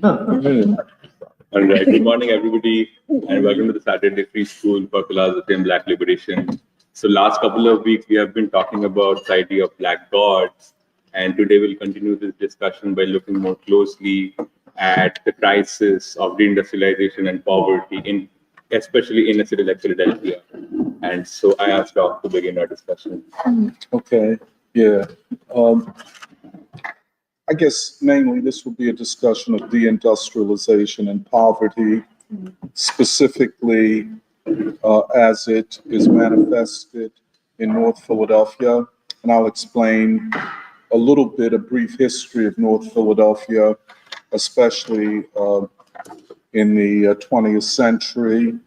All right. Good morning, everybody, and welcome to the Saturday Free School for Philosophy and Black Liberation. So, last couple of weeks we have been talking about the idea of black gods, and today we'll continue this discussion by looking more closely at the crisis of deindustrialization and poverty, especially in a city like Philadelphia. And so, I asked Doc to begin our discussion. Okay. Yeah. I guess mainly this will be a discussion of deindustrialization and poverty, specifically as it is manifested in North Philadelphia. And I'll explain a little bit, a brief history of North Philadelphia, especially in the 20th century,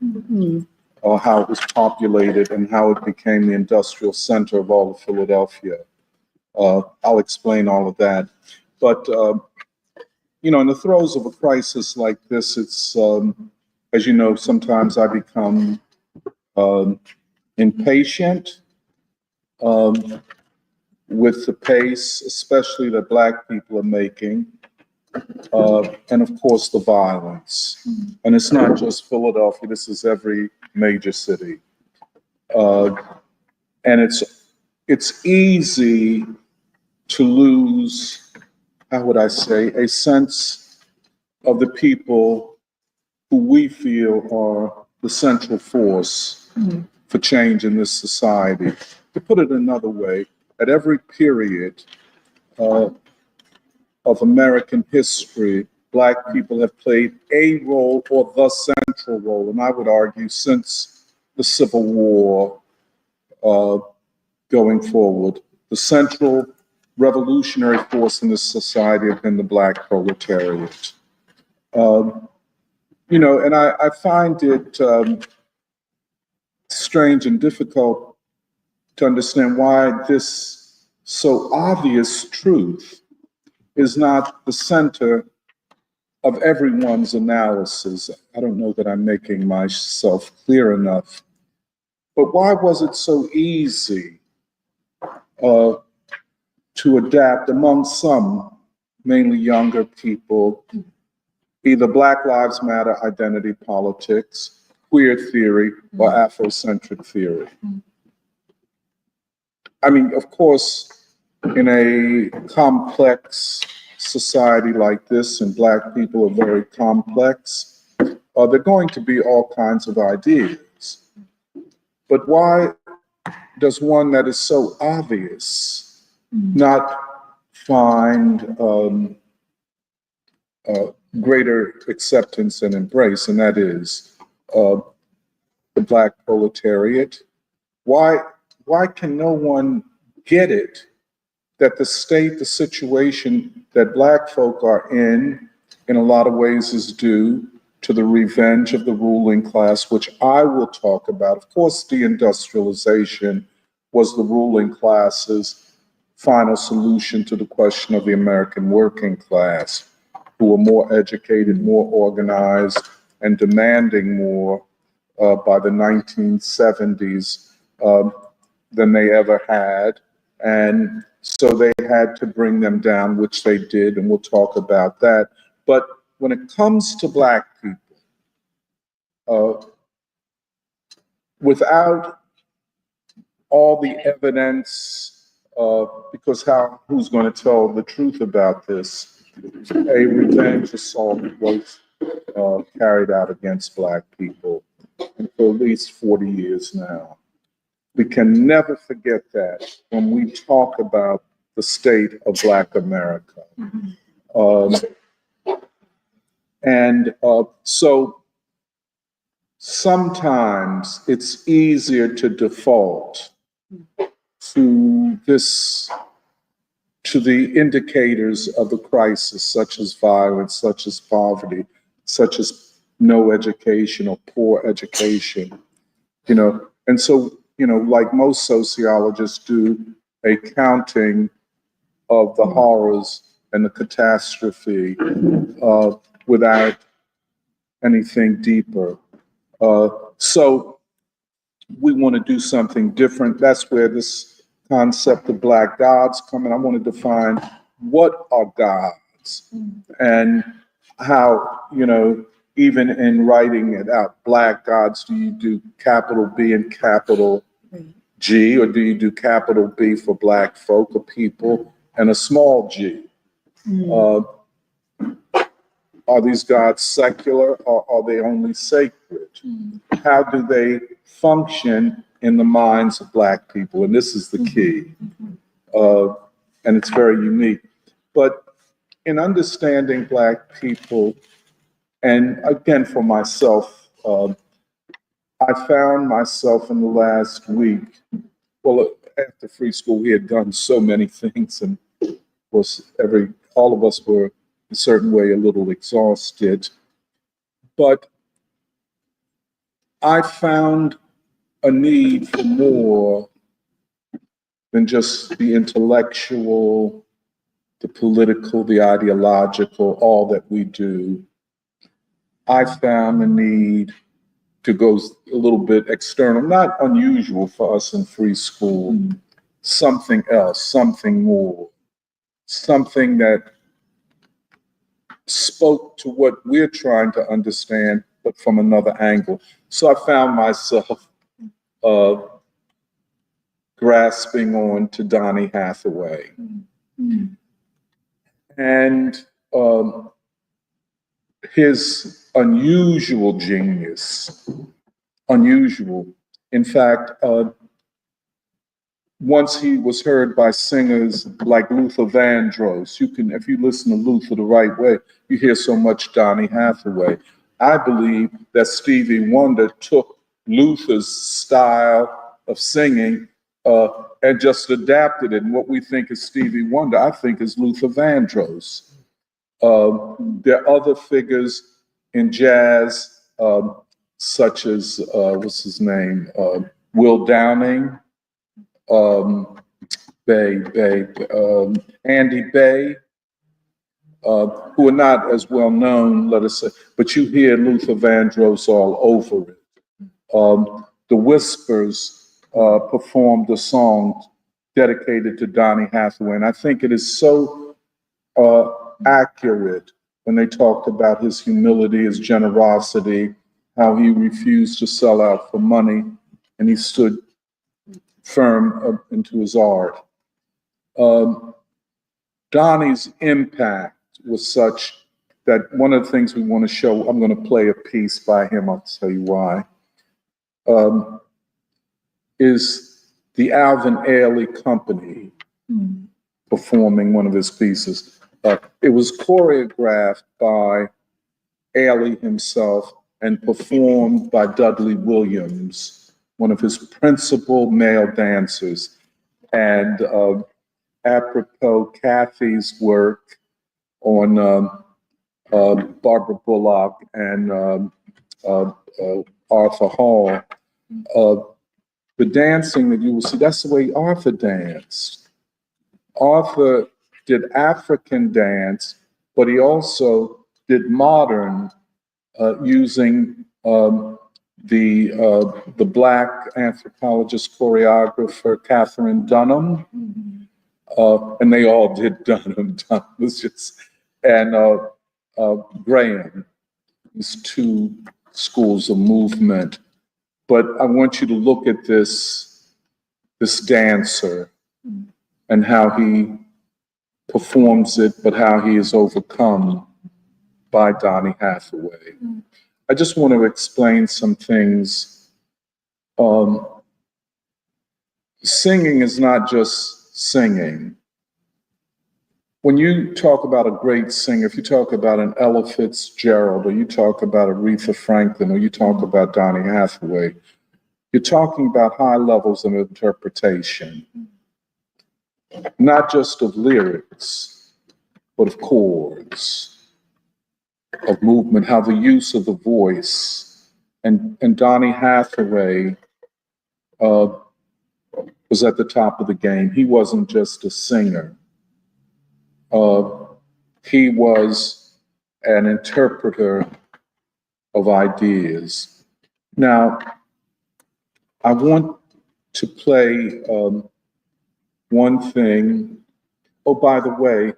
how it was populated and how it became the industrial center of all of Philadelphia. I'll explain all of that. But, in the throes of a crisis like this, it's, as you know, sometimes I become impatient with the pace, especially that Black people are making, and of course the violence. And it's not just Philadelphia, this is every major city. And it's easy to lose, how would I say, a sense of the people who we feel are the central force for change in this society. To put it another way, at every period of American history, Black people have played a role or the central role, and I would argue since the Civil War going forward, the central revolutionary force in this society have been the Black proletariat. And I find it strange and difficult to understand why this so obvious truth is not the center of everyone's analysis. I don't know that I'm making myself clear enough, but why was it so easy to adapt among some, mainly younger people, either Black Lives Matter identity politics, queer theory, or Afrocentric theory? I mean, of course, in a complex society like this, and Black people are very complex, there are going to be all kinds of ideas. But why does one that is so obvious not find greater acceptance and embrace, and that is the Black proletariat? Why can no one get it that the state, the situation that Black folk are in a lot of ways is due to the revenge of the ruling class, which I will talk about. Of course, deindustrialization was the ruling class's final solution to the question of the American working class, who were more educated, more organized, and demanding more by the 1970s than they ever had. And so they had to bring them down, which they did, and we'll talk about that. But when it comes to Black people, without all the evidence, because who's going to tell the truth about this? A revenge assault was carried out against Black people for at least 40 years now. We can never forget that when we talk about the state of Black America. So sometimes it's easier to default to the indicators of the crisis, such as violence, such as poverty, such as no education or poor education, and so, like most sociologists do, a counting of the horrors and the catastrophe without anything deeper. So we want to do something different. That's where this concept of Black gods come in. I want to define what are gods. And how, even in writing it out, Black gods, do you do capital B and capital G, or do you do capital B for Black folk or people and a small g? Uh, are these gods secular, or are they only sacred? How do they function in the minds of Black people? And this is the key. And it's very unique. But in understanding Black people, and again for myself, I found myself in the last week, well, after free school, we had done so many things, and of course, all of us were in a certain way a little exhausted. But I found a need for more than just the intellectual, the political, the ideological, all that we do. I found a need to go a little bit external, not unusual for us in free school, something else, something more, something that spoke to what we're trying to understand, but from another angle. So I found myself grasping on to Donny Hathaway. And his unusual genius, unusual. In fact, once he was heard by singers like Luther Vandross. If you listen to Luther the right way, you hear so much Donny Hathaway. I believe that Stevie Wonder took Luther's style of singing and just adapted it. And what we think is Stevie Wonder, I think is Luther Vandross. There are other figures in jazz, such as, what's his name? Will Downing, Andy Bay, who are not as well known, let us say, but you hear Luther Vandross all over it. The Whispers performed a song dedicated to Donny Hathaway, and I think it is so accurate when they talked about his humility, his generosity, how he refused to sell out for money, and he stood firm into his art. Donny's impact was such that one of the things we want to show, I'm going to play a piece by him, I'll tell you why, is the Alvin Ailey Company performing one of his pieces. It was choreographed by Ailey himself and performed by Dudley Williams, one of his principal male dancers. And apropos Kathy's work on Barbara Bullock and Arthur Hall, the dancing that you will see, that's the way Arthur danced. Arthur did African dance, but he also did modern using the Black anthropologist choreographer Catherine Dunham, and they all did Dunham. Dunham was just, and Graham. These two schools of movement. But I want you to look at this dancer and how he performs it, but how he is overcome by Donny Hathaway. I just want to explain some things. Singing is not just singing. When you talk about a great singer, if you talk about an Ella Fitzgerald, or you talk about Aretha Franklin, or you talk about Donny Hathaway, you're talking about high levels of interpretation, not just of lyrics, but of chords, of movement, how the use of the voice. And Donny Hathaway was at the top of the game. He wasn't just a singer. He was an interpreter of ideas. Now, I want to play one thing. Oh, by the way,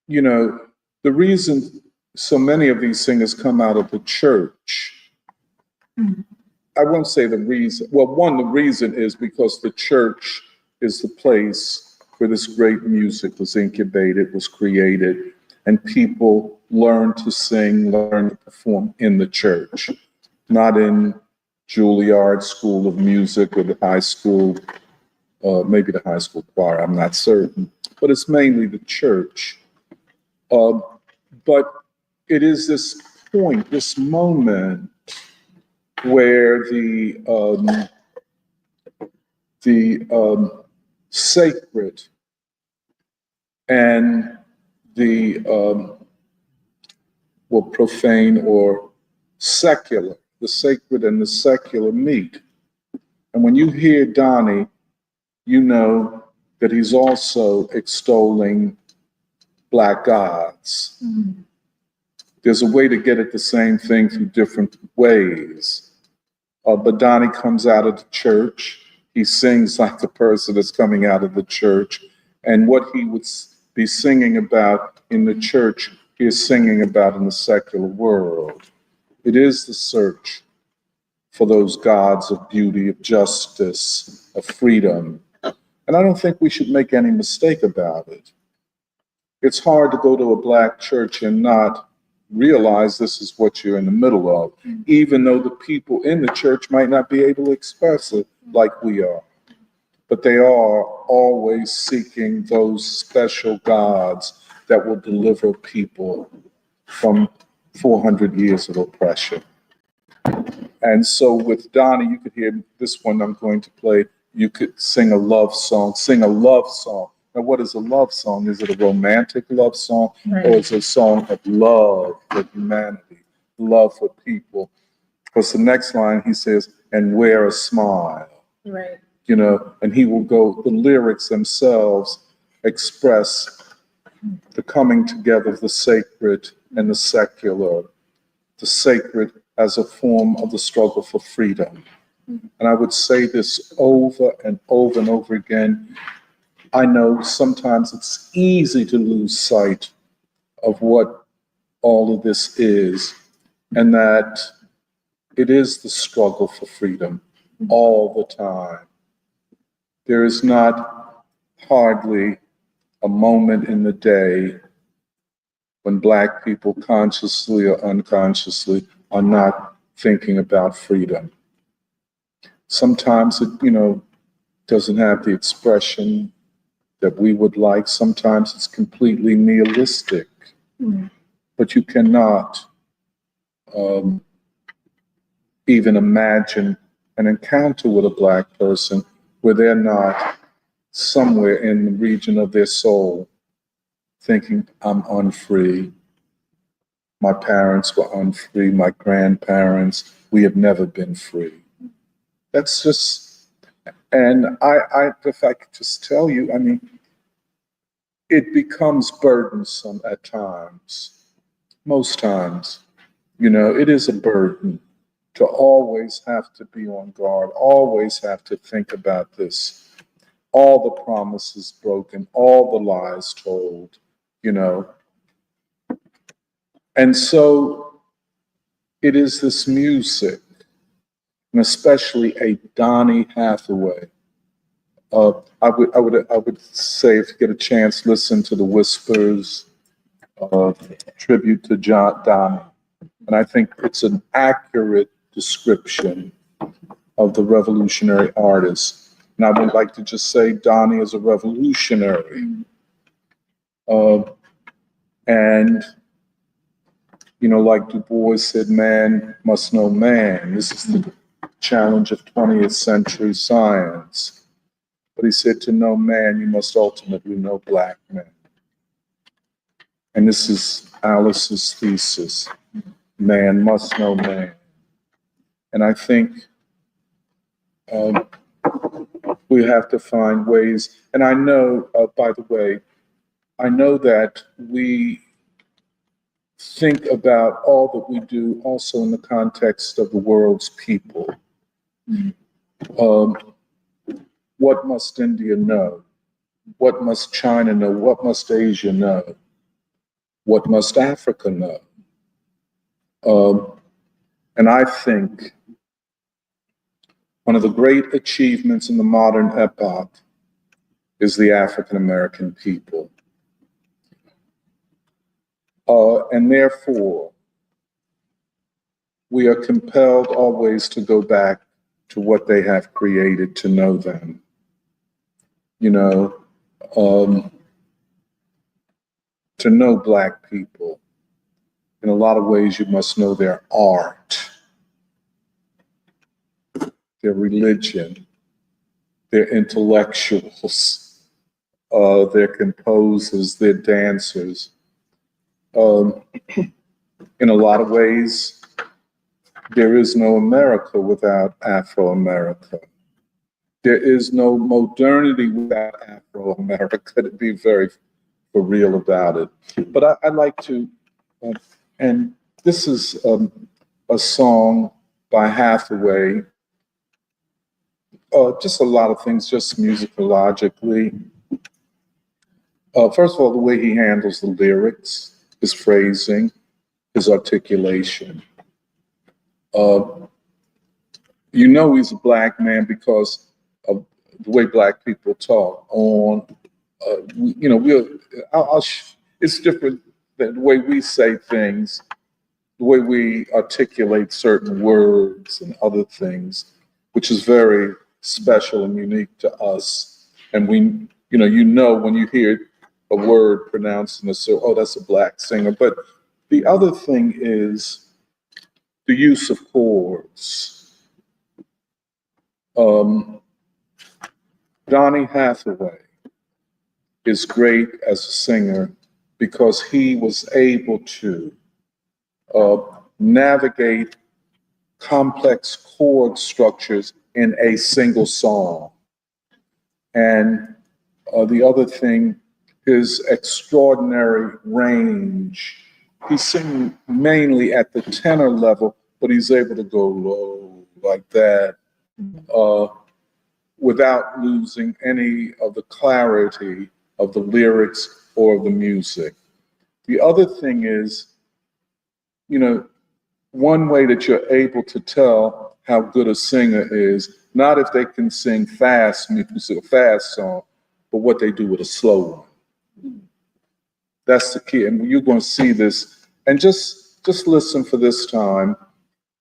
the reason so many of these singers come out of the church. I won't say the reason. Well, one, the reason is because the church is the place where this great music was incubated, was created, and people learn to sing, learn to perform in the church, not in Juilliard School of Music or the high school, maybe the high school choir, I'm not certain, but it's mainly the church. But it is this point, this moment where the sacred and the profane or secular, the sacred and the secular meet. And when you hear Donnie, you know that he's also extolling Black gods. There's a way to get at the same thing through different ways. But Donnie comes out of the church. He sings like the person that's coming out of the church. And what he would be singing about in the church, he is singing about in the secular world. It is the search for those gods of beauty, of justice, of freedom. And I don't think we should make any mistake about it. It's hard to go to a Black church and not realize this is what you're in the middle of, even though the people in the church might not be able to express it like we are. But they are always seeking those special gods that will deliver people from 400 years of oppression. And so with Donnie, you could hear this one I'm going to play. You could sing a love song. Now, what is a love song? Is it a romantic love song, or is it a song of love for humanity, love for people? Because the next line he says, and wear a smile. Right. You know, and he will go, the lyrics themselves express the coming together of the sacred and the secular, the sacred as a form of the struggle for freedom. And I would say this over and over and over again. I know sometimes it's easy to lose sight of what all of this is, and that it is the struggle for freedom all the time. There is not hardly a moment in the day when Black people consciously or unconsciously are not thinking about freedom. Sometimes it, doesn't have the expression that we would like. Sometimes it's completely nihilistic. But you cannot even imagine an encounter with a Black person where they're not somewhere in the region of their soul thinking, I'm unfree. My parents were unfree, my grandparents, we have never been free. That's just, and if I could just tell you, I mean, it becomes burdensome at times. Most times, it is a burden to always have to be on guard, always have to think about this. All the promises broken, all the lies told, And so it is this music, and especially a Donny Hathaway. I would say, if you get a chance, listen to the Whispers tribute to Donny. And I think it's an accurate description of the revolutionary artist. And I would like to just say Donny is a revolutionary. And, like Dubois said, man must know man. This is the challenge of 20th century science. But he said, to know man, you must ultimately know Black men. And this is Alice's thesis. Man must know man. And I think we have to find ways. And I know, by the way, I know that we think about all that we do also in the context of the world's people. What must India know? What must China know? What must Asia know? What must Africa know? And I think one of the great achievements in the modern epoch is the African American people. And therefore, we are compelled always to go back to what they have created to know them. You know, to know Black people, in a lot of ways, you must know their art, their religion, their intellectuals, their composers, their dancers. In a lot of ways, there is no America without Afro-America. There is no modernity without Afro-America, to be very for real about it. But I like to, and this is a song by Hathaway. Just a lot of things, just musicologically. First of all, the way he handles the lyrics, his phrasing, his articulation. You know he's a Black man because of the way Black people talk on, you know, it's different than the way we say things, the way we articulate certain words and other things, which is very special and unique to us. And we, you know when you hear a word pronounced in a certain, oh, that's a Black singer. But the other thing is the use of chords. Donny Hathaway is great as a singer because he was able to navigate complex chord structures in a single song. And the other thing, his extraordinary range. He's singing mainly at the tenor level, but he's able to go low like that without losing any of the clarity of the lyrics or the music. The other thing is, you know, one way that you're able to tell how good a singer is, not if they can sing fast music, a fast song, but what they do with a slow one. That's the key, and you're going to see this. And just listen for this time,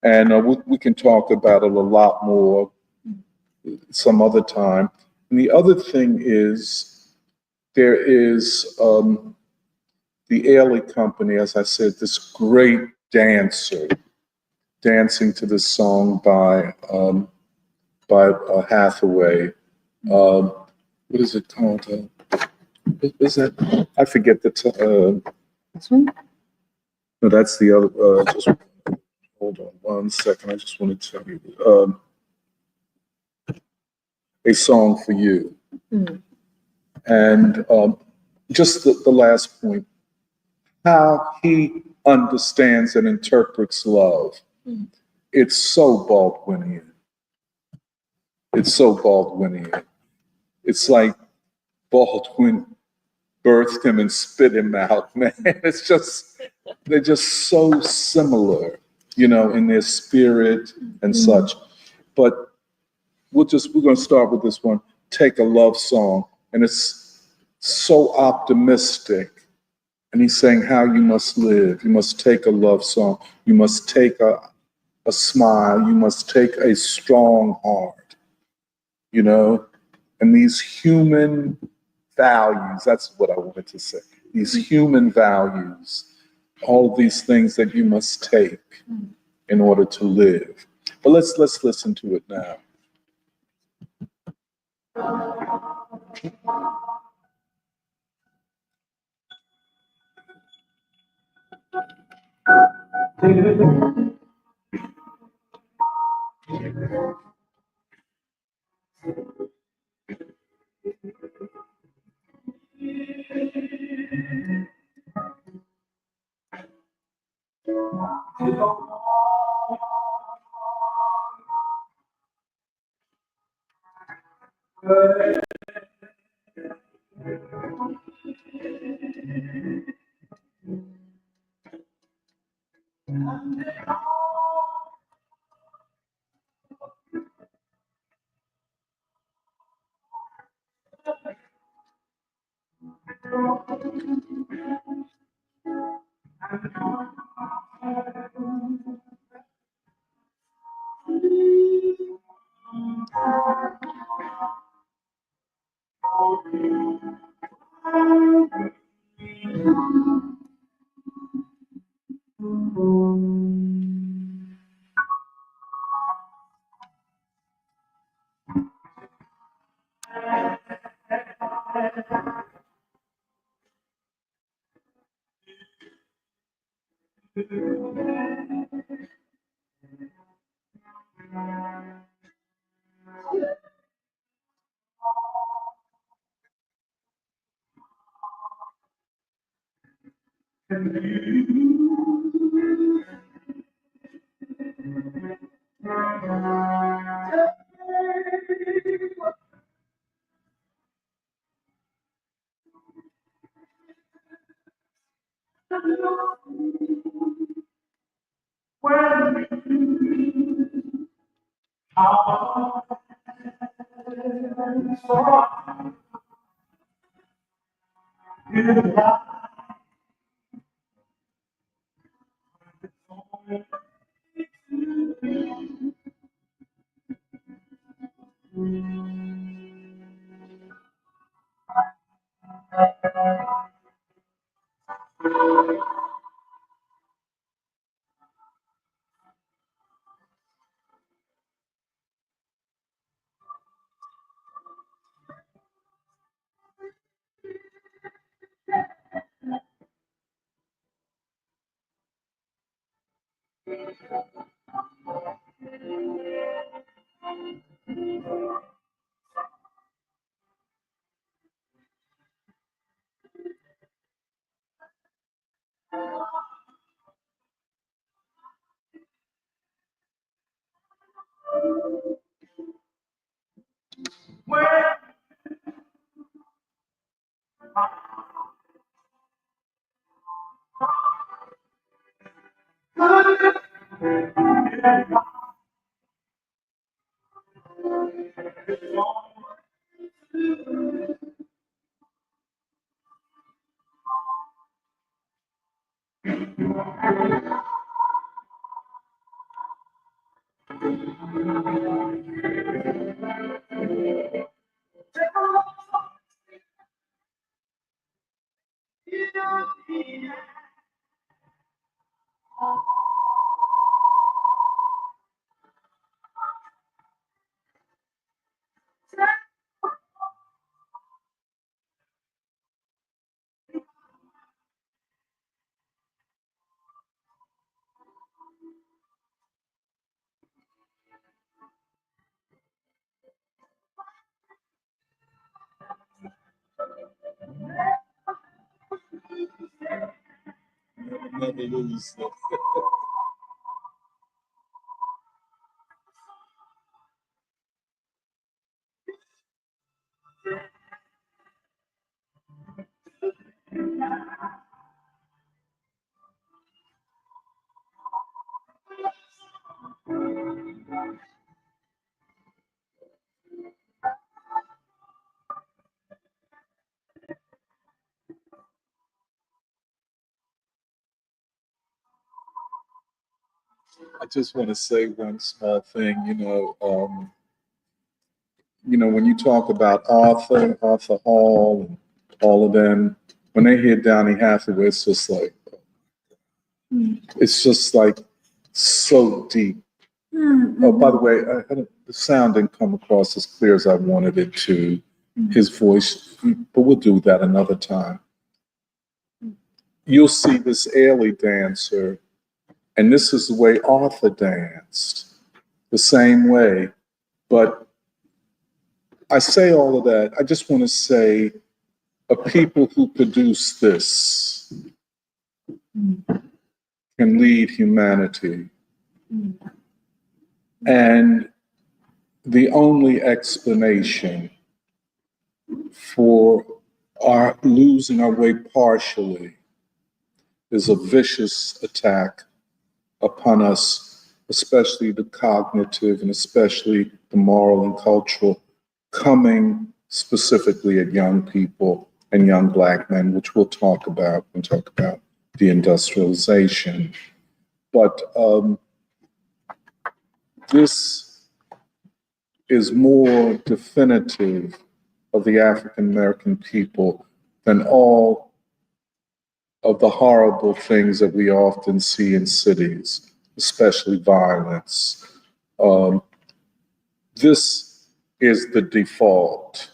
and we can talk about it a lot more some other time. And the other thing is, there is the Ailey Company, as I said, this great dancer dancing to this song by Hathaway. What is it called? Is that? I forget the. This one? No, that's the other. Just hold on 1 second. I just want to tell you a song for you. Mm. And just the last point, how he understands and interprets love. Mm. It's so Baldwinian. It's so Baldwinian. It's like Baldwin birthed him and spit him out, man. It's just, they're just so similar, you know, in their spirit and such. But we're going to start with this one, Take a Love Song. And it's so optimistic. And he's saying how you must live. You must take a love song. You must take a smile. You must take a strong heart, you know? And these human values, that's what I wanted to say. These human values, all of these things that you must take in order to live. But let's listen to it now. Never lose. I just want to say one small thing. When you talk about Arthur Hall, and all of them, when they hear Downey Hathaway, it's just like so deep. Oh, by the way, the sound didn't come across as clear as I wanted it to. His voice, but we'll do that another time. You'll see this Ailey dancer, and this is the way Arthur danced, the same way. But I say all of that, I just want to say, a people who produce this can lead humanity. And the only explanation for our losing our way partially is a vicious attack upon us, especially the cognitive and especially the moral and cultural, coming specifically at young people and young Black men, which we'll talk about when we talk about deindustrialization. But this is more definitive of the African American people than all of the horrible things that we often see in cities, especially violence. This is the default.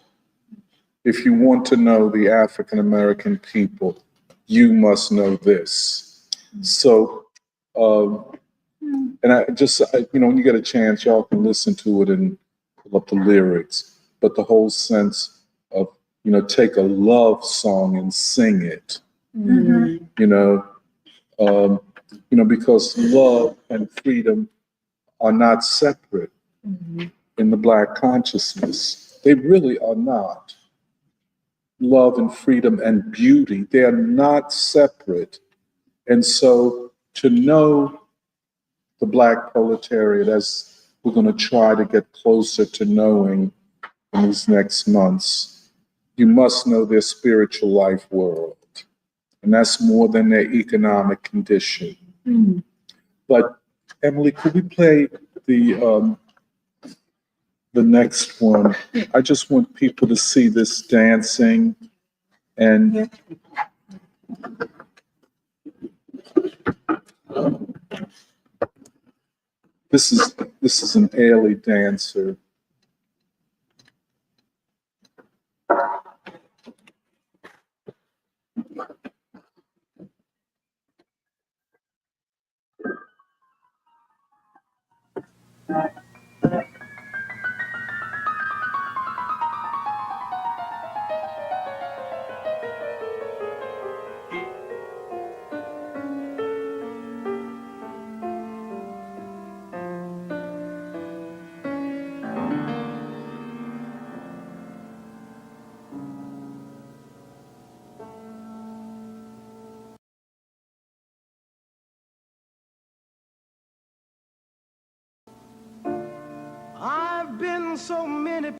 If you want to know the African American people, you must know this. So, and when you get a chance, y'all can listen to it and pull up the lyrics. But the whole sense of, take a love song and sing it. Because love and freedom are not separate in the Black consciousness. They really are not. Love and freedom and beauty, they are not separate. And so to know the Black proletariat, as we're going to try to get closer to knowing in these next months, you must know their spiritual life world. And that's more than their economic condition. But Emily, could we play the next one? I just want people to see this dancing, and this is an Ailey dancer. I've been so many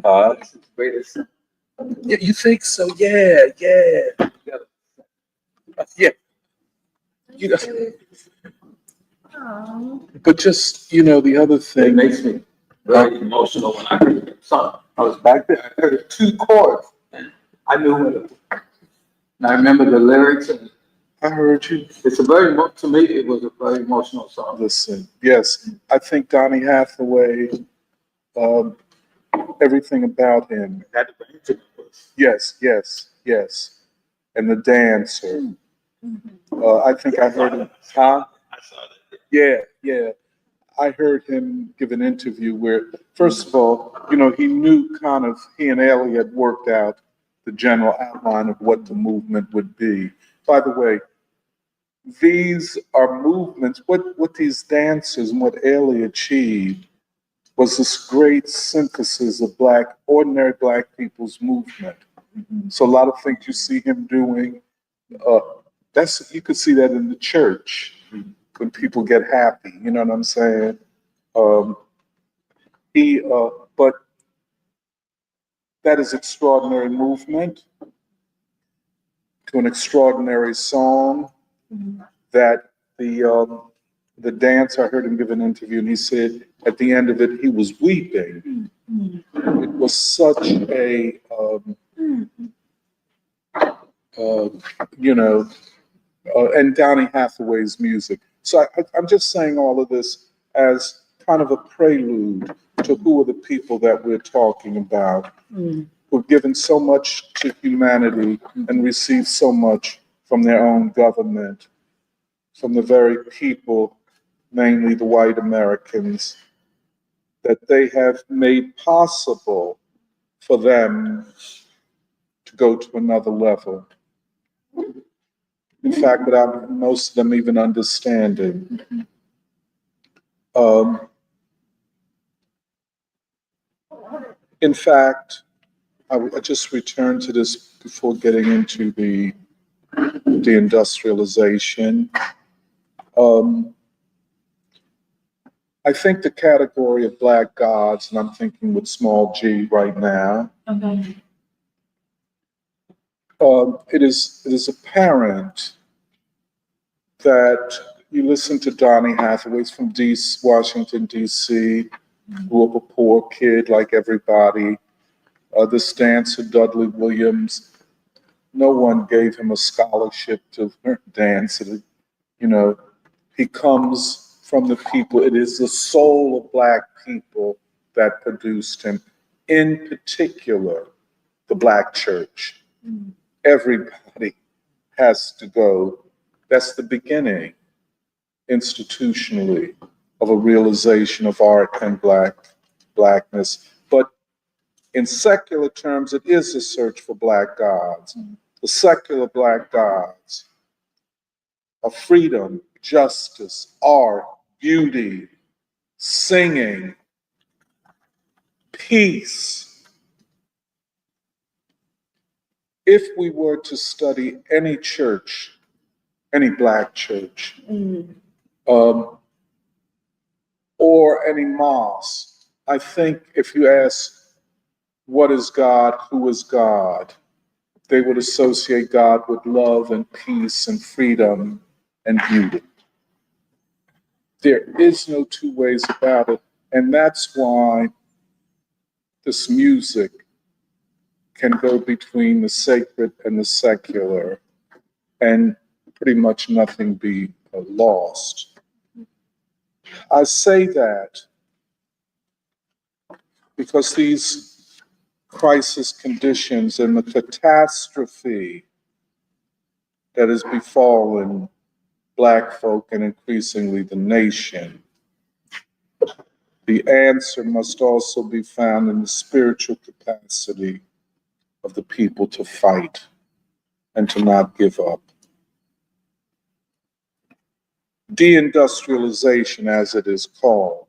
Uh, Yeah, you think so? Yeah, yeah, yeah. You know, but just the other It thing. makes me very emotional when I heard the song. I was back there, I heard two chords, and I knew what it was. And I remember the lyrics, and I heard you. it's a very, to me, it was a very emotional song. Listen, yes, I think Donny Hathaway, um, everything about him. Had to bring it to me. Yes, yes, yes. And the dancer. I think I heard him. Huh? I saw that. Yeah, yeah. I heard him give an interview where, first of all, he knew kind of, he and Elliot worked out the general outline of what the movement would be. By the way, these are movements, what these dancers and what Elliot achieved was this great synthesis of ordinary black people's movement. So a lot of things you see him doing, uh, you could see that in the church when people get happy. You know what I'm saying? Um, but that is extraordinary movement to an extraordinary song. That the dance, I heard him give an interview, and he said at the end of it he was weeping. It was such a uh, you know, and Donny Hathaway's music. So I'm just saying all of this as kind of a prelude to who are the people that we're talking about, who've given so much to humanity and received so much from their own government, from the very people, mainly the white Americans, that they have made possible for them to go to another level. In fact, without most of them even understanding. Um, in fact, I just returned to this before getting into the deindustrialization. Um, I think the category of black gods, and I'm thinking with small g right now, it is apparent that you listen to Donny Hathaway's from Washington, D.C., grew up a poor kid like everybody. This dancer, Dudley Williams, no one gave him a scholarship to learn dance. He comes from the people. It is the soul of black people that produced him, in particular, the black church. Everybody has to go. That's the beginning, institutionally, of a realization of art and blackness. But in secular terms, it is a search for black gods. The secular black gods of freedom, justice, art, beauty, singing, peace. If we were to study any church, any black church, or any mosque, I think if you ask, what is God, who is God, they would associate God with love and peace and freedom and beauty. There is no two ways about it. And that's why this music can go between the sacred and the secular and pretty much nothing be lost. I say that because these crisis conditions and the catastrophe that has befallen Black folk and increasingly the nation, the answer must also be found in the spiritual capacity of the people to fight and to not give up. Deindustrialization, as it is called,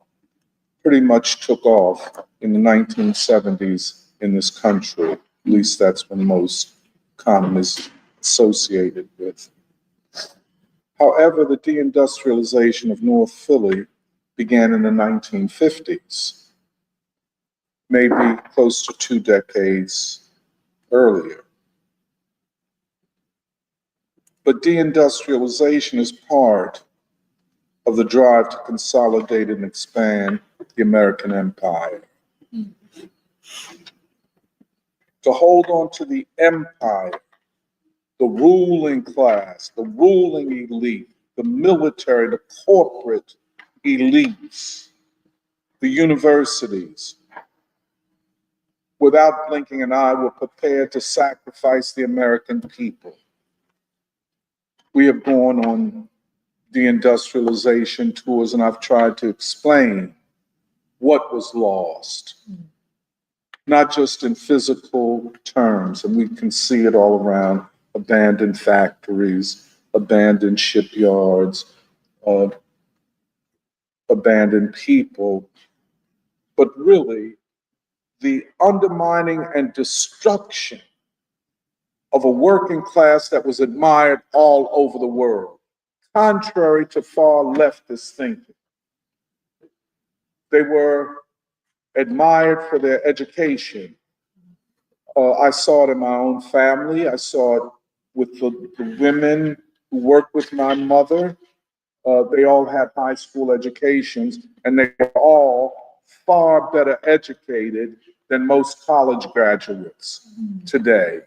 pretty much took off in the 1970s in this country. At least that's when most economists associated with. However, the deindustrialization of North Philly began in the 1950s. maybe close to 2 decades earlier. But deindustrialization is part of the drive to consolidate and expand the American empire. To hold on to the empire, the ruling class, the ruling elite, the military, the corporate elites, the universities, without blinking an eye, were prepared to sacrifice the American people. We have gone on deindustrialization tours, and I've tried to explain what was lost, not just in physical terms, and we can see it all around: abandoned factories, abandoned shipyards, abandoned people, but really the undermining and destruction of a working class that was admired all over the world, contrary to far leftist thinking. They were admired for their education. I saw it in my own family. I saw it with the women who worked with my mother. They all had high school educations, and they were all far better educated than most college graduates today.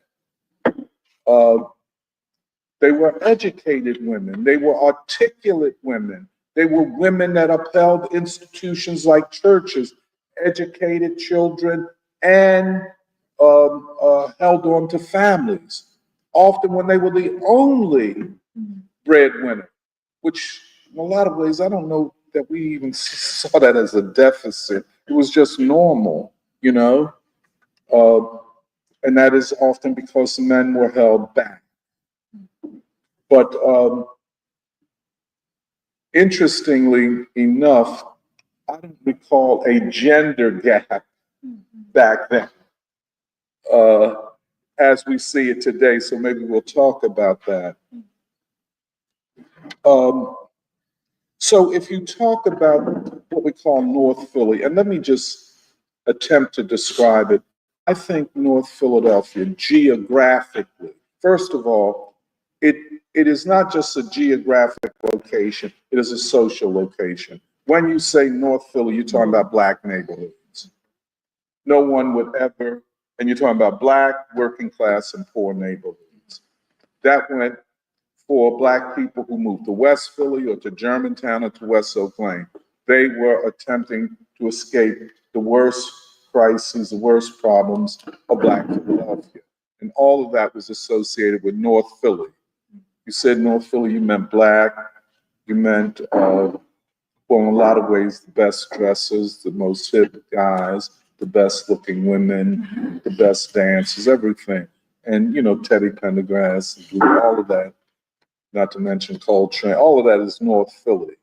They were educated women. They were articulate women. They were women that upheld institutions like churches, educated children, and held on to families, often when they were the only breadwinner, which in a lot of ways, I don't know that we even saw that as a deficit. It was just normal, you know? And that is often because men were held back. But interestingly enough, I don't recall a gender gap back then as we see it today. So maybe we'll talk about that. So if you talk about what we call North Philly, and let me just attempt to describe it. I think North Philadelphia geographically, first of all, it is not just a geographic location, it is a social location. When you say North Philly, you're talking about Black neighborhoods. No one would ever, and you're talking about Black, working class, and poor neighborhoods. That went for Black people who moved to West Philly or to Germantown or to West Oak Lane. They were attempting to escape the worst crises, the worst problems of Black Philadelphia. And all of that was associated with North Philly. You said North Philly, you meant Black, you meant, well, in a lot of ways, the best dressers, the most hip guys, the best looking women, the best dancers, everything. And, you know, Teddy Pendergrass, all of that, not to mention Coltrane, all of that is North Philly.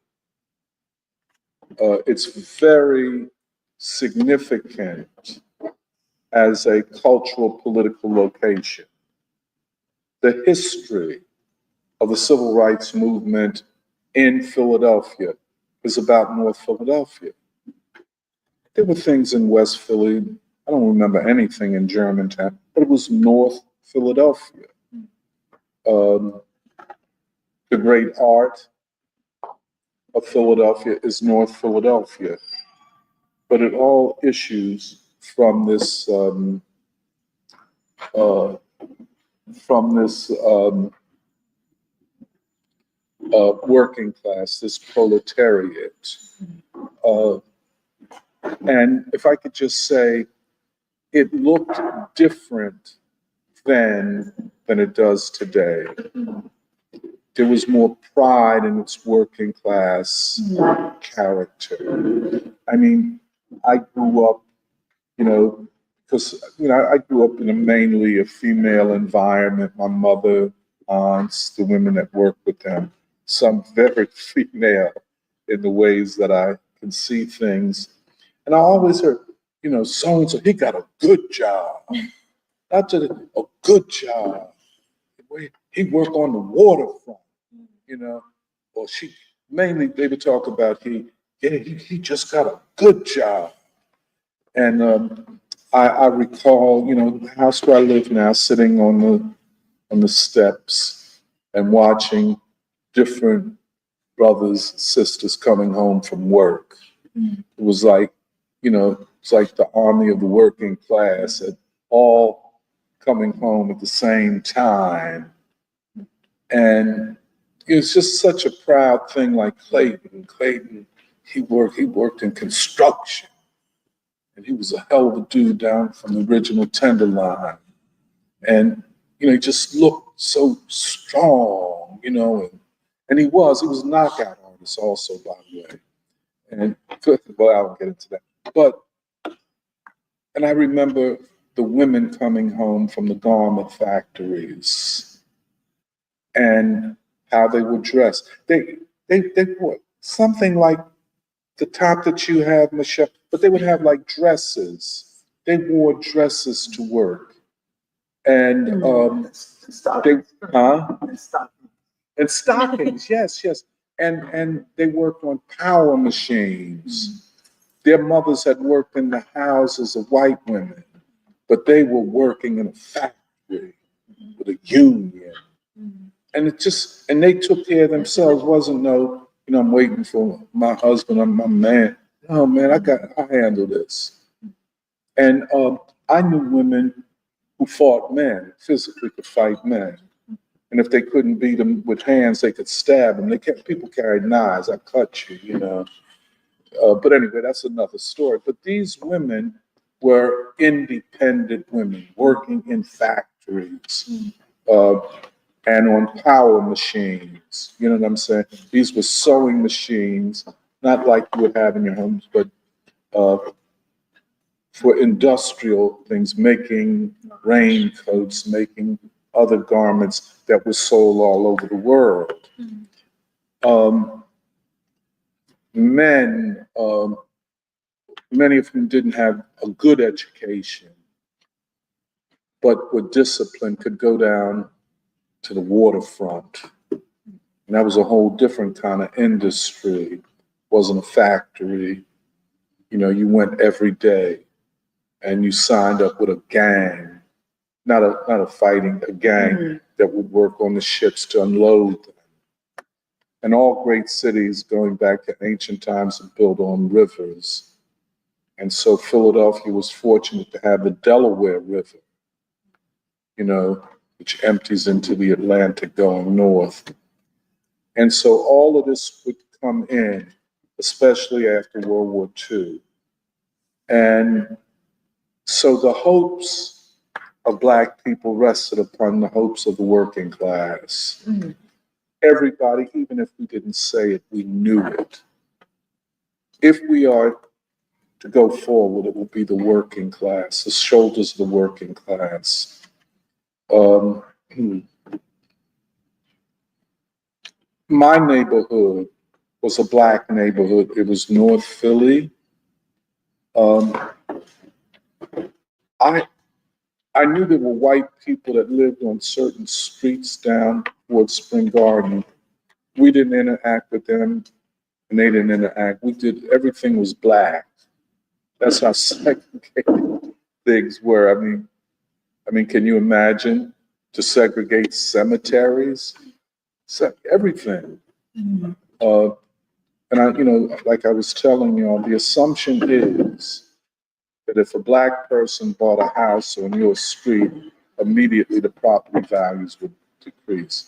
It's very significant as a cultural, political location. The history of the civil rights movement in Philadelphia is about North Philadelphia. There were things in West Philly, I don't remember anything in Germantown, but it was North Philadelphia. The great art of Philadelphia is North Philadelphia, but it all issues from this working class, this proletariat. And if I could just say, it looked different then than it does today. There was more pride in its working class character. I mean, I grew up, you know, because, you know, I grew up in mainly a female environment. My mother, aunts, the women that worked with them, some very female in the ways that I can see things. And I always heard, you know, so-and-so, he got a good job. Not just a good job. He worked on the waterfront, you know, or mainly they would talk about he just got a good job. And I recall, the house where I live now, sitting on the steps and watching different brothers, sisters coming home from work. It was like, it's like the army of the working class, at all coming home at the same time. And it's just such a proud thing. Like Clayton. Clayton, he worked in construction, and he was a hell of a dude down from the original Tenderloin. And he just looked so strong, and he was a knockout artist also, by the way. And well, I won't get into that. But and I remember the women coming home from the garment factories and how they were dressed. They wore something like the top that you have, Michelle, but they would have like dresses. They wore dresses to work. And they, huh? And stockings, yes. And they worked on power machines. Their mothers had worked in the houses of white women, but they were working in a factory with a union. And and they took care of themselves. Wasn't no, I'm waiting for my husband or my man. Oh man, I handle this. And I knew women who fought men, physically could fight men. And if they couldn't beat them with hands, they could stab them. People carried knives. I cut you. But anyway, that's another story. But these women were independent women working in factories and on power machines. You know what I'm saying? These were sewing machines, not like you would have in your homes, but for industrial things, making raincoats, making other garments that were sold all over the world. Men, many of whom didn't have a good education, but were disciplined, could go down to the waterfront. And that was a whole different kind of industry. It wasn't a factory. You went every day and you signed up with a gang, not a fighting, a gang that would work on the ships to unload them. And all great cities going back to ancient times are built on rivers. And so Philadelphia was fortunate to have the Delaware River, which empties into the Atlantic going north. And so all of this would come in, especially after World War II. And so the hopes of Black people rested upon the hopes of the working class. Everybody, even if we didn't say it, we knew it. If we are to go forward, it will be the working class, the shoulders of the working class. My neighborhood was a Black neighborhood. It was North Philly. I knew there were white people that lived on certain streets down towards Spring Garden. We didn't interact with them, and they didn't interact. Everything was Black. That's how segregated things were. I mean, can you imagine to segregate cemeteries? Everything. And like I was telling y'all, the assumption is that if a Black person bought a house on your street, immediately the property values would decrease.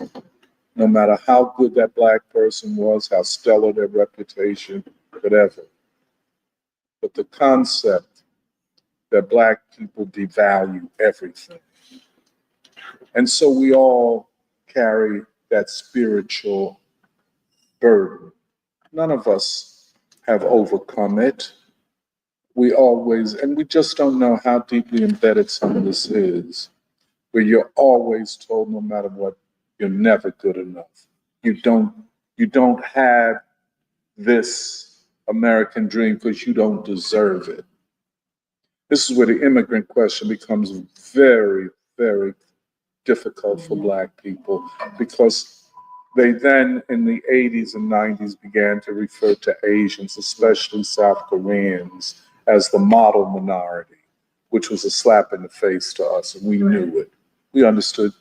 No matter how good that Black person was, how stellar their reputation, whatever. But the concept that Black people devalue everything. And so we all carry that spiritual burden. None of us have overcome it. And we just don't know how deeply embedded some of this is, where you're always told, no matter what, you're never good enough. You don't have this American dream because you don't deserve it. This is where the immigrant question becomes very, very difficult for Black people, because they then in the 80s and 90s began to refer to Asians, especially South Koreans, as the model minority, which was a slap in the face to us, and we knew it. We understood,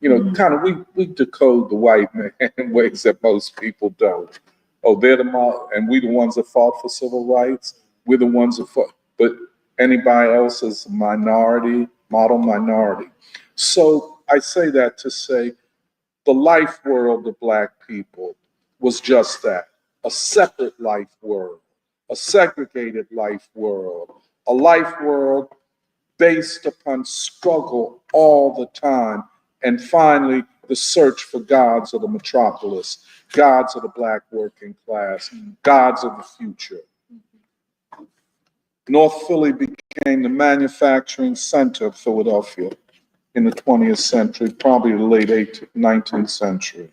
kind of, we decode the white man in ways that most people don't. Oh, they're the model, and we the ones that fought for civil rights. We're the ones that fought, but anybody else is a minority, model minority. So I say that to say the life world of Black people was just that, a separate life world, a segregated life world, a life world based upon struggle all the time, and finally the search for gods of the metropolis, gods of the Black working class, gods of the future. North Philly became the manufacturing center of Philadelphia in the 20th century, probably the late 19th century.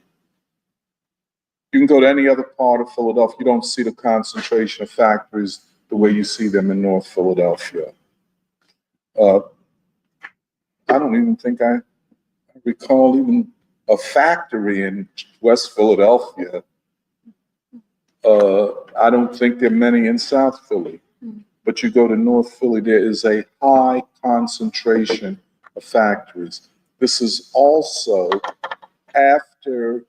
You can go to any other part of Philadelphia, you don't see the concentration of factories the way you see them in North Philadelphia. I don't even think I recall even a factory in West Philadelphia. I don't think there are many in South Philly. But you go to North Philly, there is a high concentration of factories. This is also after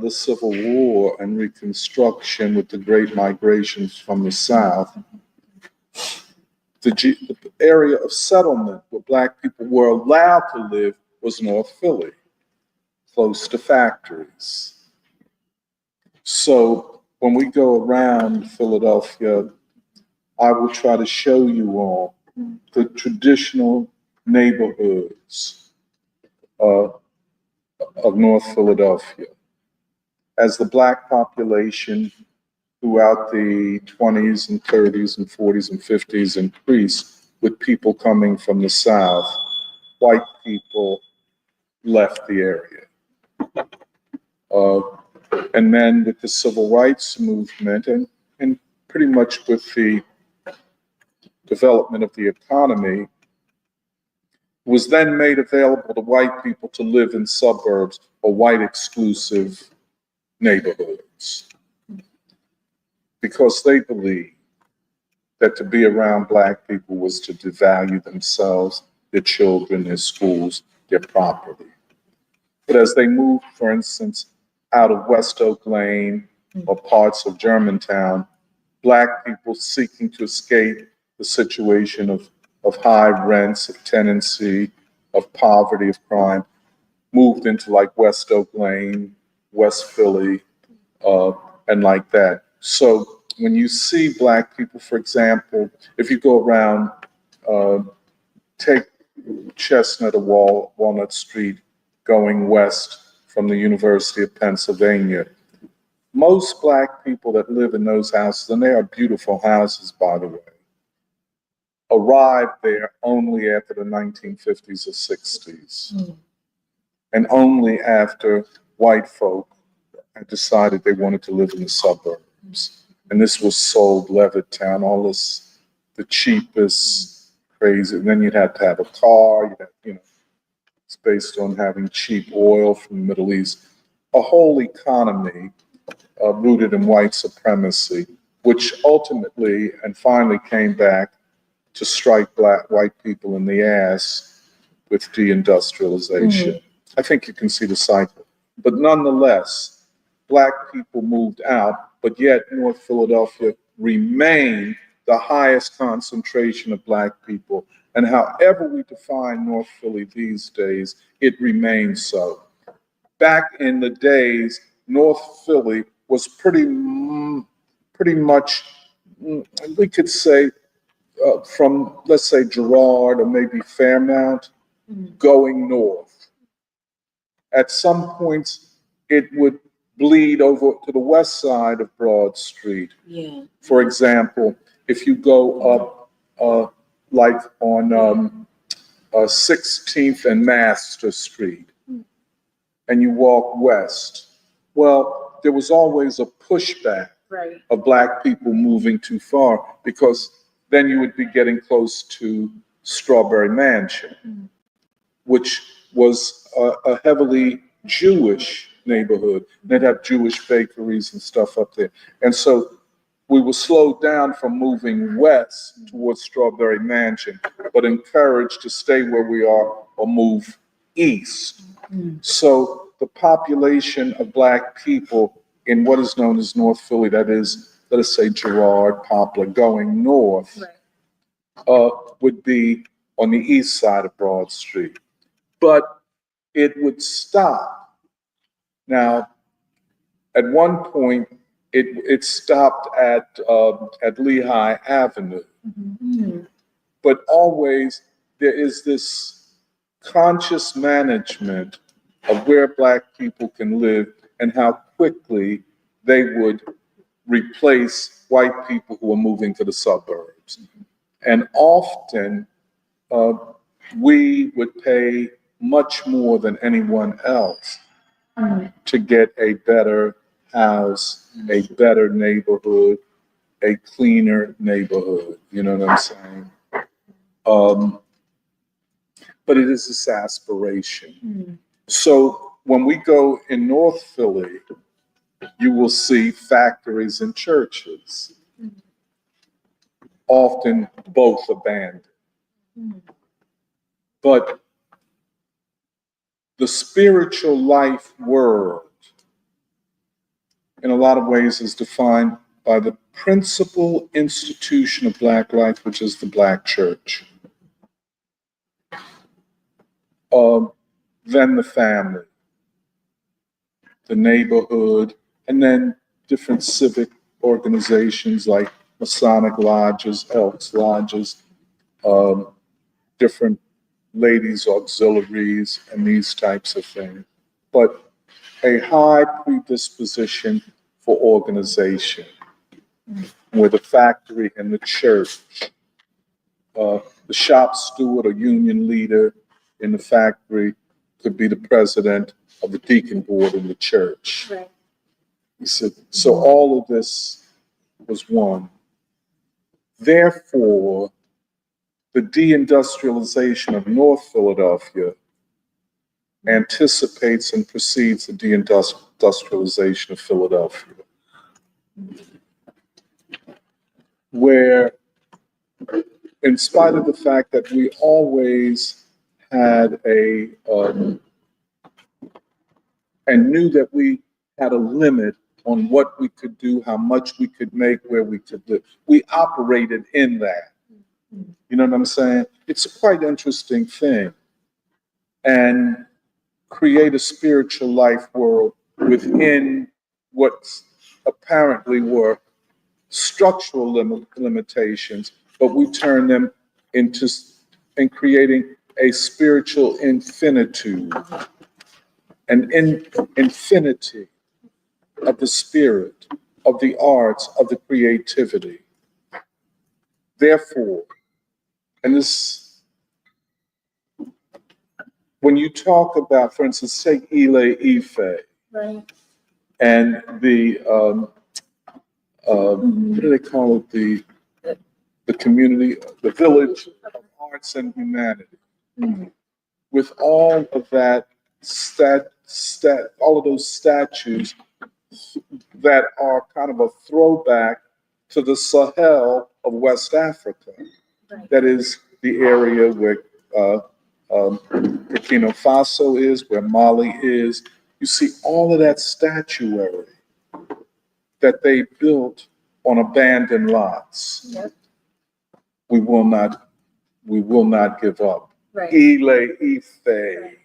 the Civil War and Reconstruction with the great migrations from the South. The area of settlement where Black people were allowed to live was North Philly, close to factories. So when we go around Philadelphia, I will try to show you all the traditional neighborhoods of North Philadelphia. As the Black population throughout the 20s and 30s and 40s and 50s increased with people coming from the South, white people left the area. And then with the civil rights movement and pretty much with the development of the economy, was then made available to white people to live in suburbs or white exclusive neighborhoods, because they believed that to be around Black people was to devalue themselves, their children, their schools, their property. But as they moved, for instance, out of West Oak Lane or parts of Germantown, Black people seeking to escape the situation of high rents, of tenancy, of poverty, of crime, moved into like West Oak Lane, West Philly, and like that. So when you see Black people, for example, if you go around, take Chestnut or Walnut Street going west from the University of Pennsylvania, most Black people that live in those houses, and they are beautiful houses, by the way, arrived there only after the 1950s or 60s, and only after white folk had decided they wanted to live in the suburbs. And this was sold, Levittown, all this, the cheapest, crazy. And then you'd have to have a car, you'd have, it's based on having cheap oil from the Middle East. A whole economy rooted in white supremacy, which ultimately and finally came back to strike white people in the ass with deindustrialization. I think you can see the cycle. But nonetheless, Black people moved out, but yet North Philadelphia remained the highest concentration of Black people. And however we define North Philly these days, it remains so. Back in the days, North Philly was pretty much, we could say, from, let's say, Girard or maybe Fairmount, going north. At some points, it would bleed over to the west side of Broad Street. Yeah. For example, if you go up like on 16th and Master Street, and you walk west, well, there was always a pushback of Black people moving too far, because then you would be getting close to Strawberry Mansion, which was a heavily Jewish neighborhood. They'd have Jewish bakeries and stuff up there. And so we were slowed down from moving west towards Strawberry Mansion, but encouraged to stay where we are or move east. So the population of Black people in what is known as North Philly, that is, let us say Girard, Poplar, going north, would be on the east side of Broad Street. But it would stop. Now, at one point, it stopped at Lehigh Avenue. But always there is this conscious management of where Black people can live and how quickly they would replace white people who are moving to the suburbs. And often we would pay much more than anyone else to get a better house, a better neighborhood, a cleaner neighborhood. You know what I'm saying? But it is this aspiration. So when we go in North Philly, you will see factories and churches, often both abandoned. But the spiritual life world, in a lot of ways, is defined by the principal institution of Black life, which is the Black church. Then the family, the neighborhood, and then different civic organizations like Masonic lodges, Elks lodges, different ladies' auxiliaries, and these types of things. But a high predisposition for organization, where the factory and the church, the shop steward or union leader in the factory could be the president of the deacon board in the church. Right. He said, so all of this was one. Therefore, the deindustrialization of North Philadelphia anticipates and precedes the deindustrialization of Philadelphia, where, in spite of the fact that we always had and knew that we had a limit on what we could do, how much we could make, where we could live, we operated in that. You know what I'm saying? It's a quite interesting thing. And create a spiritual life world within what apparently were structural limitations, but we turn them into creating a spiritual infinitude, an infinity of the spirit, of the arts, of the creativity. Therefore, and this, when you talk about, for instance, take Ile Ife, Right. and the, what do they call it? The community, the village of arts and humanity. With all of that all of those statues that are kind of a throwback to the Sahel of West Africa. Right. That is the area where Burkina Faso is, where Mali is. You see all of that statuary that they built on abandoned lots. Yep. We will not give up. Right. Ile Ife.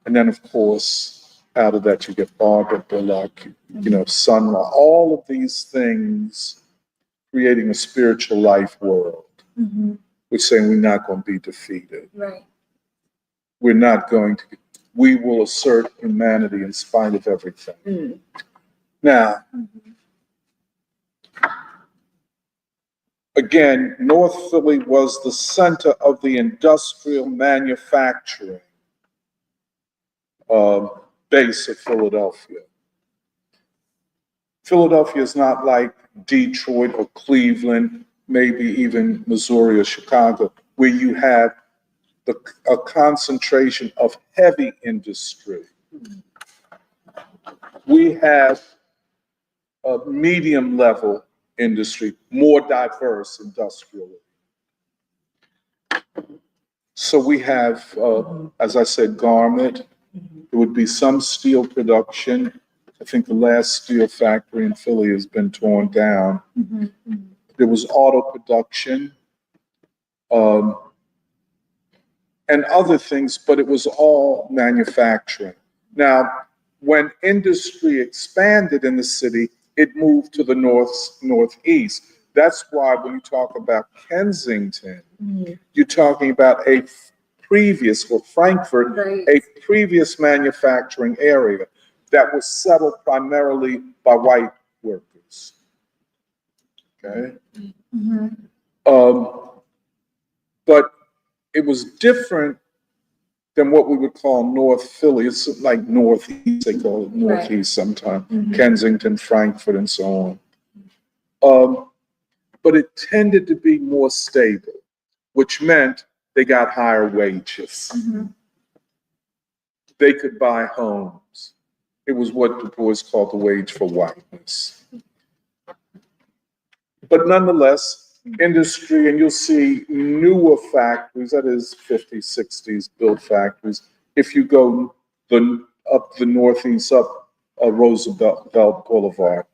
And then, of course, out of that you get Barbara Bullock, Sunlaw, all of these things creating a spiritual life world. We're saying we're not going to be defeated. Right. We're not going to, we will assert humanity in spite of everything. Now, again, North Philly was the center of the industrial manufacturing base of Philadelphia. Philadelphia is not like Detroit or Cleveland, maybe even Missouri or Chicago, where you have a concentration of heavy industry. We have medium level industry, more diverse industrially. So we have, as I said, garment. There would be some steel production. I think the last steel factory in Philly has been torn down. There was auto production, and other things, but it was all manufacturing. Now, when industry expanded in the city, it moved to the northeast. That's why when you talk about Kensington, you're talking about a previous, or Frankfurt, a previous manufacturing area that was settled primarily by white workers. Okay? But it was different than what we would call North Philly. It's like Northeast, they call it Northeast sometimes, Kensington, Frankfurt, and so on. But it tended to be more stable, which meant they got higher wages. They could buy homes. It was what Dubois called the wage for whiteness. But nonetheless, industry, and you'll see newer factories, that is 50s, 60s built factories. If you go up the northeast, up Roosevelt Boulevard,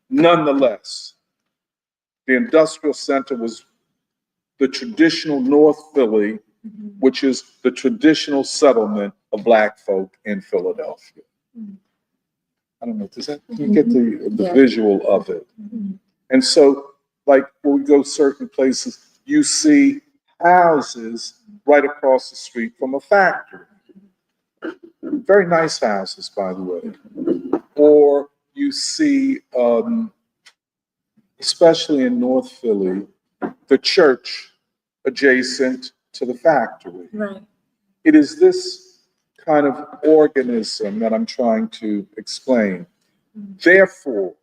nonetheless, the industrial center was the traditional North Philly, which is the traditional settlement of Black folk in Philadelphia. I don't know, does that, you get the visual of it? And so, like when we go certain places, you see houses right across the street from a factory. Very nice houses, by the way. Or you see, especially in North Philly, the church adjacent to the factory. It is this kind of organism that I'm trying to explain. Therefore,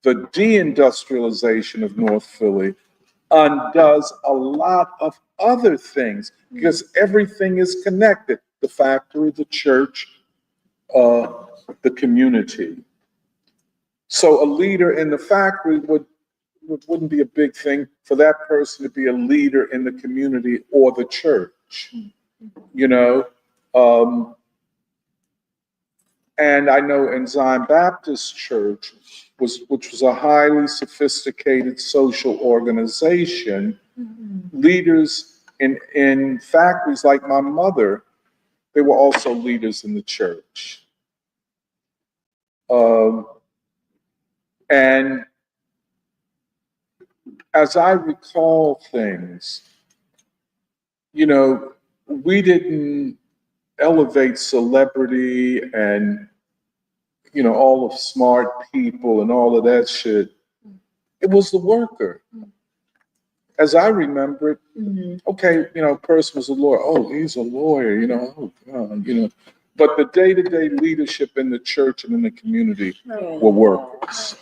the deindustrialization of North Philly undoes a lot of other things because everything is connected. The factory, the church, the community. So a leader in the factory wouldn't be a big thing for that person to be a leader in the community or the church, you know? And I know in Zion Baptist Church, which was a highly sophisticated social organization, leaders in factories like my mother, they were also leaders in the church. And as I recall things, you know, we didn't elevate celebrity and, you know, all of smart people and all of that shit. It was the worker. As I remember it, okay, you know, a person was a lawyer. Oh, he's a lawyer, you know, oh God, you know. But the day-to-day leadership in the church and in the community were workers.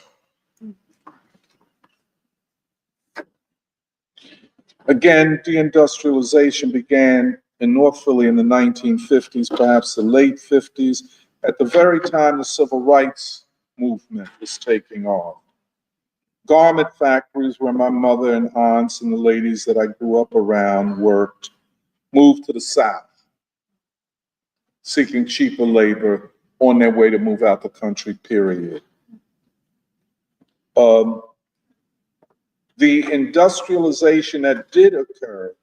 Again, deindustrialization began in North Philly in the 1950s, perhaps the late 50s, at the very time the civil rights movement was taking off. Garment factories where my mother and aunts and the ladies that I grew up around worked moved to the South, seeking cheaper labor on their way to move out the country, period. The industrialization that did occur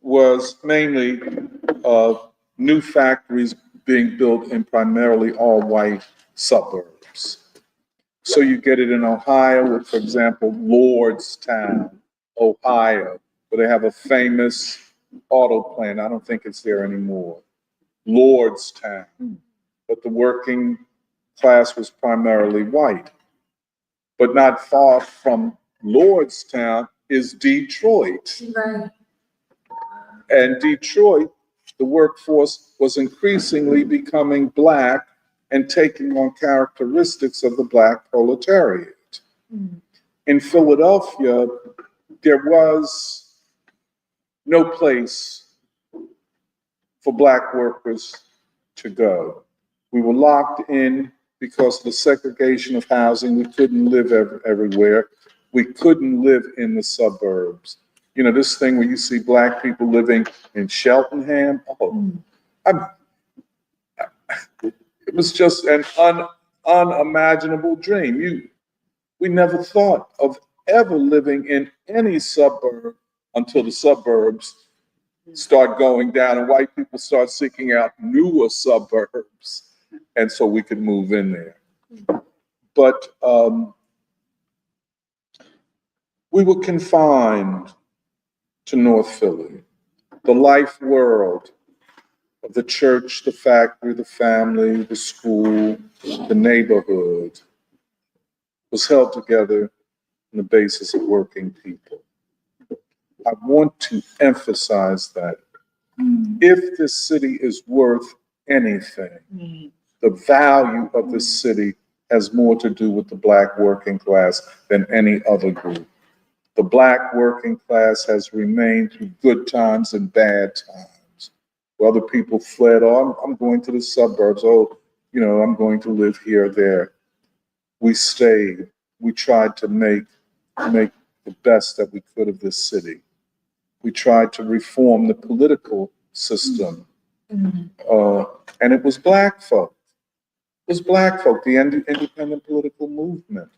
was mainly new factories being built in primarily all white suburbs. So you get it in Ohio with, for example, Lordstown, Ohio, where they have a famous auto plant. I don't think it's there anymore. Lordstown. But the working class was primarily white. But not far from Lordstown is Detroit. And Detroit, the workforce was increasingly becoming Black and taking on characteristics of the Black proletariat. In Philadelphia, there was no place for Black workers to go. We were locked in because of the segregation of housing. We couldn't live everywhere. We couldn't live in the suburbs. You know, this thing where you see Black people living in Cheltenham. Oh, I'm, it was just an unimaginable dream. We never thought of ever living in any suburb until the suburbs start going down and white people start seeking out newer suburbs. And so we could move in there. But we were confined to North Philly. The life world of the church, the factory, the family, the school, the neighborhood was held together on the basis of working people. I want to emphasize that if this city is worth anything, the value of this city has more to do with the Black working class than any other group. The Black working class has remained through good times and bad times. Where other people fled, oh, I'm going to the suburbs, oh, you know, I'm going to live here or there. We stayed. We tried to make the best that we could of this city. We tried to reform the political system. And it was Black folk. It was Black folk, the independent political movement,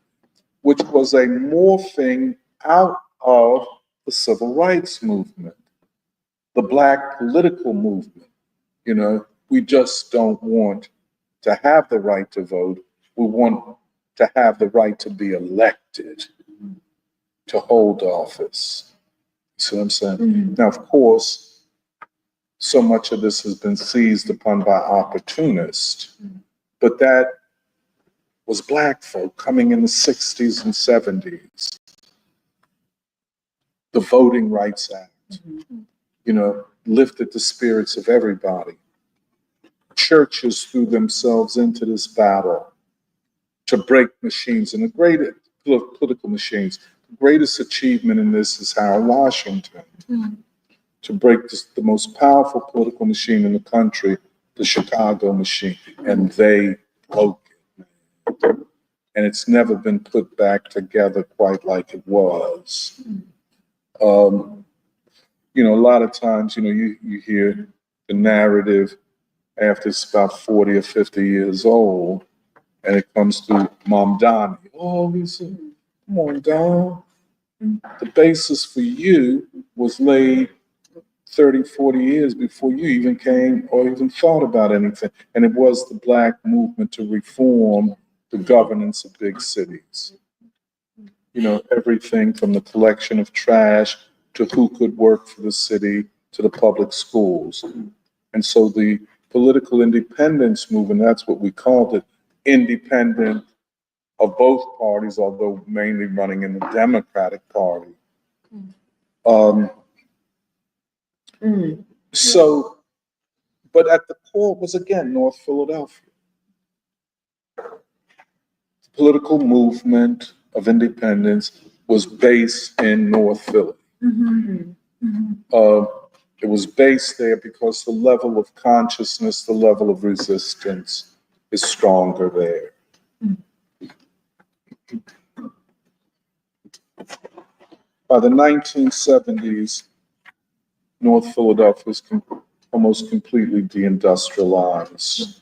which was a morphing out of the civil rights movement, the Black political movement. You know, we just don't want to have the right to vote. We want to have the right to be elected, to hold office. See what I'm saying? Now, of course, so much of this has been seized upon by opportunists, but that was Black folk coming in the 60s and 70s. The Voting Rights Act, you know, lifted the spirits of everybody. Churches threw themselves into this battle to break machines, and the greatest political machines. The greatest achievement in this is Harold Washington, to break the most powerful political machine in the country, the Chicago machine, and they broke it. And it's never been put back together quite like it was. You know, a lot of times, you know, you hear the narrative after it's about 40 or 50 years old, and it comes through Mom Donnie. Oh, he said, come on, Don. The basis for you was laid 30, 40 years before you even came or even thought about anything. And it was the Black movement to reform the governance of big cities. You know, everything from the collection of trash to who could work for the city to the public schools. And so the political independence movement, that's what we called it, independent of both parties, although mainly running in the Democratic Party. So, but at the core was again North Philadelphia. The political movement of independence was based in North Philly. It was based there because the level of consciousness, the level of resistance is stronger there. By the 1970s, North Philadelphia was almost completely deindustrialized.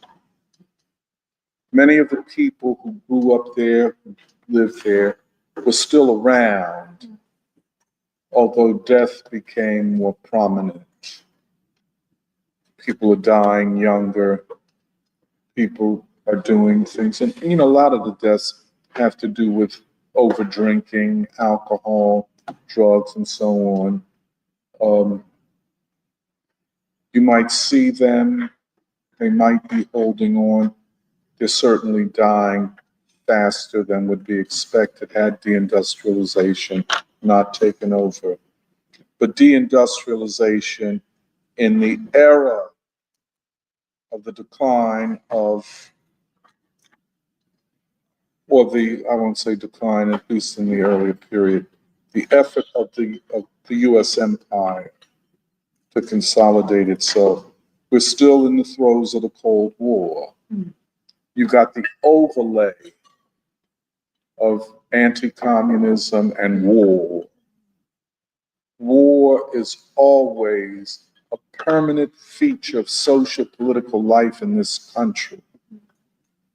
Many of the people who grew up there, who lived there, were still around, although death became more prominent. People are dying younger. People are doing things. And, you know, a lot of the deaths have to do with over drinking, alcohol, drugs, and so on. You might see them. They might be holding on. They're certainly dying faster than would be expected had deindustrialization not taken over. But deindustrialization in the era of the decline of, or the, I won't say decline, at least in the earlier period, the effort of the US empire to consolidate itself. We're still in the throes of the Cold War. you got the overlay of anti-communism and war. War is always a permanent feature of social political life in this country.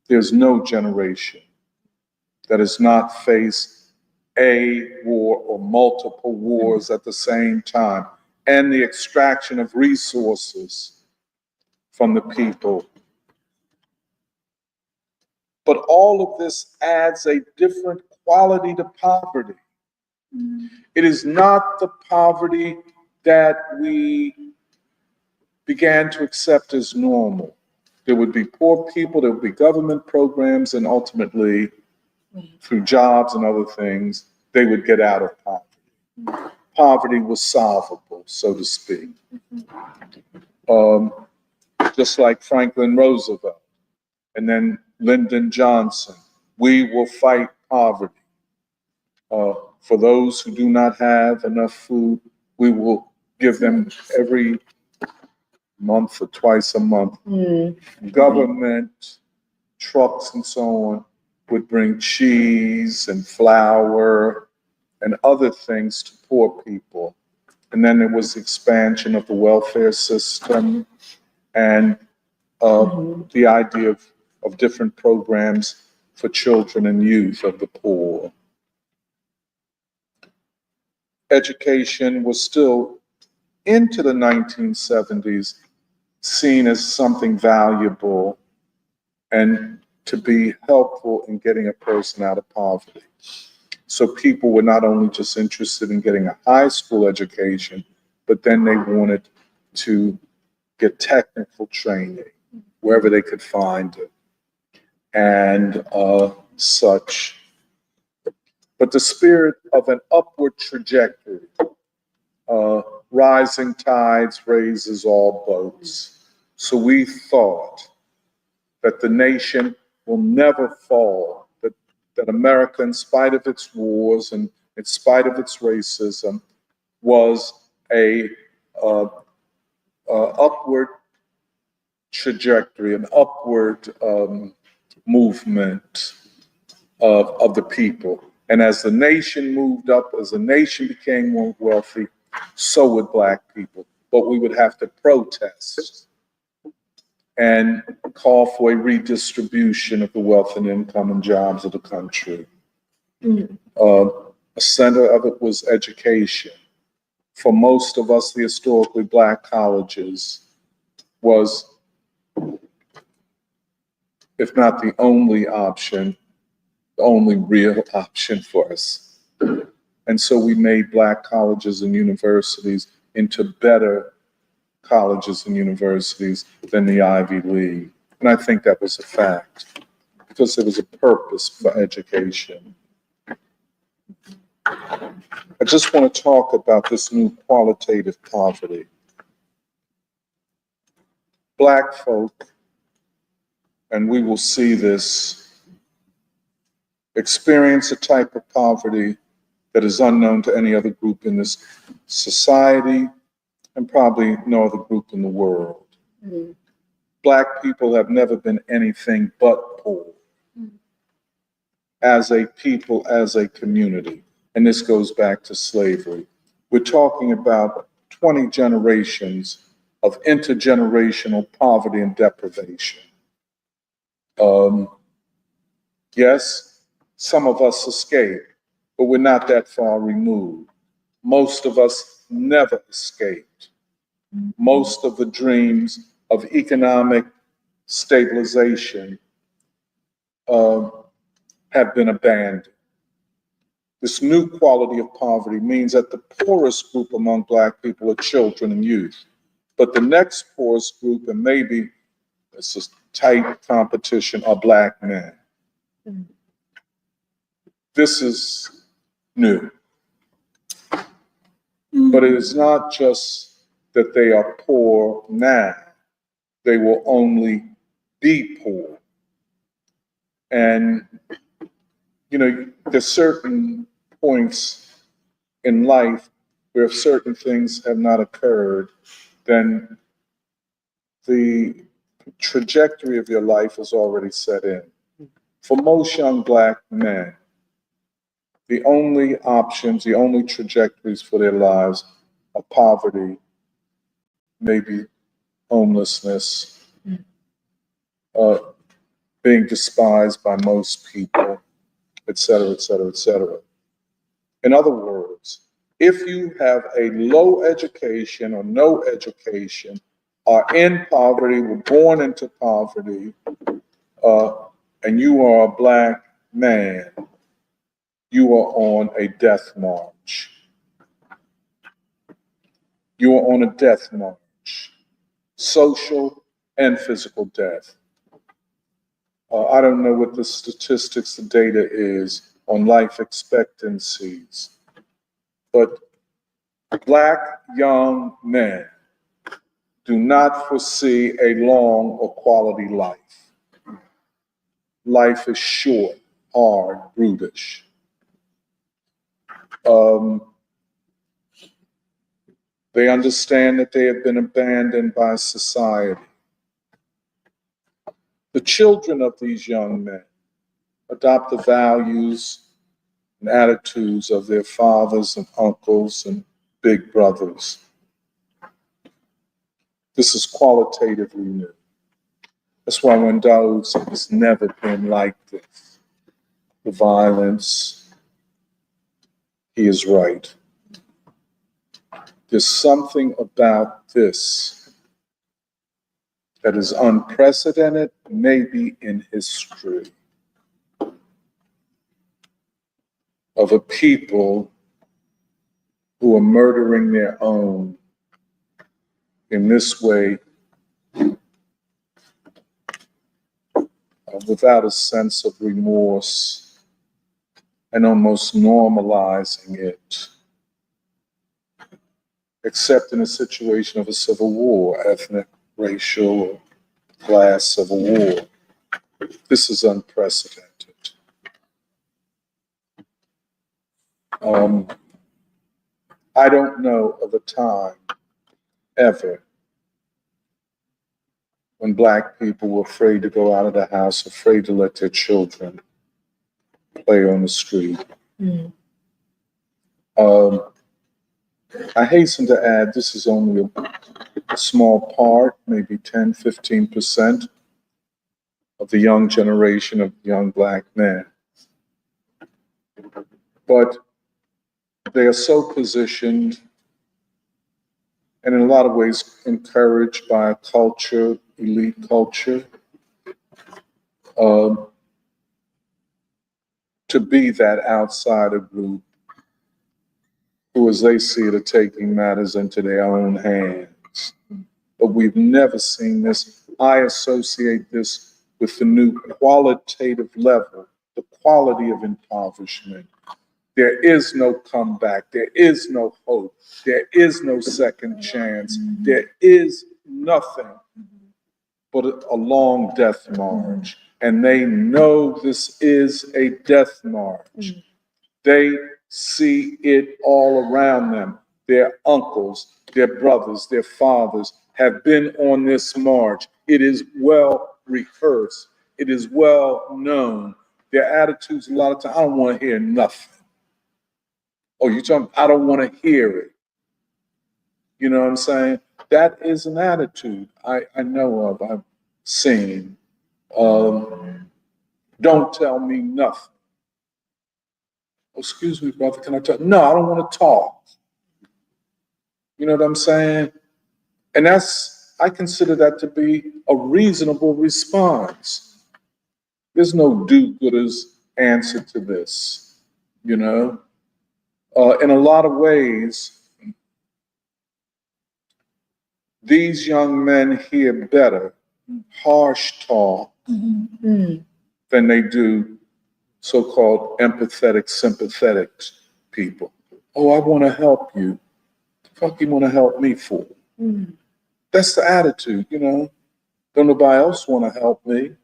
There's no generation that has not faced a war or multiple wars at the same time, and the extraction of resources from the people. But all of this adds a different quality to poverty. It is not the poverty that we began to accept as normal. There would be poor people, there would be government programs, and ultimately, through jobs and other things, they would get out of poverty. Poverty was solvable, so to speak. Just like Franklin Roosevelt and then Lyndon Johnson, we will fight poverty. For those who do not have enough food, we will give them every month or twice a month. Government, trucks and so on would bring cheese and flour and other things to poor people. And then there was expansion of the welfare system and the idea of different programs for children and youth of the poor. Education was still, into the 1970s, seen as something valuable and to be helpful in getting a person out of poverty. So people were not only just interested in getting a high school education, but then they wanted to get technical training wherever they could find it and such. But the spirit of an upward trajectory, rising tides raises all boats. So we thought that the nation will never fall, that America, in spite of its wars and in spite of its racism, was a upward trajectory, an upward movement of the people. And as the nation moved up, as the nation became more wealthy, so would Black people. But we would have to protest and call for a redistribution of the wealth and income and jobs of the country. A center of it was education. For most of us, the historically Black colleges was, if not the only option, the only real option for us. And so we made Black colleges and universities into better colleges and universities than the Ivy League. And I think that was a fact, because there was a purpose for education. I just want to talk about this new qualitative poverty. Black folk, and we will see this, experience a type of poverty that is unknown to any other group in this society and probably no other group in the world. Black people have never been anything but poor as a people, as a community. And this goes back to slavery. We're talking about 20 generations of intergenerational poverty and deprivation. Yes, some of us escaped, but we're not that far removed. Most of us never escaped. Most of the dreams of economic stabilization have been abandoned. This new quality of poverty means that the poorest group among Black people are children and youth. But the next poorest group, and maybe it's a tight competition, are Black men. This is new. But it is not just that they are poor now, they will only be poor. And, you know, there's certain points in life where if certain things have not occurred, then the trajectory of your life is already set in. For most young black men, the only options, the only trajectories for their lives are poverty, maybe homelessness, being despised by most people, et cetera, et cetera, et cetera. In other words, if you have a low education or no education, are in poverty, were born into poverty, and you are a black man, you are on a death march. You are on a death march, social and physical death. I don't know what the statistics, the data is on life expectancies, but black young men do not foresee a long or quality life. Life is short, hard, brutish. They understand that they have been abandoned by society. The children of these young men adopt the values and attitudes of their fathers and uncles and big brothers. This is qualitatively new. That's why when Daoud said it's never been like this, the violence, he is right. There's something about this that is unprecedented, maybe in history, of a people who are murdering their own in this way, without a sense of remorse and almost normalizing it, except in a situation of a civil war, ethnic, racial, or class civil war. This is unprecedented. I don't know of a time ever when black people were afraid to go out of the house, afraid to let their children play on the street. I hasten to add, this is only a small part, maybe 10, 15% of the young generation of young black men. But they are so positioned and in a lot of ways encouraged by a culture, elite culture, to be that outsider group who, as they see it, are taking matters into their own hands. But we've never seen this. I associate this with the new qualitative level, the quality of impoverishment. There is no comeback. There is no hope. There is no second chance. There is nothing but a long death march. And they know this is a death march. They see it all around them. Their uncles, their brothers, their fathers have been on this march. It is well rehearsed. It is well known. Their attitudes, a lot of times, I don't want to hear nothing. Oh, you talking, I don't want to hear it. You know what I'm saying? That is an attitude I know of, I've seen. Don't tell me nothing. Oh, excuse me, brother, can I talk? No, I don't want to talk. You know what I'm saying? And I consider that to be a reasonable response. There's no do-gooder's answer to this, you know? In a lot of ways, these young men hear better harsh talk than they do so-called empathetic, sympathetic people. Oh, I want to help you. The fuck you want to help me for? That's the attitude, you know. Don't nobody else want to help me.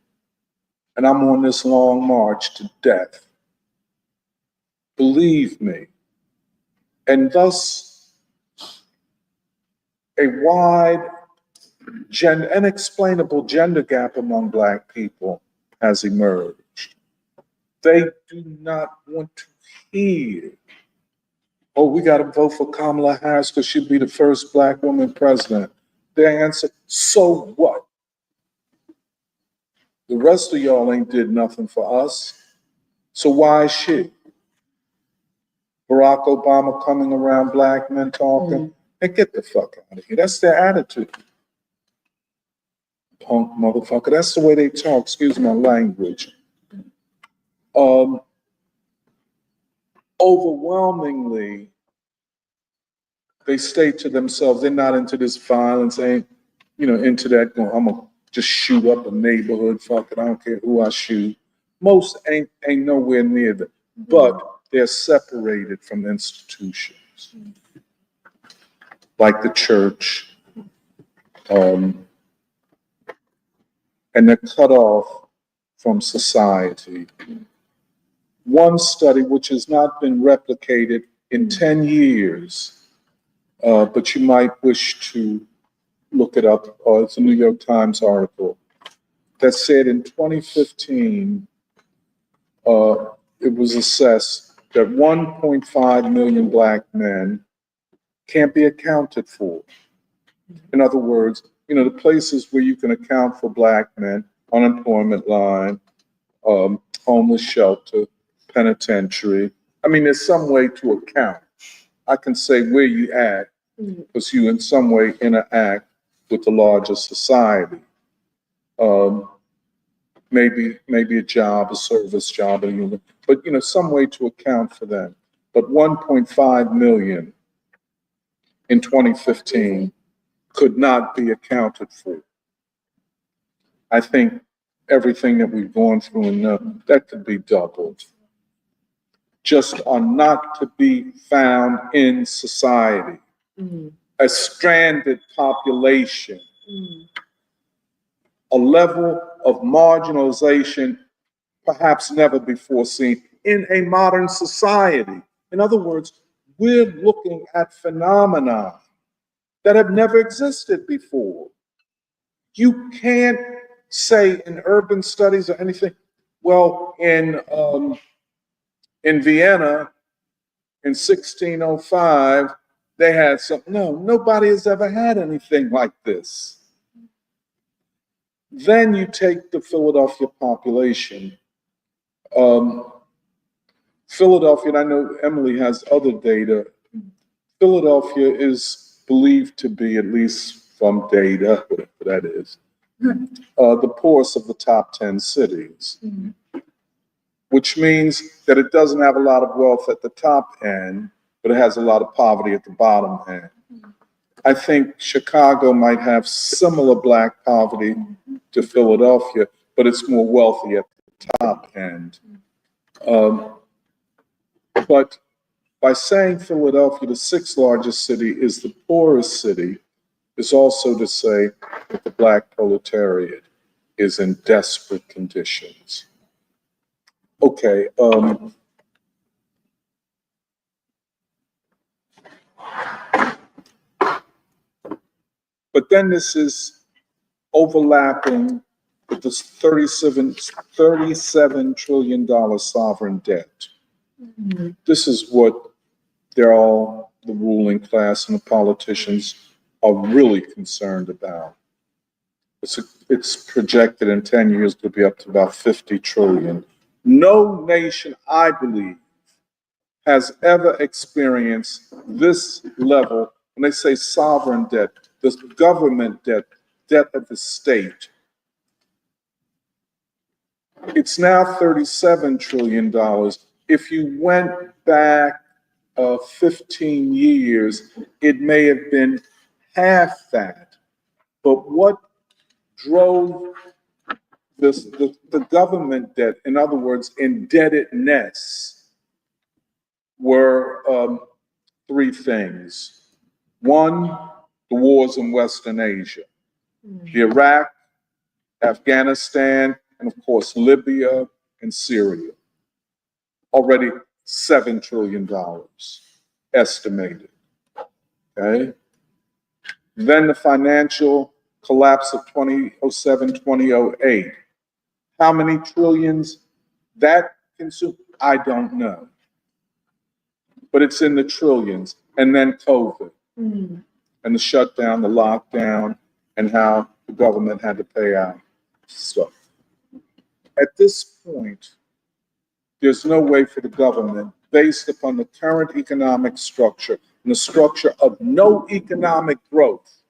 And I'm on this long march to death. Believe me. And thus, a wide Unexplainable gender gap among Black people has emerged. They do not want to hear, oh, we got to vote for Kamala Harris because she'd be the first Black woman president. Their answer, so what? The rest of y'all ain't did nothing for us, so why is she? Barack Obama coming around Black men talking, hey, get the fuck out of here. That's their attitude. Punk motherfucker. That's the way they talk. Excuse my language. Overwhelmingly, they state to themselves, they're not into this violence, ain't, into that, I'm gonna just shoot up a neighborhood, fuck it, I don't care who I shoot. Most ain't nowhere near that, but they're separated from institutions like the church, and they're cut off from society. One study, which has not been replicated in 10 years, but you might wish to look it up, it's a New York Times article, that said in 2015, it was assessed that 1.5 million Black men can't be accounted for. In other words, the places where you can account for Black men, unemployment line, homeless shelter, penitentiary. I mean, there's some way to account. I can say where you at, because you in some way interact with the larger society. Maybe a job, a service job, but some way to account for them. But 1.5 million in 2015 could not be accounted for. I think everything that we've gone through, and that could be doubled, just are not to be found in society. A stranded population, a level of marginalization perhaps never before seen in a modern society. In other words, we're looking at phenomena that have never existed before. You can't say in urban studies or anything, well, in Vienna in 1605, they had something. No, nobody has ever had anything like this. Then you take the Philadelphia population. Philadelphia, and I know Emily has other data, Philadelphia is believed to be, at least from data, whatever that is, the poorest of the top 10 cities, which means that it doesn't have a lot of wealth at the top end, but it has a lot of poverty at the bottom end. I think Chicago might have similar Black poverty to Philadelphia, but it's more wealthy at the top end. But by saying Philadelphia, the sixth largest city, is the poorest city, is also to say that the Black proletariat is in desperate conditions. Okay. But then this is overlapping with this $37 trillion sovereign debt. This is what the ruling class and the politicians are really concerned about. It's projected in 10 years to be up to about 50 trillion. No nation, I believe, has ever experienced this level. When they say sovereign debt, this government debt, debt of the state, it's now $37 trillion. If you went back 15 years, it may have been half that. But what drove the government debt, in other words, indebtedness, were three things. One, the wars in Western Asia, Iraq, Afghanistan, and of course, Libya and Syria. Already $7 trillion estimated, okay? Then the financial collapse of 2007, 2008. How many trillions that consumed? I don't know. But it's in the trillions. And then COVID and the shutdown, the lockdown, and how the government had to pay out stuff. At this point, there's no way for the government, based upon the current economic structure and the structure of no economic growth,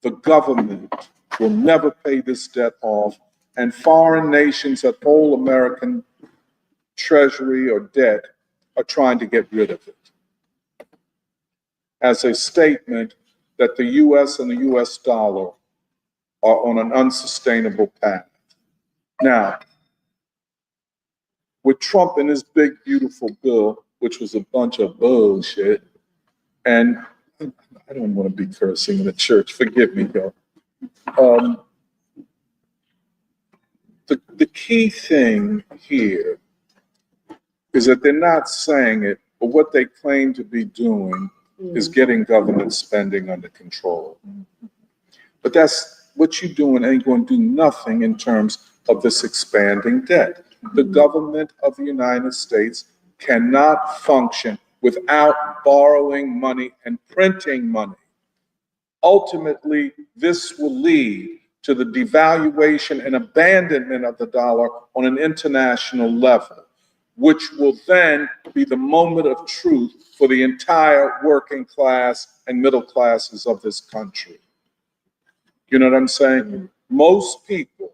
the government will never pay this debt off, and foreign nations that hold American treasury or debt are trying to get rid of it as a statement that the US and the US dollar are on an unsustainable path. Now, with Trump and his big, beautiful bill, which was a bunch of bullshit, and I don't want to be cursing in the church, forgive me, y'all. The key thing here is that they're not saying it, but what they claim to be doing is getting government spending under control. But that's what you're doing ain't going to do nothing in terms of this expanding debt. The government of the United States cannot function without borrowing money and printing money. Ultimately, this will lead to the devaluation and abandonment of the dollar on an international level, which will then be the moment of truth for the entire working class and middle classes of this country. You know what I'm saying? Most people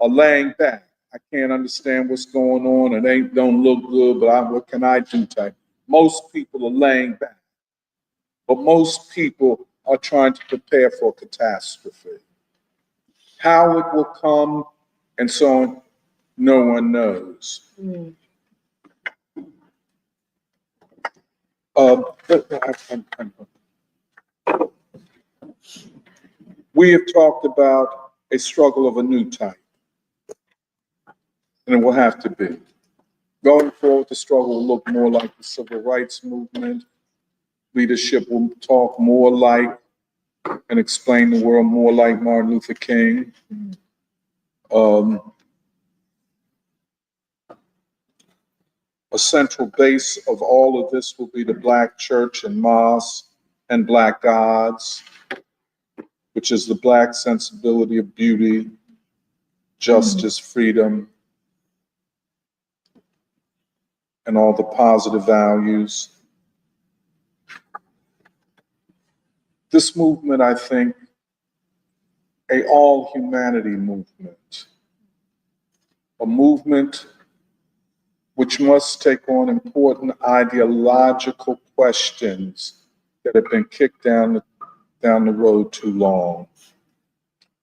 are laying back. I can't understand what's going on. It don't look good, but what can I do type? Most people are laying back. But most people are trying to prepare for a catastrophe. How it will come and so on, no one knows. We have talked about a struggle of a new type, and it will have to be. Going forward, the struggle will look more like the civil rights movement. Leadership will talk more like and explain the world more like Martin Luther King. A central base of all of this will be the Black church and mosque and Black gods, which is the Black sensibility of beauty, justice, freedom, and all the positive values. This movement, I think, a all humanity movement, a movement which must take on important ideological questions that have been kicked down the road too long.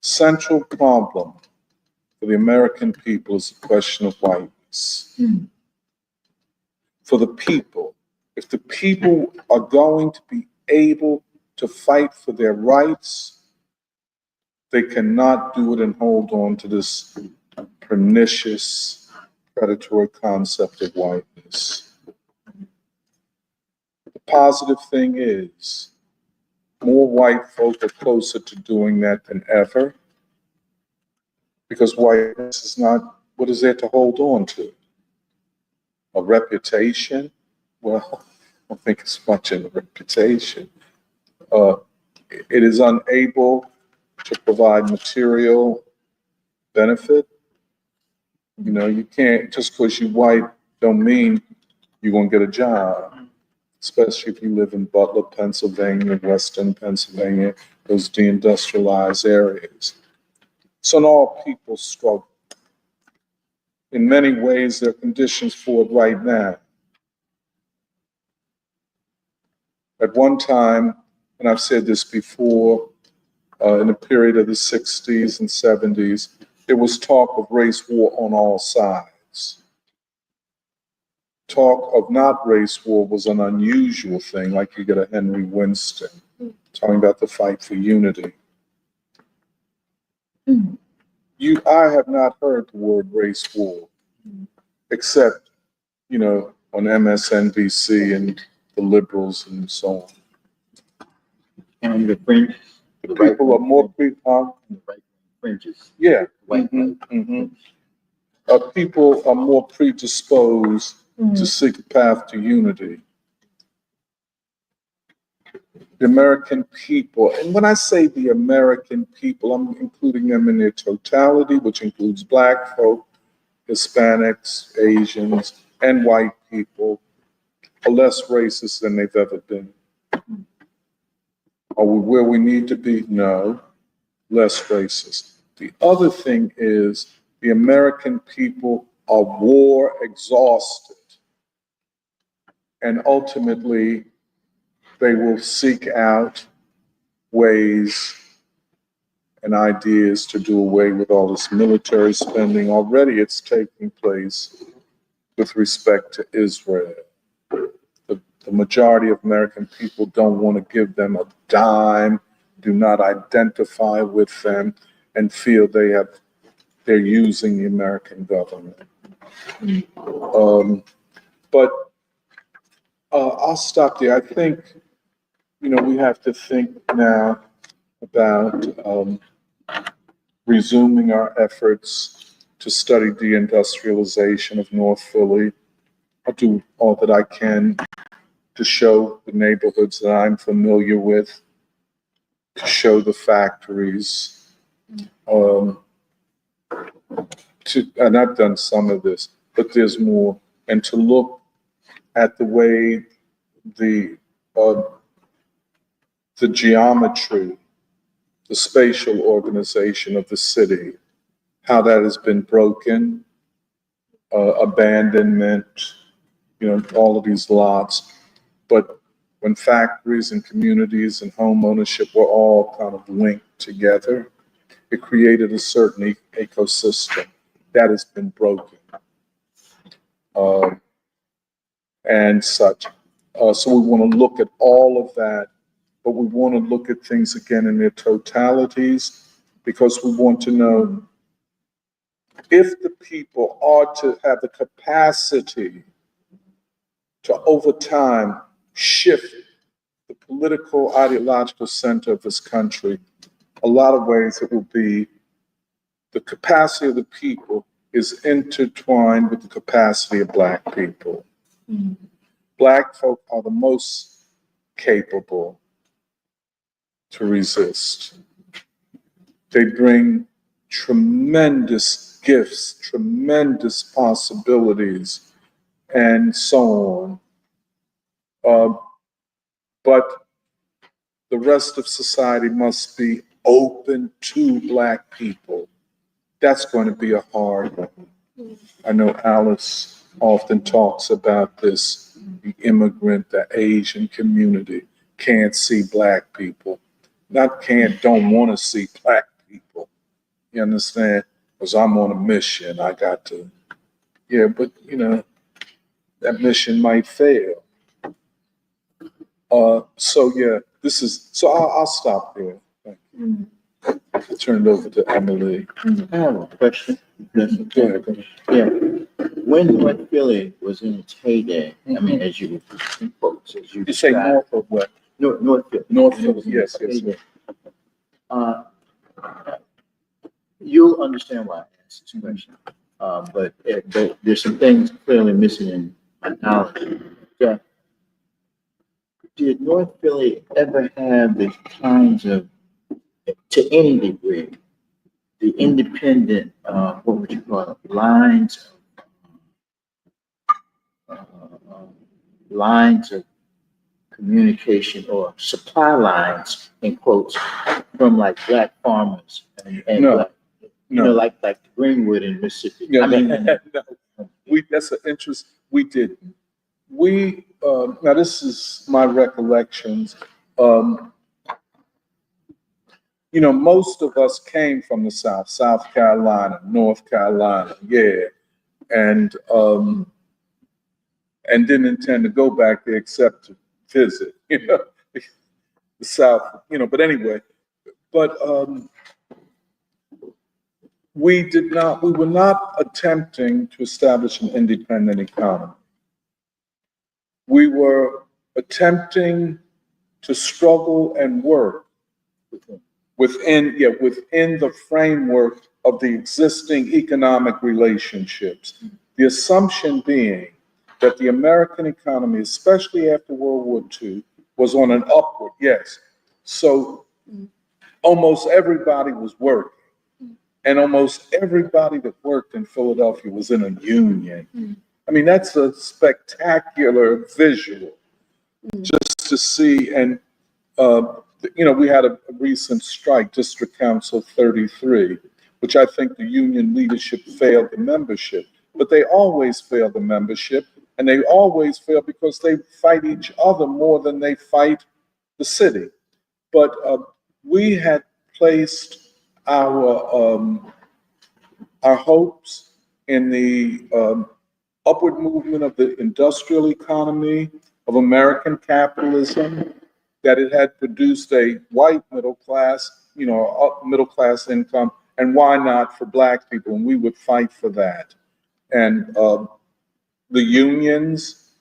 Central problem for the American people is the question of whiteness. For the people, if the people are going to be able to fight for their rights, they cannot do it and hold on to this pernicious, predatory concept of whiteness. The positive thing is, more white folk are closer to doing that than ever, because whiteness is not, what is there to hold on to? A reputation? Well, I don't think it's much of a reputation. It is unable to provide material benefit. You know, you can't, just because you're white, don't mean you're going to get a job, especially if you live in Butler, Pennsylvania, Western Pennsylvania, those deindustrialized areas. So all people struggle. In many ways, there are conditions for it right now. At one time, and I've said this before, in the period of the 60s and 70s, there was talk of race war on all sides. Talk of not race war was an unusual thing, like you get a Henry Winston talking about the fight for unity. I have not heard the word race war, except, you know, on MSNBC and the liberals and so on. And the French The people are more the right fringes. yeah. White People are more predisposed to seek a path to unity. The American people, and when I say the American people, I'm including them in their totality, which includes Black folk, Hispanics, Asians, and white people, are less racist than they've ever been. Are we where we need to be? No, less racist. The other thing is the American people are war exhausted, and ultimately they will seek out ways and ideas to do away with all this military spending. Already it's taking place with respect to Israel. The majority of American people don't want to give them a dime, do not identify with them, and feel they're using the American government. But I'll stop there. I think, we have to think now about resuming our efforts to study deindustrialization of North Philly. I'll do all that I can to show the neighborhoods that I'm familiar with, to show the factories, and I've done some of this, but there's more, and to look at the way the geometry, the spatial organization of the city, how that has been broken, abandonment, all of these lots. But when factories and communities and home ownership were all kind of linked together, it created a certain ecosystem that has been broken and such. So we want to look at all of that, but we want to look at things again in their totalities, because we want to know if the people are to have the capacity to, over time, shift the political, ideological center of this country. A lot of ways it will be the capacity of the people is intertwined with the capacity of Black people. Mm-hmm. Black folk are the most capable to resist. They bring tremendous gifts, tremendous possibilities, and so on. But the rest of society must be open to Black people. That's going to be a hard one. I know Alice often talks about this, the immigrant, the Asian community can't see Black people. Not can't, don't want to see Black people. You understand? Because I'm on a mission. I got to, yeah, but that mission might fail. So yeah, I'll stop there. Thank you. I'll turn it over to Emily. I have a question. Go ahead. Yeah. When North Philly was in its heyday, I mean, as you You say north of what? North Philly. North Philly, yes. You'll understand why I asked this question. But there's some things clearly missing in my knowledge. Yeah. Did North Philly ever have the kinds of, to any degree, the independent, what would you call it, lines of communication or supply lines, in quotes, from like Black farmers and No. Black, like the Greenwood in Mississippi? Yeah, I mean, no. That's an interest. We didn't. Now this is my recollections. Most of us came from the South, South Carolina, North Carolina, yeah, and didn't intend to go back there except to visit, the South, But anyway, we were not attempting to establish an independent economy. We were attempting to struggle and work within the framework of the existing economic relationships. The assumption being that the American economy, especially after World War II, was on an upward, yes. So almost everybody was working, and almost everybody that worked in Philadelphia was in a union. I mean, that's a spectacular visual just to see. And, we had a recent strike, District Council 33, which I think the union leadership failed the membership. But they always fail the membership, and they always fail because they fight each other more than they fight the city. But we had placed our hopes in the upward movement of the industrial economy, of American capitalism, that it had produced a white middle class, middle class income, and why not for Black people? And we would fight for that. And the unions,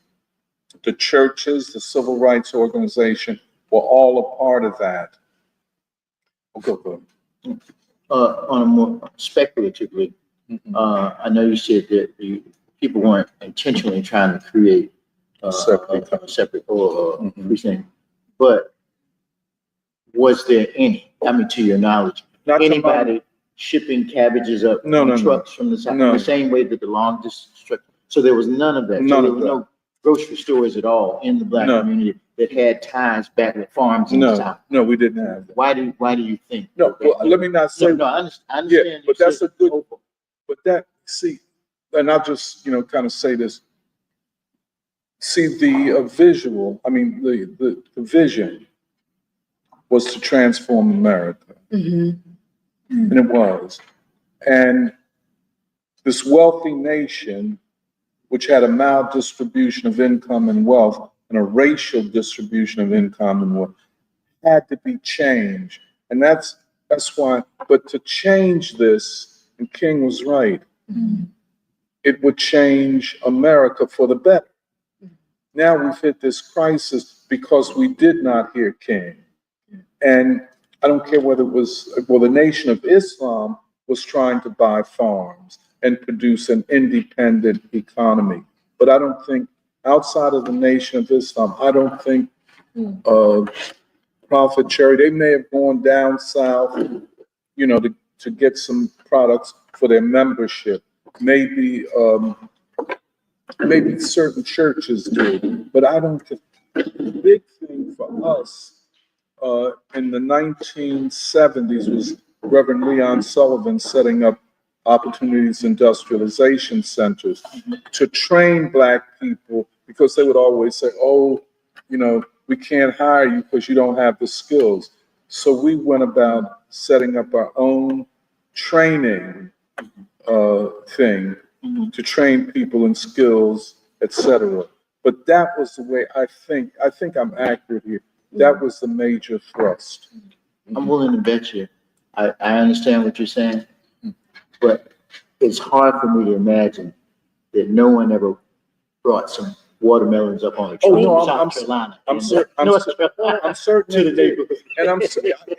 the churches, the civil rights organization were all a part of that. Okay, go ahead. On a more speculatively, I know you said that people weren't intentionally trying to create a separate or precinct, but was there any, I mean, to your knowledge, anybody shipping cabbages up trucks from the south, in the same way that the long distance truck? So there was none of that. So there were no grocery stores at all in the Black community that had ties back with farms in the south. No, we didn't have that. Why do you think? No, well, let me not say. No, I understand. Yeah, but that's a good. But that, see, and I'll just kind of say this. See, the visual. I mean, the vision was to transform America, and it was. And this wealthy nation, which had a maldistribution of income and wealth and a racial distribution of income and wealth, had to be changed. And that's why, but to change this, and King was right, it would change America for the better. Now we've hit this crisis because we did not hear King. And I don't care whether it was, the Nation of Islam was trying to buy farms and produce an independent economy. But I don't think, outside of the Nation of Islam, I don't think Prophet Cherry, they may have gone down south, to get some products for their membership. Maybe certain churches do, but I don't think the big thing for us in the 1970s was Reverend Leon Sullivan setting up Opportunities Industrialization Centers to train Black people, because they would always say, we can't hire you because you don't have the skills. So we went about setting up our own training thing to train people in skills, etc. But that was the way I think I'm accurate here. That was the major thrust. I'm willing to bet you. I understand what you're saying, but it's hard for me to imagine that no one ever brought some watermelons up on a train from South Carolina. I'm certain to the neighborhood,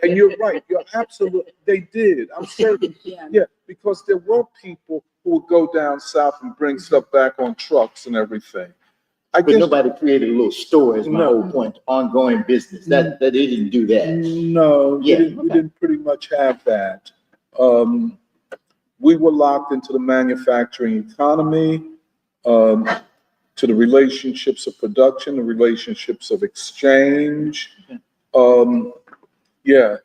and you're right. You're absolutely. They did. I'm certain. Yeah, because there were people who would go down south and bring stuff back on trucks and everything. But nobody created a little store, is my whole point. Ongoing business. That they didn't do that. No, we didn't pretty much have that. We were locked into the manufacturing economy, to the relationships of production, the relationships of exchange. Yeah.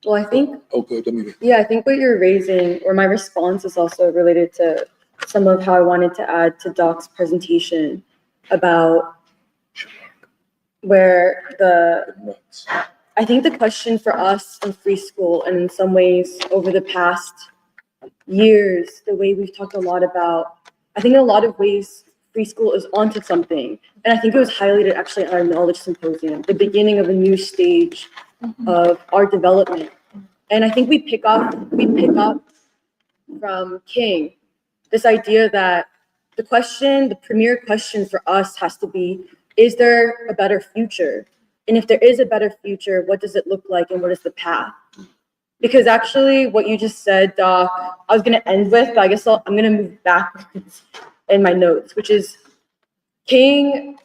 Well, I think. Oh, good. I think what you're raising, or my response, is also related to some of how I wanted to add to Doc's presentation about where I think the question for us in free school, and in some ways over the past years, the way we've talked a lot about, I think in a lot of ways, free school is onto something. And I think it was highlighted actually at our knowledge symposium, the beginning of a new stage of our development. And I think we pick up from King, this idea that the premier question for us has to be, is there a better future? And if there is a better future, what does it look like and what is the path? Because actually what you just said, Doc, I was going to end with, but I guess I'm going to move back in my notes, which is King.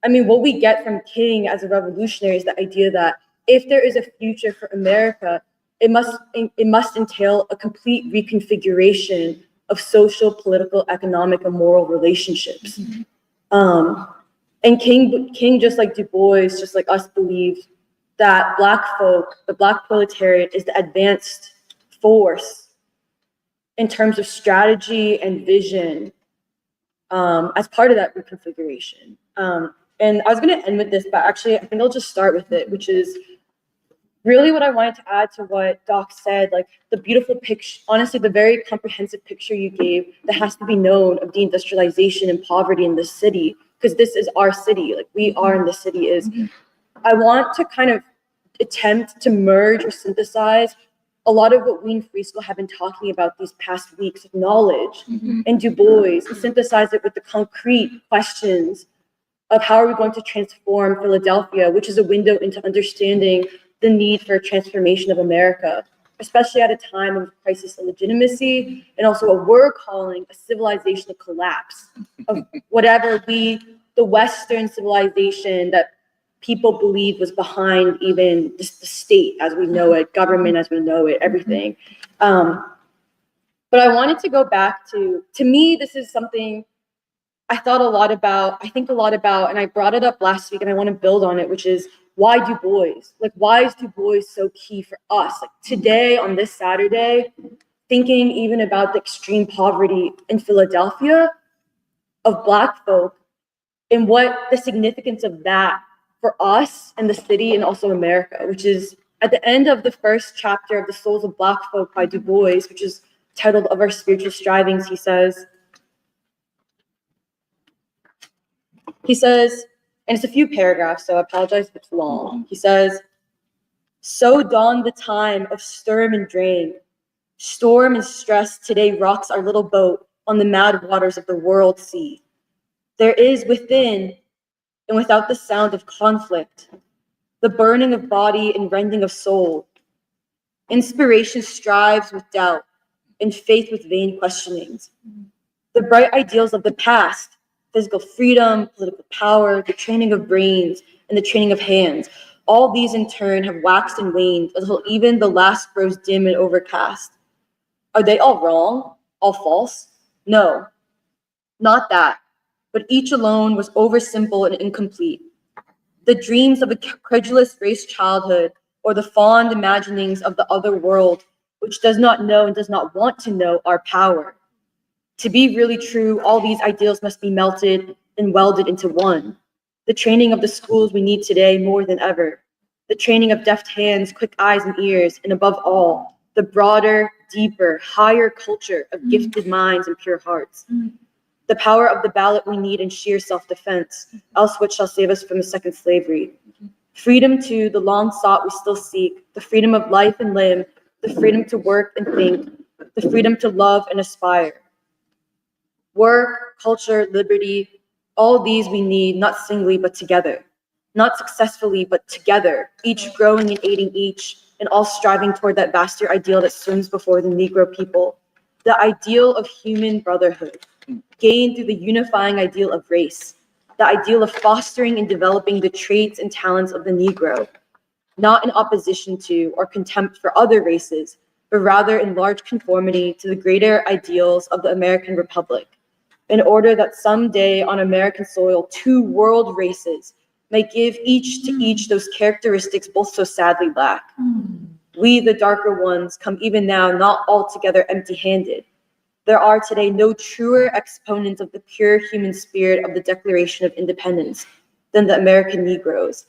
I mean, what we get from King as a revolutionary is the idea that if there is a future for America, it must entail a complete reconfiguration of social, political, economic, and moral relationships. And King, just like Dubois, just like us, believed that Black folk, the Black proletariat, is the advanced force in terms of strategy and vision as part of that reconfiguration. And I was going to end with this, but actually, I think I'll just start with it, which is really what I wanted to add to what Doc said, like the beautiful picture, honestly, the very comprehensive picture you gave that has to be known of deindustrialization and poverty in this city, because this is our city, like we are in the city is. I want to kind of attempt to merge or synthesize a lot of what we in Free School have been talking about these past weeks of knowledge and Dubois, and synthesize it with the concrete questions of how are we going to transform Philadelphia, which is a window into understanding the need for a transformation of America, especially at a time of crisis of legitimacy, and also what we're calling a civilizational collapse of whatever the Western civilization that people believe was behind even just the state as we know it, government as we know it, everything. But I wanted to go back to me, this is something I think a lot about, and I brought it up last week and I want to build on it, which is why Du Bois? Like, why is Du Bois so key for us? Like today, on this Saturday, thinking even about the extreme poverty in Philadelphia of Black folk and what the significance of that for us and the city and also America, which is at the end of the first chapter of The Souls of Black Folk by Du Bois, which is titled Of Our Spiritual Strivings, he says, and it's a few paragraphs, so I apologize if it's long. He says, so dawned the time of storm and drain. Storm and stress today rocks our little boat on the mad waters of the world sea. There is within and without the sound of conflict, the burning of body and rending of soul. Inspiration strives with doubt and faith with vain questionings. The bright ideals of the past, physical freedom, political power, the training of brains, and the training of hands, all these in turn have waxed and waned until even the last grows dim and overcast. Are they all wrong? All false? No, not that. But each alone was oversimple and incomplete. The dreams of a credulous race childhood, or the fond imaginings of the other world, which does not know and does not want to know our power. To be really true, all these ideals must be melted and welded into one. The training of the schools we need today more than ever. The training of deft hands, quick eyes and ears, and above all, the broader, deeper, higher culture of gifted minds and pure hearts. The power of the ballot we need in sheer self-defense, else what shall save us from the second slavery? Freedom too, the long sought we still seek, the freedom of life and limb, the freedom to work and think, the freedom to love and aspire. Work, culture, liberty, all these we need, not singly, but together. Not successfully, but together, each growing and aiding each, and all striving toward that vaster ideal that swims before the Negro people. The ideal of human brotherhood, gained through the unifying ideal of race. The ideal of fostering and developing the traits and talents of the Negro, not in opposition to or contempt for other races, but rather in large conformity to the greater ideals of the American Republic, in order that someday on American soil, two world races may give each to each those characteristics both so sadly lack. We, the darker ones, come even now not altogether empty-handed. There are today no truer exponents of the pure human spirit of the Declaration of Independence than the American Negroes.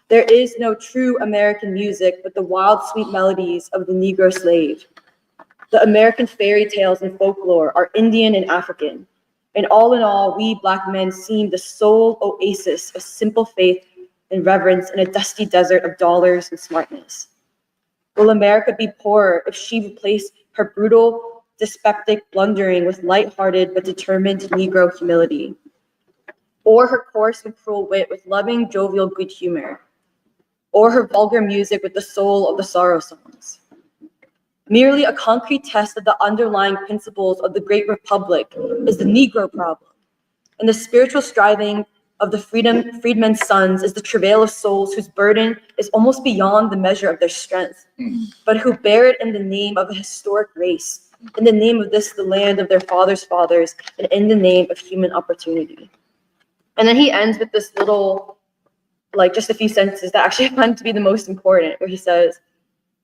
There is no true American music but the wild, sweet melodies of the Negro slave. The American fairy tales and folklore are Indian and African. And all in all, we Black men seem the sole oasis of simple faith and reverence in a dusty desert of dollars and smartness. Will America be poorer if she replaced her brutal, dyspeptic blundering with light-hearted but determined Negro humility? Or her coarse and cruel wit with loving, jovial good humor? Or her vulgar music with the soul of the sorrow songs? Merely a concrete test of the underlying principles of the great republic is the Negro problem. And the spiritual striving of the freedmen's sons is the travail of souls whose burden is almost beyond the measure of their strength, but who bear it in the name of a historic race, in the name of this, the land of their fathers' fathers, and in the name of human opportunity. And then he ends with this little, like just a few sentences that actually I find to be the most important, where he says,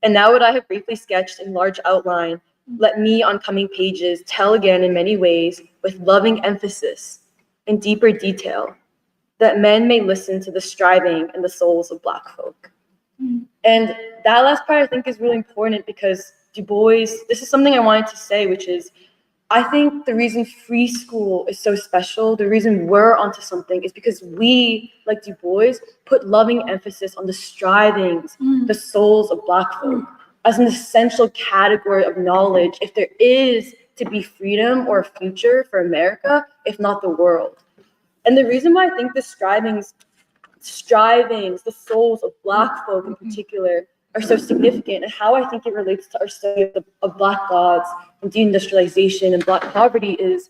"And now what I have briefly sketched in large outline, let me on coming pages tell again in many ways, with loving emphasis and deeper detail, that men may listen to the striving in the souls of Black folk." And that last part I think is really important because Dubois, this is something I wanted to say, which is, I think the reason free school is so special, the reason we're onto something is because we, like Dubois, put loving emphasis on the strivings, the souls of Black folk as an essential category of knowledge if there is to be freedom or a future for America, if not the world. And the reason why I think the strivings, the souls of Black folk in particular, are so significant, and how I think it relates to our study of Black gods and deindustrialization and Black poverty is,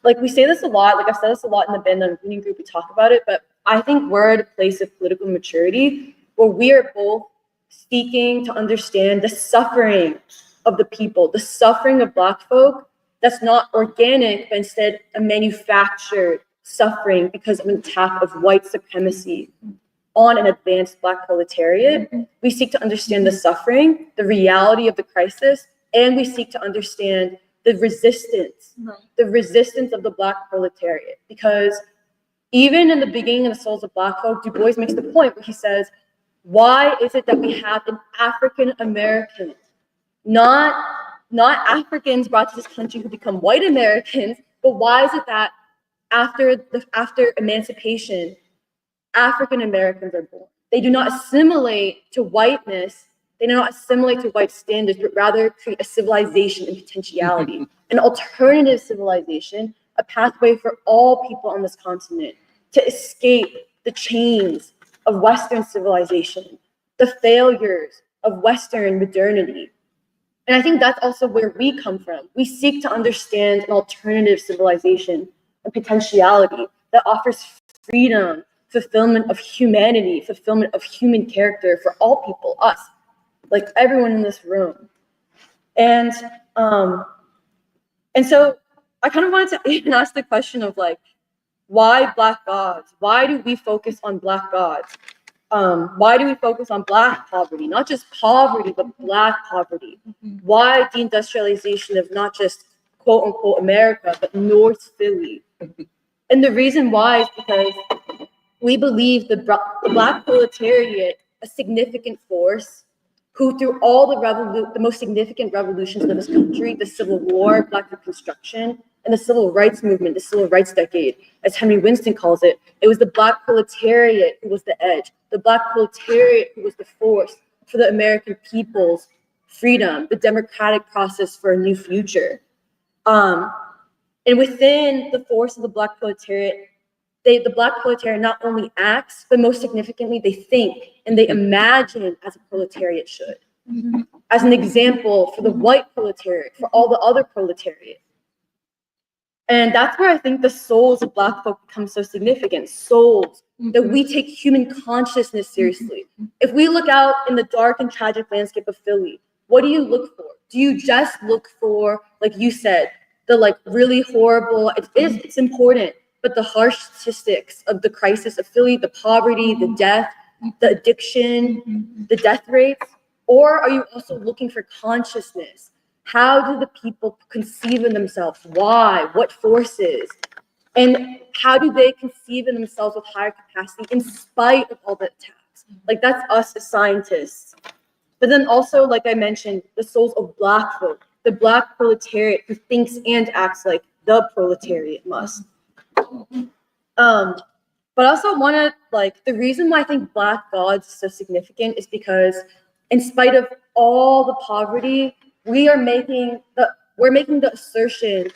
like, we say this a lot, like I've said this a lot in the Band on Reading group, we talk about it, but I think we're at a place of political maturity where we are both seeking to understand the suffering of the people, the suffering of Black folk that's not organic, but instead a manufactured suffering because of an attack of white supremacy on an advanced Black proletariat. We seek to understand the suffering, the reality of the crisis, and we seek to understand the resistance of the Black proletariat. Because even in the beginning of the Souls of Black folk, Du Bois makes the point where he says, why is it that we have an African American, not Africans brought to this country who become white Americans, but why is it that after emancipation, African Americans are born? They do not assimilate to whiteness, they do not assimilate to white standards, but rather create a civilization and potentiality, an alternative civilization, a pathway for all people on this continent to escape the chains of Western civilization, the failures of Western modernity. And I think that's also where we come from. We seek to understand an alternative civilization and potentiality that offers freedom, fulfillment of humanity, fulfillment of human character for all people, us, like everyone in this room. And so I kind of wanted to even ask the question of, like, why Black gods? Why do we focus on Black gods? Why do we focus on Black poverty? Not just poverty, but Black poverty. Why deindustrialization of not just quote unquote America, but North Philly? And the reason why is because we believe the Black proletariat, a significant force, who through all the most significant revolutions of this country, the Civil War, Black Reconstruction, and the Civil Rights Movement, the Civil Rights Decade, as Henry Winston calls it, it was the Black proletariat who was the edge, the Black proletariat who was the force for the American people's freedom, the democratic process for a new future. And within the force of the Black proletariat, the Black proletariat not only acts, but most significantly, they think and they imagine as a proletariat should. As an example for the white proletariat, for all the other proletariat. And that's where I think the souls of Black folk become so significant. Souls, that we take human consciousness seriously. If we look out in the dark and tragic landscape of Philly, what do you look for? Do you just look for, like you said, the like really horrible, it's important, but the harsh statistics of the crisis of Philly, the poverty, the death, the addiction, the death rates? Or are you also looking for consciousness? How do the people conceive in themselves? Why? What forces? And how do they conceive in themselves with higher capacity in spite of all the attacks? Like, that's us as scientists. But then also, like I mentioned, the souls of Black folk, the Black proletariat who thinks and acts like the proletariat must. But I also want to, like, the reason why I think Black gods is so significant is because in spite of all the poverty, we're making the assertion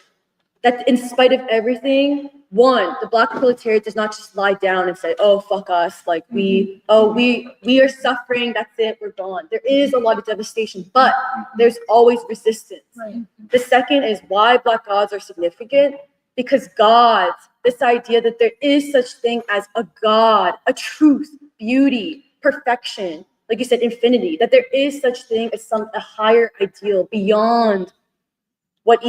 that in spite of everything, one, the Black proletariat does not just lie down and say, oh, fuck us, like we are suffering, that's it, we're gone. There is a lot of devastation, but there's always resistance. Right. The second is why Black gods are significant, because gods, this idea that there is such thing as a God, a truth, beauty, perfection, like you said, infinity, that there is such thing as a higher ideal beyond what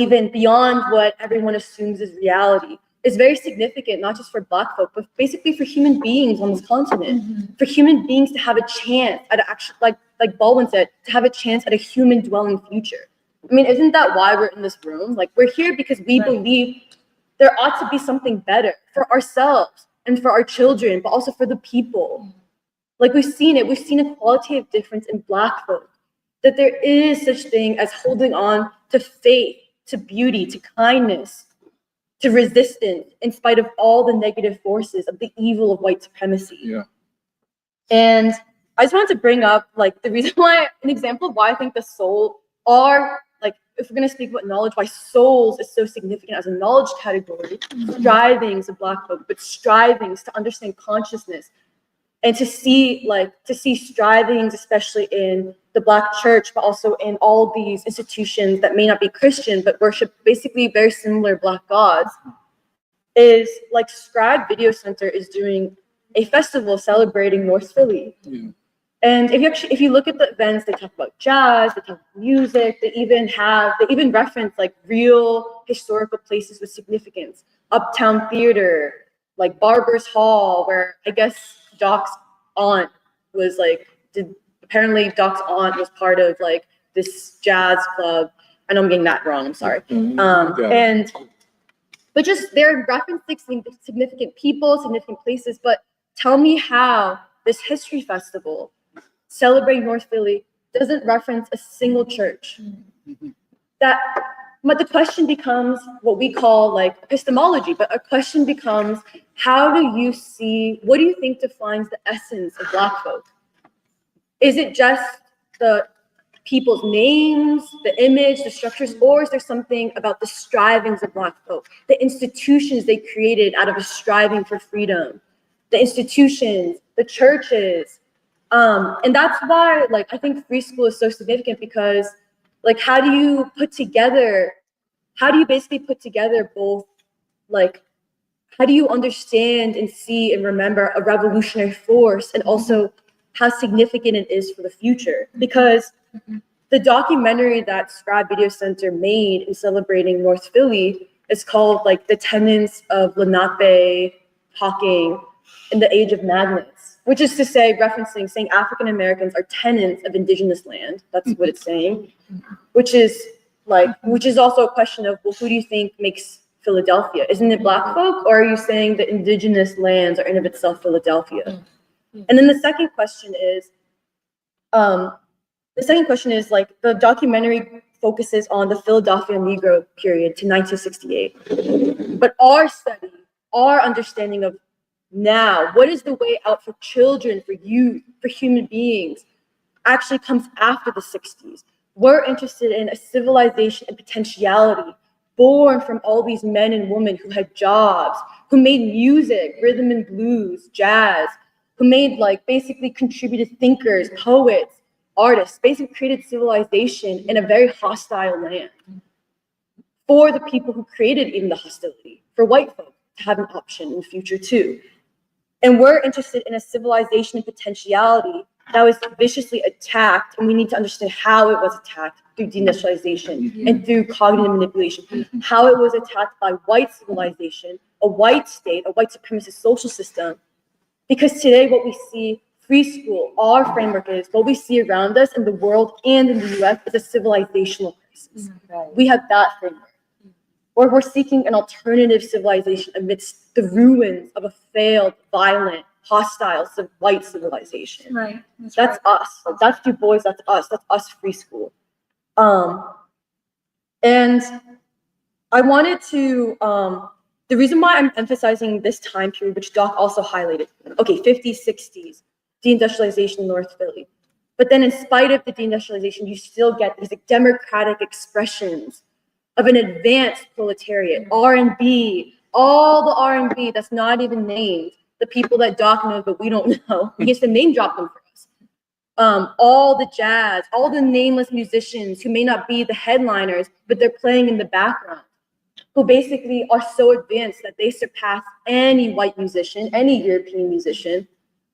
everyone assumes is reality, is very significant, not just for Black folk, but basically for human beings on this continent, for human beings to have a chance at like Baldwin said, to have a chance at a human dwelling future. I mean, isn't that why we're in this room? Like, we're here because we believe there ought to be something better for ourselves and for our children, but also for the people. Like, we've seen a qualitative difference in Black folk, that there is such thing as holding on to faith, to beauty, to kindness, to resistance, in spite of all the negative forces of the evil of white supremacy. Yeah. And I just wanted to bring up, like, the reason why, an example of why I think the soul are, like, if we're going to speak about knowledge, why souls is so significant as a knowledge category, strivings of Black folk, but strivings to understand consciousness, and to see strivings, especially in the Black church, but also in all these institutions that may not be Christian, but worship basically very similar Black gods, is like Scribe Video Center is doing a festival celebrating North Philly. Yeah. And if you look at the events, they talk about jazz, they talk about music, they even reference like real historical places with significance. Uptown Theater, like Barber's Hall, where I guess Doc's aunt was like, apparently Doc's aunt was part of like this jazz club. I know I'm getting that wrong, I'm sorry. But just they're referencing significant people, significant places, but tell me how this history festival celebrating North Philly doesn't reference a single church. But the question becomes what we call like epistemology, but a question becomes, what do you think defines the essence of Black folk? Is it just the people's names, the image, the structures, or is there something about the strivings of Black folk, the institutions they created out of a striving for freedom, the institutions, the churches? And that's why, like, I think free school is so significant, because like, how do you basically put together both, like, how do you understand and see and remember a revolutionary force, and also how significant it is for the future? Because the documentary that Scribe Video Center made in celebrating North Philly is called like The Tenets of Lenape Hawking in the Age of Magnets, which is to say, saying African Americans are tenants of indigenous land. That's what it's saying, which is also a question of, well, who do you think makes Philadelphia? Isn't it Black folk, or are you saying the indigenous lands are in of itself Philadelphia? And then the second question is like, the documentary focuses on the Philadelphia Negro period to 1968. But our understanding of now, what is the way out for children, for youth, for human beings, actually comes after the 60s. We're interested in a civilization and potentiality born from all these men and women who had jobs, who made music, rhythm and blues, jazz, who made like basically contributed thinkers, poets, artists, basically created civilization in a very hostile land for the people who created even the hostility, for white folk to have an option in the future too. And we're interested in a civilization and potentiality that was viciously attacked, and we need to understand how it was attacked through deindustrialization and through cognitive manipulation, how it was attacked by white civilization, a white state, a white supremacist social system. Because today what we see, free school, our framework is, what we see around us in the world and in the US is a civilizational crisis. We have that framework, where we're seeking an alternative civilization amidst the ruins of a failed, violent, hostile white civilization. Right. That's us. That's Dubois. That's us. That's us. Free school. And I wanted to. The reason why I'm emphasizing this time period, which Doc also highlighted, okay, 50s, 60s, deindustrialization in North Philly. But then, in spite of the deindustrialization, you still get these like democratic expressions of an advanced proletariat, R&B, all the R&B that's not even named, the people that Doc knows but we don't know. He gets to name drop them for us. All the jazz, all the nameless musicians who may not be the headliners, but they're playing in the background, who basically are so advanced that they surpass any white musician, any European musician,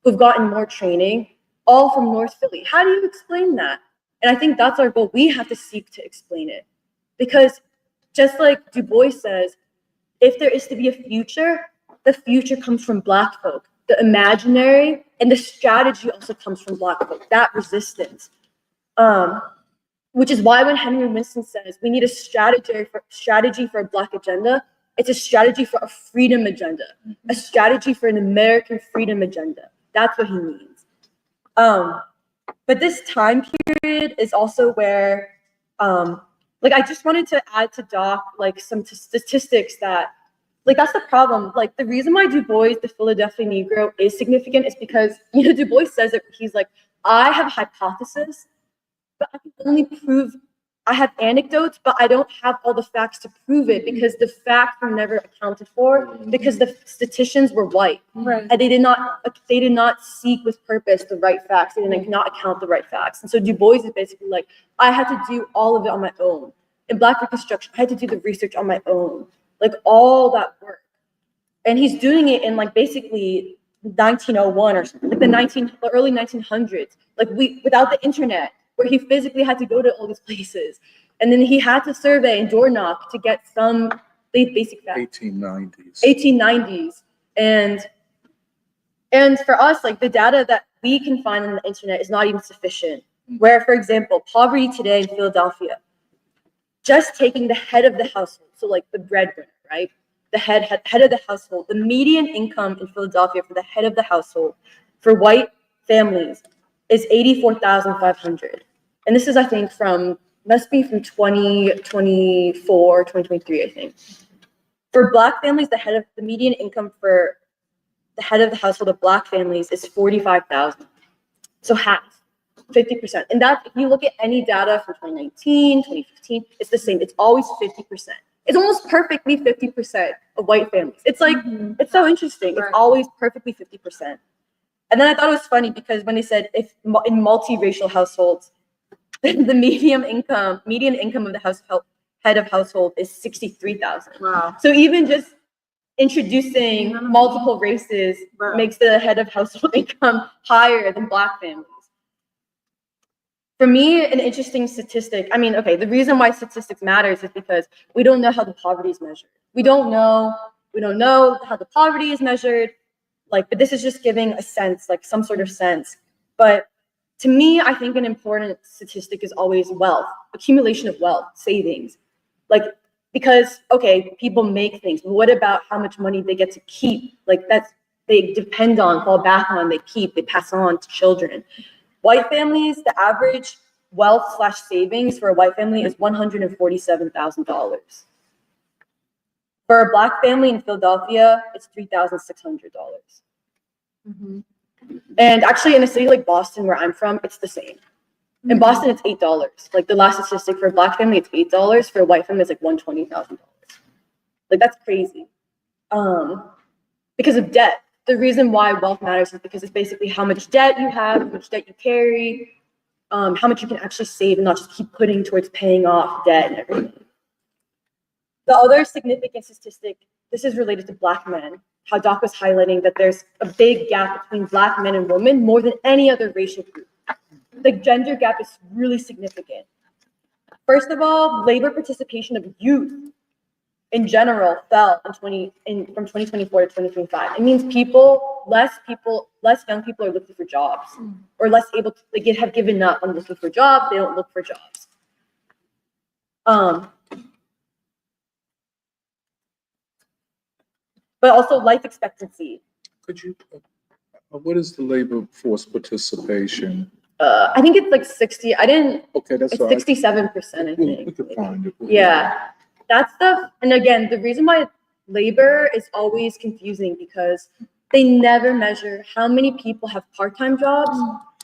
who've gotten more training, all from North Philly. How do you explain that? And I think that's our goal. We have to seek to explain it. Because just like Dubois says, if there is to be a future, the future comes from Black folk. The imaginary and the strategy also comes from Black folk, that resistance. Which is why when Henry Winston says we need a strategy for a Black agenda, it's a strategy for a freedom agenda, a strategy for an American freedom agenda. That's what he means. But this time period is also where, like, I just wanted to add to Doc, like, some statistics that, like, that's the problem. Like, the reason why Dubois, the Philadelphia Negro, is significant is because, you know, Dubois says it, he's like, I have a hypothesis, but I can only prove, I have anecdotes, but I don't have all the facts to prove it because the facts were never accounted for because the statisticians were white. Right. And they did not seek with purpose the right facts. They did not account the right facts. And so Du Bois is basically like, I had to do all of it on my own. In Black Reconstruction, I had to do the research on my own, like all that work. And he's doing it in like basically 1901 or something, like the early 1900s, like without the internet, where he physically had to go to all these places. And then he had to survey and door knock to get some basic facts. 1890s. 1890s. And for us, like the data that we can find on the internet is not even sufficient. Where, for example, poverty today in Philadelphia, just taking the head of the household, so like the breadwinner, right? The head of the household, the median income in Philadelphia for the head of the household for white families is $84,500. And this is, I think, must be from 2024, 2023, I think. For Black families, the median income for the head of the household of Black families is $45,000. So half, 50%. And that, if you look at any data from 2019, 2015, it's the same. It's always 50%. It's almost perfectly 50% of white families. It's like, it's so interesting. It's always perfectly 50%. And then I thought it was funny because when they said if in multiracial households, the median income of the head of household is $63,000. Wow. So even just introducing multiple races makes the head of household income higher than Black families. For me, an interesting statistic, I mean, okay, the reason why statistics matters is because we don't know how the poverty is measured. We don't know how the poverty is measured, like, but this is just giving a sense, like some sort of sense. But to me, I think an important statistic is always wealth, accumulation of wealth, savings. Like, because, okay, people make things, but what about how much money they get to keep? Like, they depend on, fall back on, they keep, they pass on to children. White families, the average wealth/savings for a white family is $147,000. For a Black family in Philadelphia, it's $3,600. And actually, in a city like Boston, where I'm from, it's the same. In Boston, it's $8. Like the last statistic for a Black family, it's $8. For a white family, it's like $120,000. Like that's crazy. Because of debt. The reason why wealth matters is because it's basically how much debt you have, how much debt you carry, how much you can actually save and not just keep putting towards paying off debt and everything. The other significant statistic, this is related to Black men, how Doc was highlighting that there's a big gap between Black men and women more than any other racial group. The gender gap is really significant. First of all, labor participation of youth in general fell from 2024 to 2025. It means less young people are looking for jobs, or less able to, they have given up on looking for jobs. They don't look for jobs. But also life expectancy. Could you, what is the labor force participation? I think it's like 60. Okay, that's It's all right. 67%, I think. We could find it. Yeah, that's and again, the reason why labor is always confusing because they never measure how many people have part-time jobs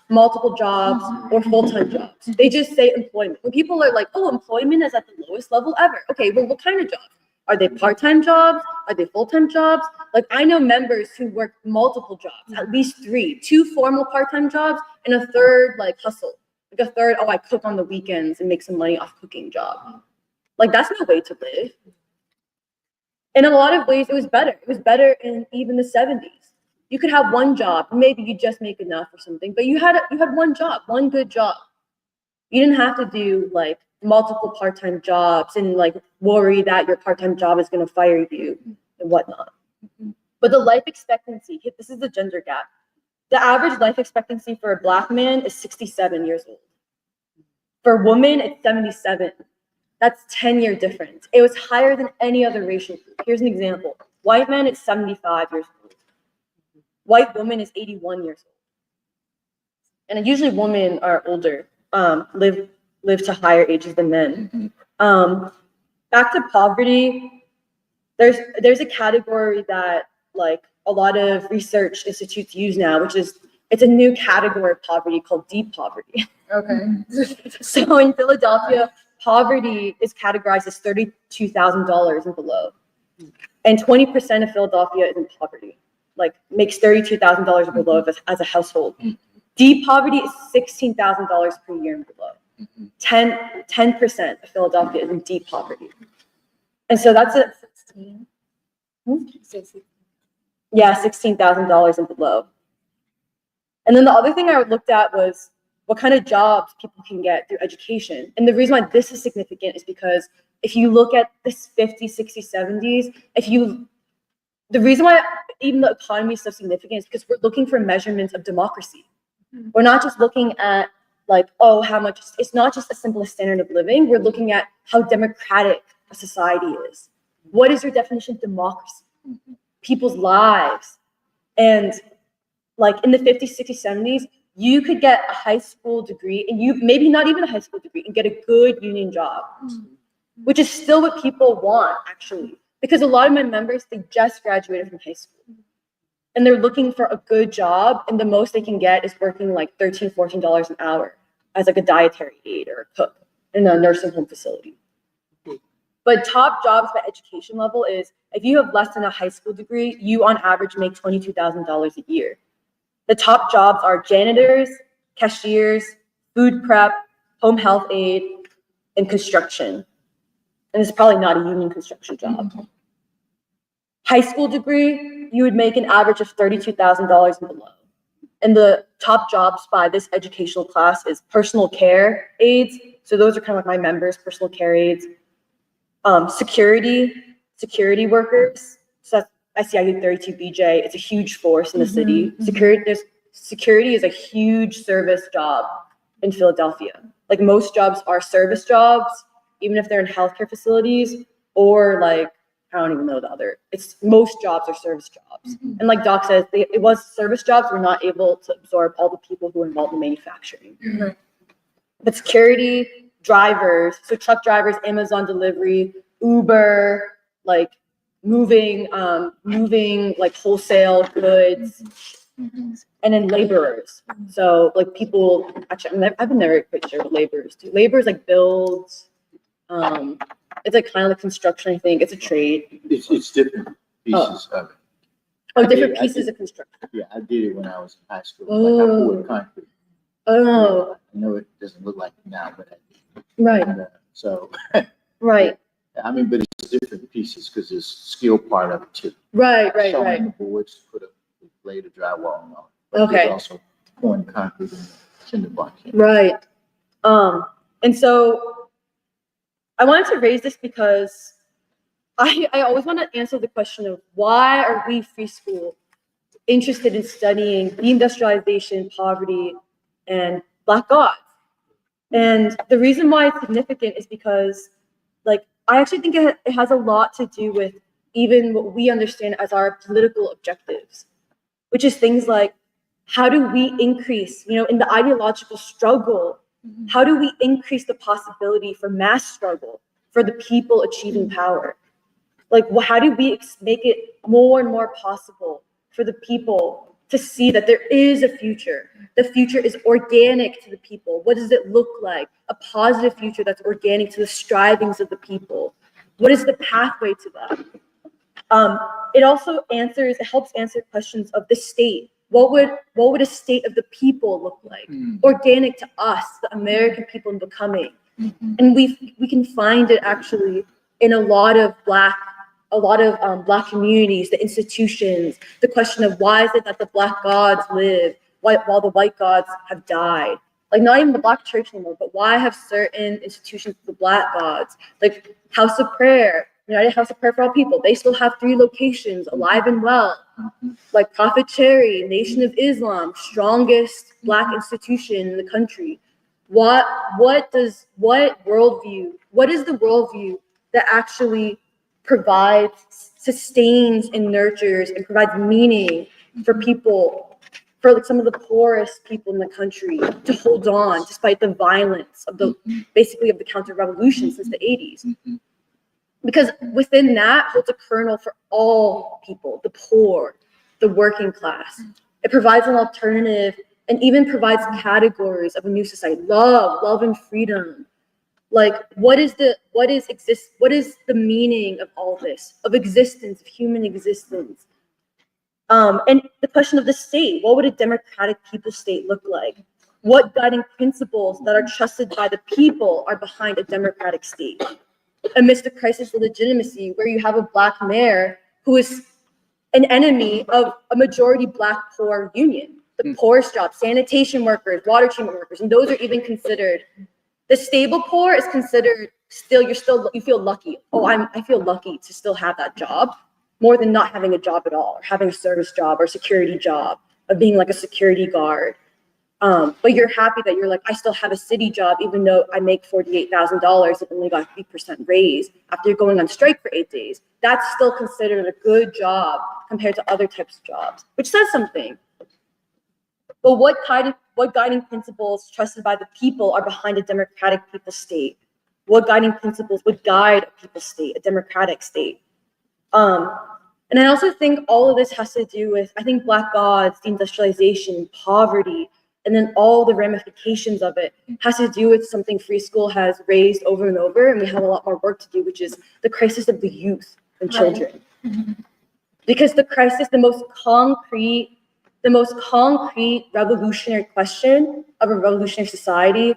multiple jobs, or full-time jobs. They just say employment. When people are like, oh, employment is at the lowest level ever. Okay, well, what kind of jobs? Are they part-time jobs? Are they full-time jobs? Like, I know members who work multiple jobs, at least 3, 2 formal part-time jobs and a third like hustle. Like a third, oh, I cook on the weekends and make some money off cooking job. Like, that's no way to live. In a lot of ways, it was better. It was better in even the 70s. You could have one job, maybe you just make enough or something, but you had one job, one good job. You didn't have to do like multiple part-time jobs and like worry that your part-time job is going to fire you and whatnot. But the life expectancy, this is the gender gap. The average life expectancy for a Black man is 67 years old. For a woman, it's 77. That's 10-year difference. It was higher than any other racial group. Here's an example. White men, it's 75 years old. White woman is 81 years old. And usually women are older, live to higher ages than men. Back to poverty, there's a category that like a lot of research institutes use now, which is, it's a new category of poverty called deep poverty. Okay. So in Philadelphia, poverty is categorized as $32,000 and below. And 20% of Philadelphia is in poverty, like makes $32,000 or below as a household. Deep poverty is $16,000 per year and below. 10% of Philadelphia is in deep poverty. And so that's a 16. yeah, $16,000 and below. And then the other thing I looked at was what kind of jobs people can get through education. And the reason why this is significant is because if you look at this 50s, 60s, 70s, the reason why even the economy is so significant is because we're looking for measurements of democracy. We're not just looking at like, oh, how much, it's not just a simple standard of living. We're looking at how democratic a society is. What is your definition of democracy? People's lives. And like in the 50s, 60s, 70s, you could get a high school degree and you maybe not even a high school degree and get a good union job, which is still what people want actually. Because a lot of my members, they just graduated from high school and they're looking for a good job. And the most they can get is working like $13, $14 an hour as like a dietary aide or a cook in a nursing home facility. But top jobs by education level is if you have less than a high school degree, you on average make $22,000 a year. The top jobs are janitors, cashiers, food prep, home health aide, and construction. And it's probably not a union construction job. High school degree, you would make an average of $32,000 and below. And the top jobs by this educational class is personal care aides. So those are kind of like my members, personal care aides. Security workers. So that's, I see I did 32 BJ. It's a huge force in the city. Security is a huge service job in Philadelphia. Like most jobs are service jobs, even if they're in healthcare facilities or like, I don't even know the other. Most jobs are service jobs. And like Doc says, it was service jobs were not able to absorb all the people who were involved in manufacturing. But security, drivers, so truck drivers, Amazon delivery, Uber, like moving like wholesale goods, and then laborers. So like people, actually, I've been never quite sure what laborers do. Laborers like builds, it's like kind of like construction, I think. It's a trade. It's different pieces of it. Oh, different pieces of construction. Yeah, I did it when I was in high school. Like I poured concrete. Oh. I know it doesn't look like it now, but I did. Right. So. Right. I mean, but it's different pieces because there's skill part of it too. Right. Showing the boards, put a blade of drywall and all. But Okay. there's also pouring concrete in the cinder block. Right. And so I wanted to raise this because I always want to answer the question of why are we free school interested in studying deindustrialization, poverty, and Black gods? And the reason why it's significant is because, like, I actually think it has a lot to do with even what we understand as our political objectives, which is things like, how do we increase, in the ideological struggle, how do we increase the possibility for mass struggle, for the people achieving power? Like, how do we make it more and more possible for the people to see that there is a future. The future is organic to the people. What does it look like? A positive future that's organic to the strivings of the people. What is the pathway to that? It also helps answer questions of the state. What would a state of the people look like? Organic to us, the American people in becoming. And we can find it actually in a lot of black communities, the institutions, the question of why is it that the black gods live while the white gods have died? Like not even the black church anymore, but why have certain institutions the black gods? Like House of Prayer, United House of Prayer for All People, they still have 3 locations, alive and well. Like Prophet Cherry, Nation of Islam, strongest black institution in the country. What is the worldview that actually provides, sustains, and nurtures and provides meaning for people, for like some of the poorest people in the country to hold on despite the violence of the counter-revolution since the 80s. Because within that holds a kernel for all people, the poor, the working class. It provides an alternative and even provides categories of a new society, love and freedom. Like what is the meaning of all this, of existence, of human existence? And the question of the state, what would a democratic people state look like? What guiding principles that are trusted by the people are behind a democratic state? Amidst a crisis of legitimacy where you have a black mayor who is an enemy of a majority black poor union, the poorest jobs, sanitation workers, water treatment workers, and those are even considered. The stable poor is considered you feel lucky. Oh, I feel lucky to still have that job more than not having a job at all, or having a service job or security job, of being like a security guard. But you're happy that you're like, I still have a city job, even though I make $48,000 and only got 3% raise after going on strike for 8 days. That's still considered a good job compared to other types of jobs, which says something. But what guiding principles trusted by the people are behind a democratic people state? What guiding principles would guide a people state, a democratic state? And I also think all of this has to do with, I think, black gods, deindustrialization, poverty, and then all the ramifications of it has to do with something Free School has raised over and over, and we have a lot more work to do, which is the crisis of the youth and children. Because the crisis, the most concrete revolutionary question of a revolutionary society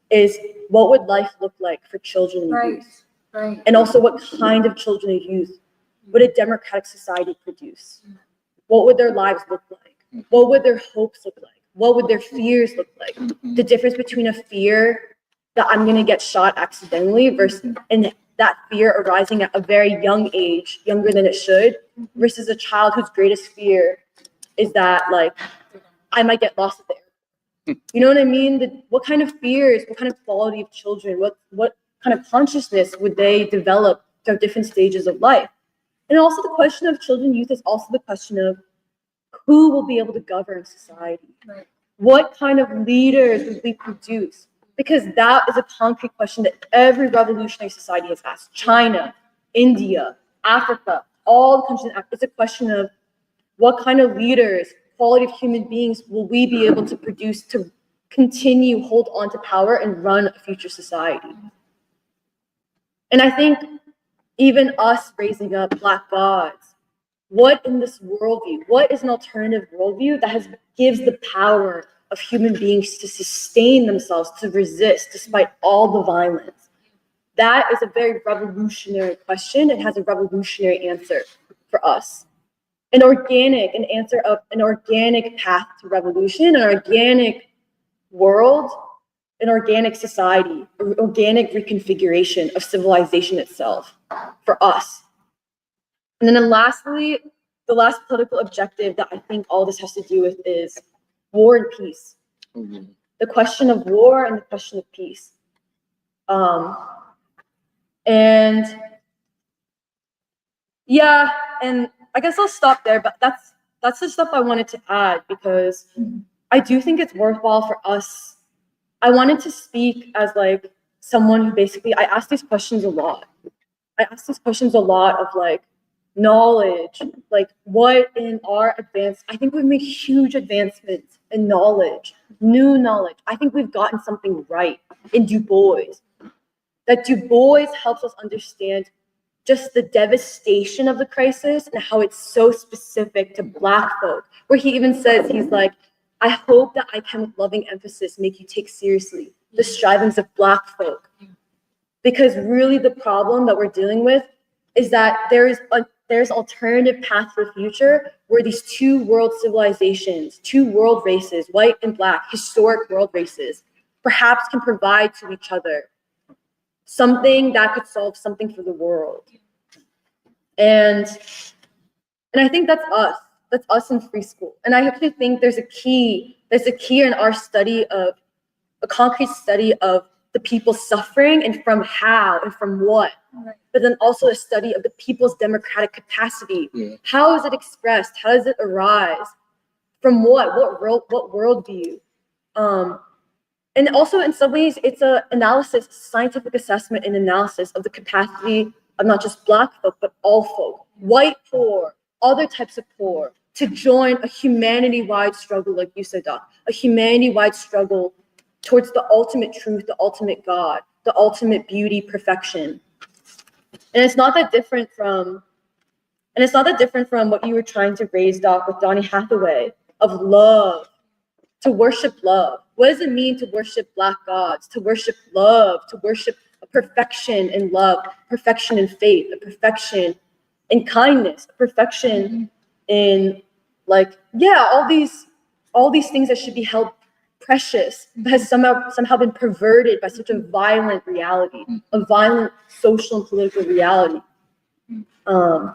is, what would life look like for children and youth? Right. And also, what kind of children and youth would a democratic society produce? What would their lives look like? What would their hopes look like? What would their fears look like? The difference between a fear that I'm going to get shot accidentally and that fear arising at a very young age, younger than it should, versus a child whose greatest fear is that, like, I might get lost at the airport. You know what I mean? What kind of fears, what kind of quality of children, what kind of consciousness would they develop through different stages of life? And also the question of children and youth is also the question of who will be able to govern society? Right. What kind of leaders will we produce? Because that is a concrete question that every revolutionary society has asked. China, India, Africa, all the countries in Africa. It's a question of what kind of leaders, quality of human beings will we be able to produce to continue hold on to power and run a future society? And I think even us raising up black gods, what in this worldview, what is an alternative worldview that gives the power of human beings to sustain themselves, to resist despite all the violence? That is a very revolutionary question. It has a revolutionary answer for us. An answer of an organic path to revolution, an organic world, an organic society, an organic reconfiguration of civilization itself for us. And then lastly, the last political objective that I think all this has to do with is war and peace. The question of war and the question of peace. And yeah, and I guess I'll stop there, but that's the stuff I wanted to add, because I do think it's worthwhile for us. I wanted to speak as like someone who basically, I ask these questions a lot. I ask these questions a lot of like, knowledge, like what in our I think we've made huge advancements in knowledge, new knowledge. I think we've gotten something right in Dubois. That Dubois helps us understand just the devastation of the crisis and how it's so specific to Black folk, where he even says, he's like, I hope that I can, with loving emphasis, make you take seriously the strivings of Black folk. Because really the problem that we're dealing with is that there's alternative path for the future where these two world civilizations, two world races, white and Black, historic world races, perhaps can provide to each other something that could solve something for the world. And I think that's us in free school. And I actually think there's a key in our study of, a concrete study of the people suffering and from how and from what, but then also a study of the people's democratic capacity. Yeah. How is it expressed? How does it arise? From what worldview? And also in some ways, it's a analysis, scientific assessment and analysis of the capacity of not just Black folk, but all folk, white poor, other types of poor, to join a humanity-wide struggle, like you said, Doc, a humanity-wide struggle towards the ultimate truth, the ultimate God, the ultimate beauty, perfection. And it's not that different from what you were trying to raise, Doc, with Donny Hathaway, of love, to worship love. What does it mean to worship Black gods, to worship love, to worship a perfection in love, perfection in faith, a perfection in kindness, a perfection in all these things that should be held precious, but has somehow been perverted by such a violent reality, a violent social and political reality. So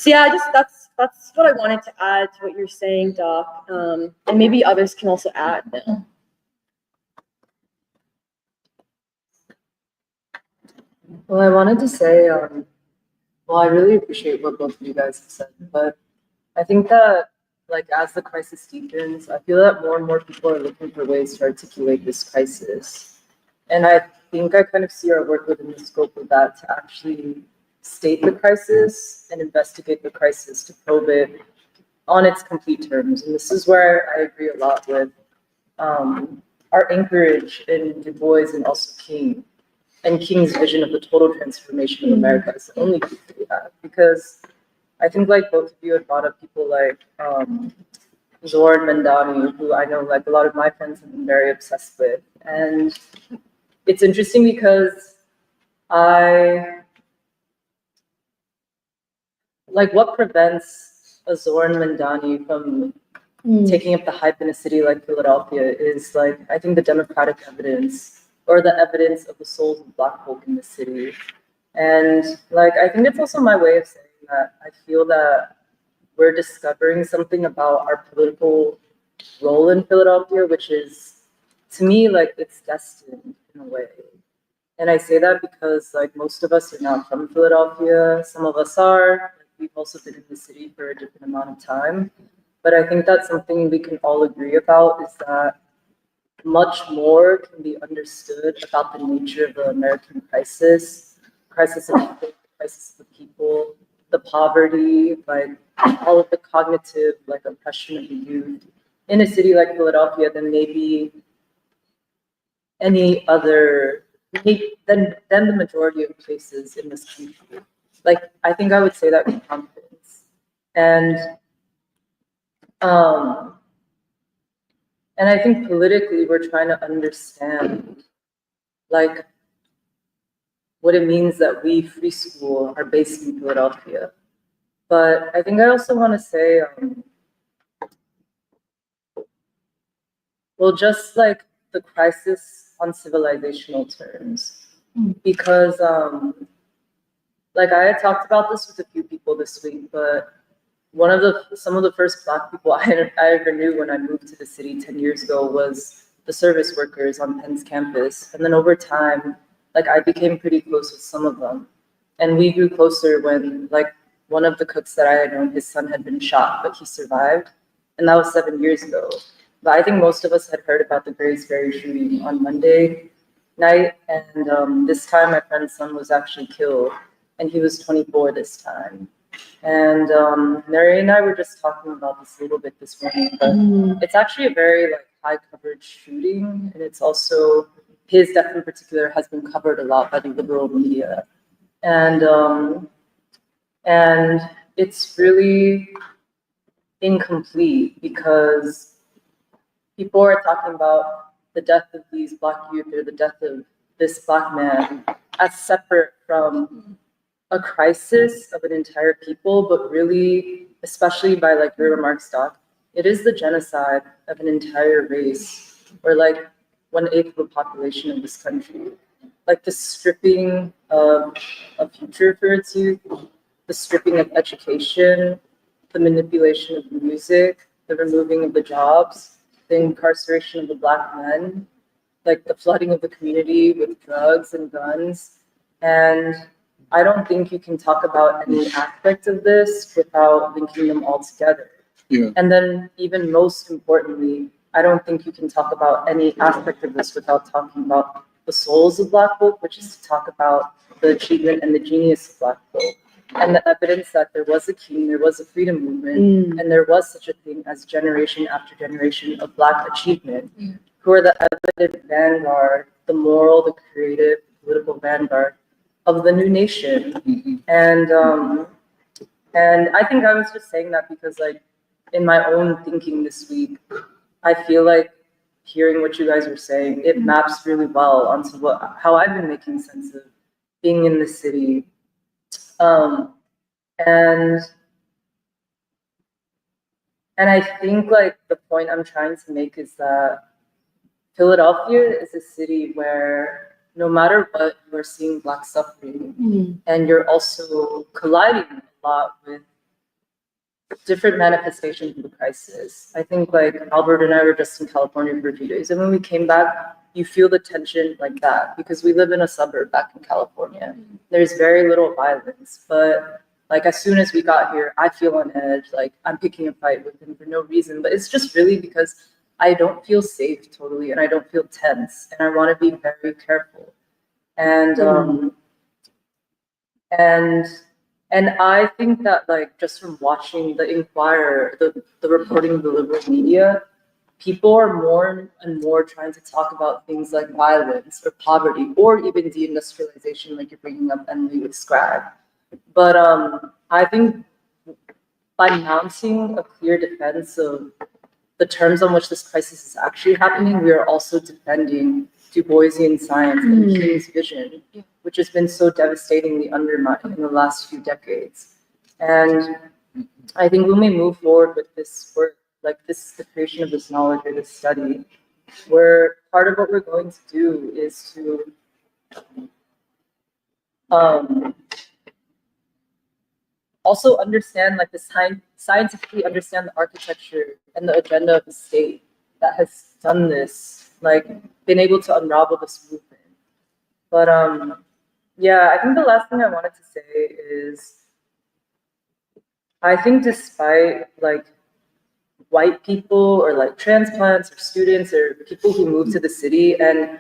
yeah, that's what I wanted to add to what you're saying, Doc. And maybe others can also add. Well, I wanted to say, I really appreciate what both of you guys have said, but I think that, as the crisis deepens, I feel that more and more people are looking for ways to articulate this crisis. And I think I kind of see our work within the scope of that to actually state the crisis and investigate the crisis, to probe it on its complete terms. And this is where I agree a lot with our anchorage in Du Bois and also King. And King's vision of the total transformation of America is the only piece that we have. Because I think both of you had brought up people like Zoran Mandani, who I know a lot of my friends have been very obsessed with. And it's interesting because what prevents a Zoran Mandani from taking up the hype in a city like Philadelphia is I think the democratic evidence, or the evidence of the souls of Black folk in the city. And I think it's also my way of saying that I feel that we're discovering something about our political role in Philadelphia, which is, to me, it's destined in a way. And I say that because most of us are not from Philadelphia. Some of us are. We've also been in the city for a different amount of time. But I think that's something we can all agree about, is that much more can be understood about the nature of the American crisis of people, the poverty, all of the cognitive oppression of the youth in a city like Philadelphia than maybe any other, than the majority of places in this country. I think I would say that with confidence. And I think politically we're trying to understand what it means that we, Free School, are based in Philadelphia. But I think I also want to say, just the crisis on civilizational terms, because I had talked about this with a few people this week, but some of the first Black people I ever knew when I moved to the city 10 years ago was the service workers on Penn's campus. And then over time, I became pretty close with some of them. And we grew closer when one of the cooks that I had known, his son had been shot, but he survived. And that was 7 years ago. But I think most of us had heard about the Grace Ferry shooting on Monday night. And this time my friend's son was actually killed. and he was 24 this time. And Mary and I were just talking about this a little bit this morning, but it's actually a very like high coverage shooting, and it's also his death in particular has been covered a lot by the liberal media, and it's really incomplete because people are talking about the death of these Black youth or the death of this Black man as separate from a crisis of an entire people, but really, especially by like your remarks, Doc, it is the genocide of an entire race, or like 1/8 of the population of this country. Like the stripping of a future for its youth, the stripping of education, the manipulation of music, the removing of the jobs, the incarceration of the Black men, like the flooding of the community with drugs and guns. And I don't think you can talk about any aspect of this without linking them all together. Yeah. And then even most importantly, I don't think you can talk about any aspect of this without talking about the souls of Black folk, which is to talk about the achievement and the genius of Black folk, and the evidence that there was a king, there was a freedom movement, and there was such a thing as generation after generation of Black achievement, who are the evident vanguard, the moral, the creative, political vanguard of the new nation. And I think I was just saying that because like in my own thinking this week, I feel like hearing what you guys were saying, it maps really well onto how I've been making sense of being in the city. And I think like the point I'm trying to make is that Philadelphia is a city where no matter what, you're seeing Black suffering, and you're also colliding a lot with different manifestations of the crisis. I think like Albert and I were just in California for a few days, and when we came back, you feel the tension like that because we live in a suburb back in California. There's very little violence, but like as soon as we got here, I feel on edge, like I'm picking a fight with him for no reason, but it's just really because I don't feel safe totally, and I don't feel tense, and I want to be very careful. And I think that like just from watching the Inquirer, the reporting of the liberal media, people are more and more trying to talk about things like violence or poverty or even deindustrialization, like you're bringing up Emily with Scrag. But I think by mounting a clear defense of the terms on which this crisis is actually happening, we are also defending Duboisian science and King's vision, which has been so devastatingly undermined in the last few decades. And I think when we move forward with this work, like this, the creation of this knowledge or this study, where part of what we're going to do is to also understand, like scientifically understand the architecture and the agenda of the state that has done this, like been able to unravel this movement. But yeah, I think the last thing I wanted to say is, I think despite like white people or like transplants or students or people who move to the city and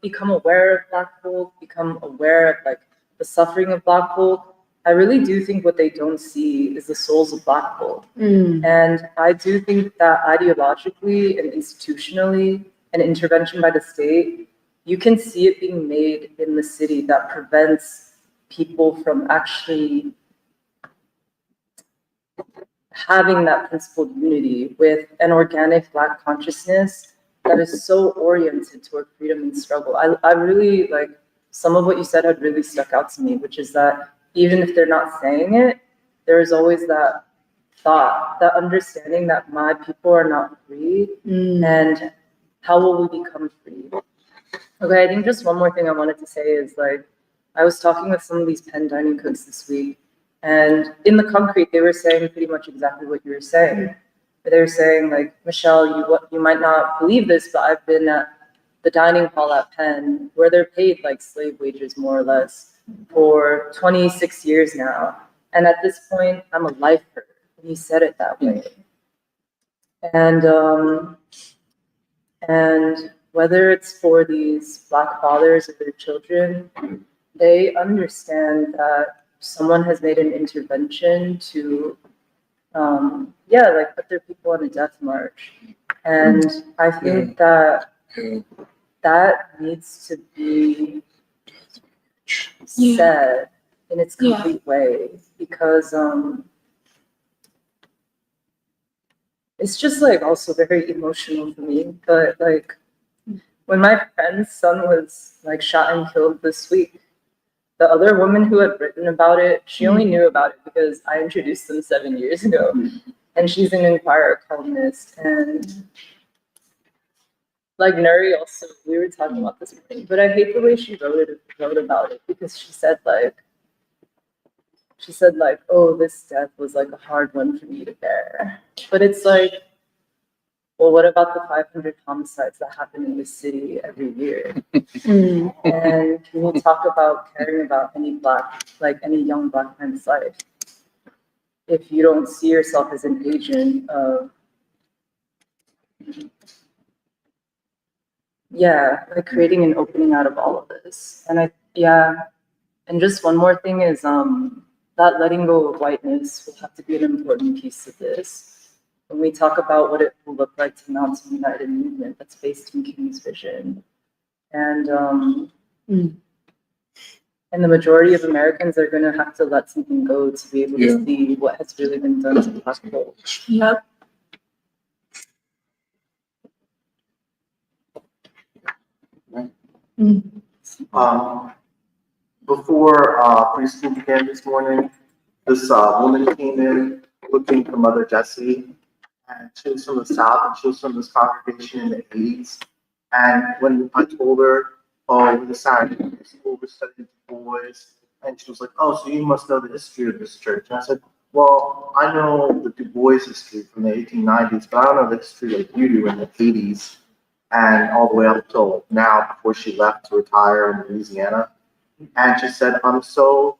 become aware of Black folk, become aware of like the suffering of Black folk, I really do think what they don't see is the souls of Black folk. And I do think that ideologically and institutionally, an intervention by the state, you can see it being made in the city that prevents people from actually having that principled unity with an organic Black consciousness that is so oriented toward freedom and struggle. I really like some of what you said had really stuck out to me, which is that even if they're not saying it, there is always that thought, that understanding that my people are not free, and how will we become free? Okay, I think just one more thing I wanted to say is like, I was talking with some of these Penn dining cooks this week, and in the concrete, they were saying pretty much exactly what you were saying. They were saying like, Michelle, you might not believe this, but I've been at the dining hall at Penn where they're paid like slave wages, more or less, for 26 years now. And at this point, I'm a lifer. And he said it that way. And whether it's for these Black fathers or their children, they understand that someone has made an intervention to, like put their people on a death march. And I think that that needs to be said in its complete way, because it's just like also very emotional for me. But like when my friend's son was like shot and killed this week, the other woman who had written about it, she only knew about it because I introduced them 7 years ago. And she's an Inquirer columnist. And like Nuri also, we were talking about this morning, but I hate the way she wrote about it, because she said like, oh, this death was like a hard one for me to bear. But it's like, well, what about the 500 homicides that happen in this city every year? And can you talk about caring about any young Black man's life if you don't see yourself as an agent of, like creating an opening out of all of this? And and just one more thing is that letting go of whiteness will have to be an important piece of this. When we talk about what it will look like to mount a united movement that's based in King's vision. And the majority of Americans are going to have to let something go to be able to see what has really been done to Black people. Yep. Before preschool began this morning, this woman came in looking for Mother Jessie, and she was from the South, and she was from this congregation in the 80s. And when I told her, oh, we decided to school, we're studying Dubois, and she was like, oh, so you must know the history of this church. And I said, well, I know the Dubois history from the 1890s, but I don't know the history like you do in the 80s and all the way up till now, before she left to retire in Louisiana. And she said, I'm so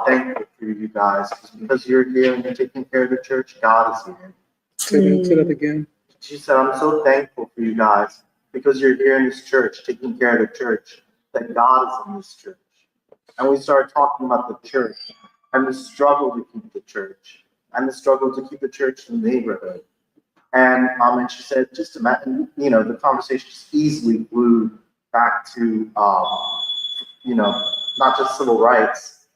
thankful for you guys, because you're here and you're taking care of the church. God is here. Say that again. She said, I'm so thankful for you guys, because you're here in this church, taking care of the church, that God is in this church. And we started talking about the church and the struggle to keep the church and the struggle to keep the church in the neighborhood. And she said, just imagine, the conversation just easily flew back to, not just civil rights.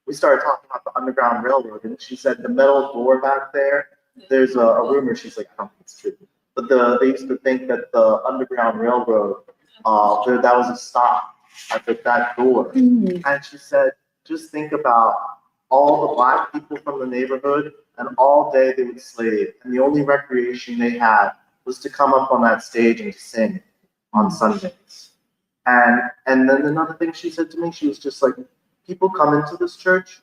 We started talking about the Underground Railroad, and she said the metal door back there, there's a rumor, she's like, I don't think it's true, but they used to think that the Underground Railroad, that was a stop at that door. And she said, just think about all the Black people from the neighborhood, and all day they would slave, and the only recreation they had was to come up on that stage and sing on Sundays. And then another thing she said to me, she was just like, people come into this church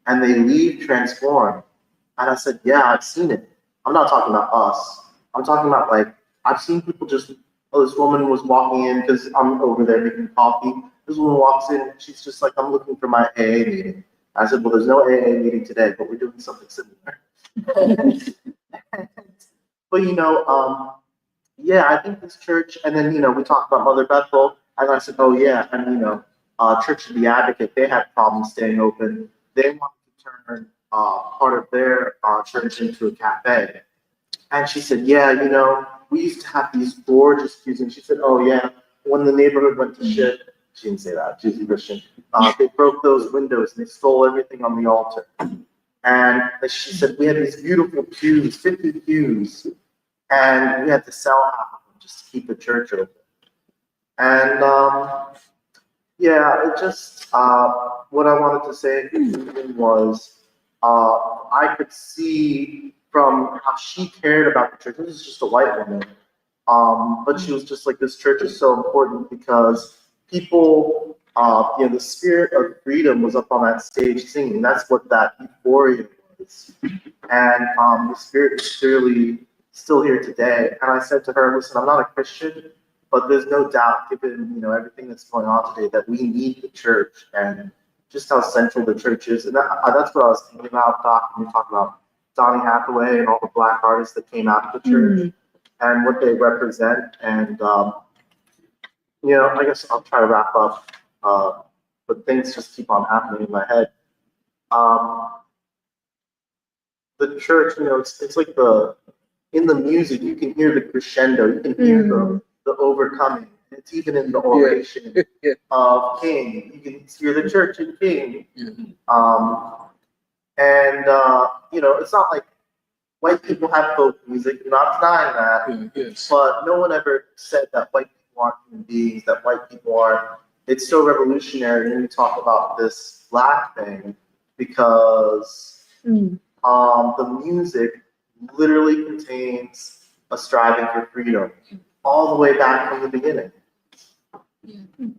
and they leave transformed. And I said, yeah, I've seen it. I'm not talking about us. I'm talking about like, I've seen people just, oh, this woman was walking in because I'm over there making coffee. This woman walks in, she's just like, I'm looking for my AA meeting. I said, well, there's no AA meeting today, but we're doing something similar. But, I think this church, and then, we talked about Mother Bethel, and I said, oh, yeah, and, Church of the Advocate, they had problems staying open. They wanted to turn part of their church into a cafe. And she said, yeah, we used to have these gorgeous pews. And she said, oh, yeah, when the neighborhood went to shit, she didn't say that, she's a Christian, they broke those windows and they stole everything on the altar. And she said, we had these beautiful pews, 50 pews, and we had to sell half of them just to keep the church open. And it just, what I wanted to say was, I could see from how she cared about the church. This is just a white woman, but she was just like, this church is so important because people, the spirit of freedom was up on that stage singing. That's what that euphoria was. And the spirit is clearly still here today. And I said to her, listen, I'm not a Christian, but there's no doubt, given everything that's going on today, that we need the church and just how central the church is. And that's what I was thinking about, Doc, when we talk about Donny Hathaway and all the Black artists that came out of the church and what they represent. And I guess I'll try to wrap up but things just keep on happening in my head. The church, it's like in the music, you can hear the crescendo, you can hear the overcoming. It's even in the oration of King. You can hear the church in King. It's not like white people have folk music, I'm not denying that. Yes. But no one ever said that white people aren't human beings, that white people aren't. It's so revolutionary when you talk about this black thing, because the music literally contains a striving for freedom all the way back from the beginning.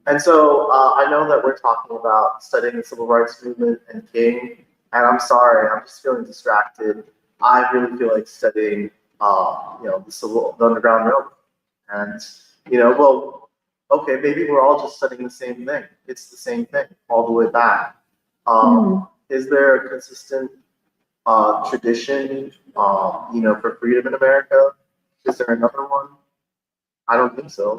And so I know that we're talking about studying the civil rights movement and King, and I'm sorry, I'm just feeling distracted. I really feel like studying, the Underground Railroad. And, okay, maybe we're all just studying the same thing. It's the same thing all the way back. Is there a consistent tradition, for freedom in America? Is there another one? I don't think so.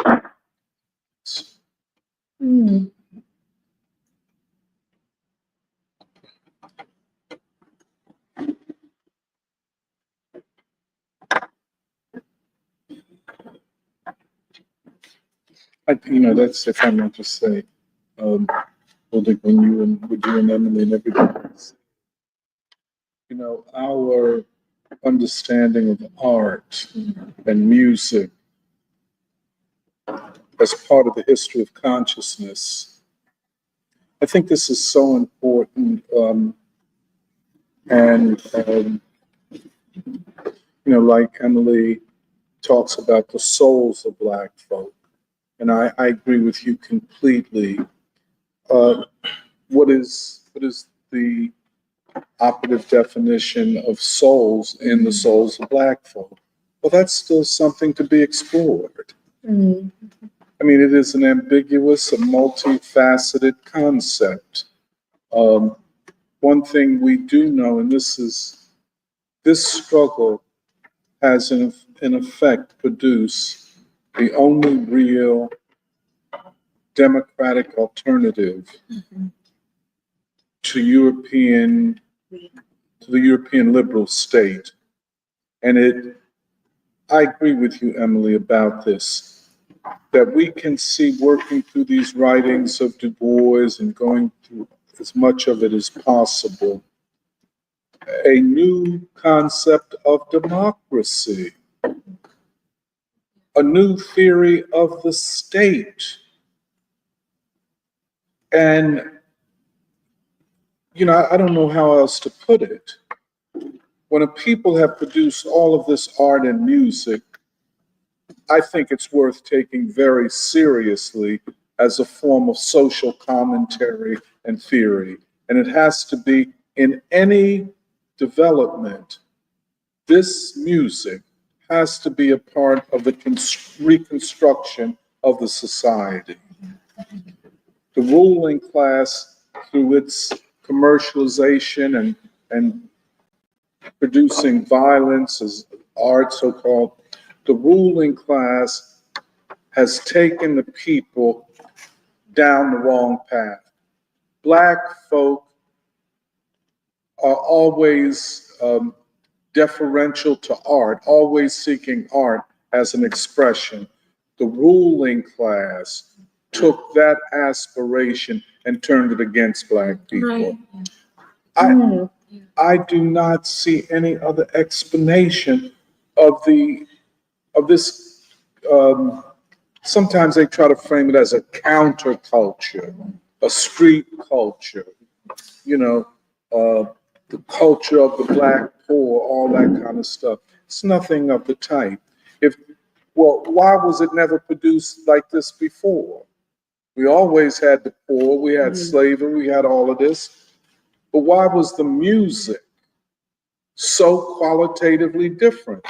That's, if I might just say, building on you and with you and Emily and everybody else, our understanding of art and music as part of the history of consciousness, I think this is so important. Like Emily talks about the souls of Black folk, and I agree with you completely. What is the operative definition of souls in the souls of Black folk? Well, that's still something to be explored. I mean, it is an ambiguous, a multifaceted concept. One thing we do know, and this struggle has in effect produced the only real democratic alternative to the European liberal state. And I agree with you, Emily, about this, that we can see working through these writings of Dubois and going through as much of it as possible, a new concept of democracy, a new theory of the state. And, I don't know how else to put it. When a people have produced all of this art and music, I think it's worth taking very seriously as a form of social commentary and theory. And it has to be in any development. This music has to be a part of the reconstruction of the society. The ruling class, through its commercialization and producing violence as art, so-called, the ruling class has taken the people down the wrong path. Black folk are always deferential to art, always seeking art as an expression. The ruling class took that aspiration and turned it against Black people. Right. I do not see any other explanation of this. Sometimes they try to frame it as a counterculture, a street culture, the culture of the Black poor, all that kind of stuff. It's nothing of the type. Why was it never produced like this before? We always had the poor, we had slavery, we had all of this. But why was the music so qualitatively different?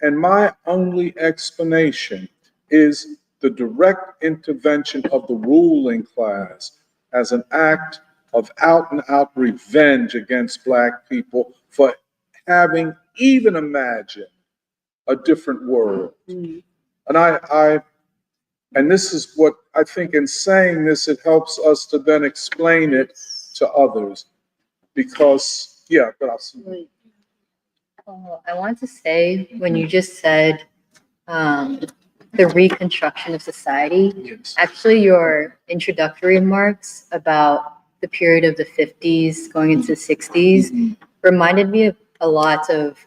And my only explanation is the direct intervention of the ruling class as an act of out and out revenge against Black people for having even imagined a different world. And I And this is what I think in saying this, it helps us to then explain it to others. Because, yeah, but I'll see. I want to say when you just said the reconstruction of society, Yes. actually your introductory remarks about the period of the 50s going into the 60s reminded me of a lot of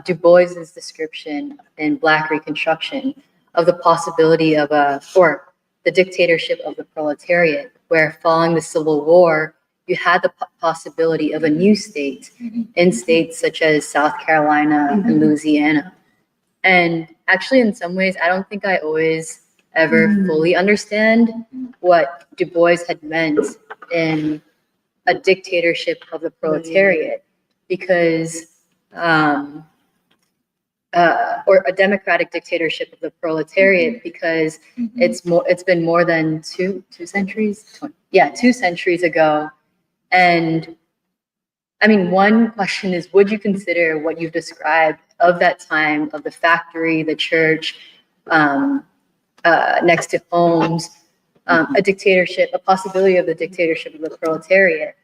Dubois's description in Black Reconstruction of the possibility of or the dictatorship of the proletariat, where following the Civil War, you had the possibility of a new state in states such as South Carolina and Louisiana. And actually, in some ways, I don't think I always ever fully understand what Du Bois had meant in a dictatorship of the proletariat, because or a democratic dictatorship of the proletariat, because it's been more than two centuries. 2 centuries ago. And I mean, one question is, would you consider what you've described of that time, of the factory, the church, next to homes, a dictatorship, a possibility of the dictatorship of the proletariat?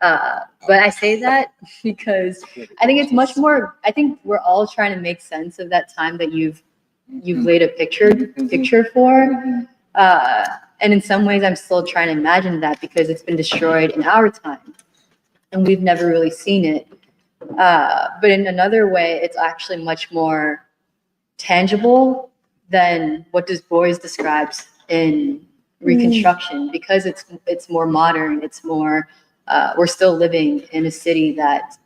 But I say that because I think it's much more, I think we're all trying to make sense of that time that you've laid a picture for. And in some ways, I'm still trying to imagine that because it's been destroyed in our time and we've never really seen it. But in another way, it's actually much more tangible than what Du Bois describes in Reconstruction, because it's more modern. It's more, we're still living in a city that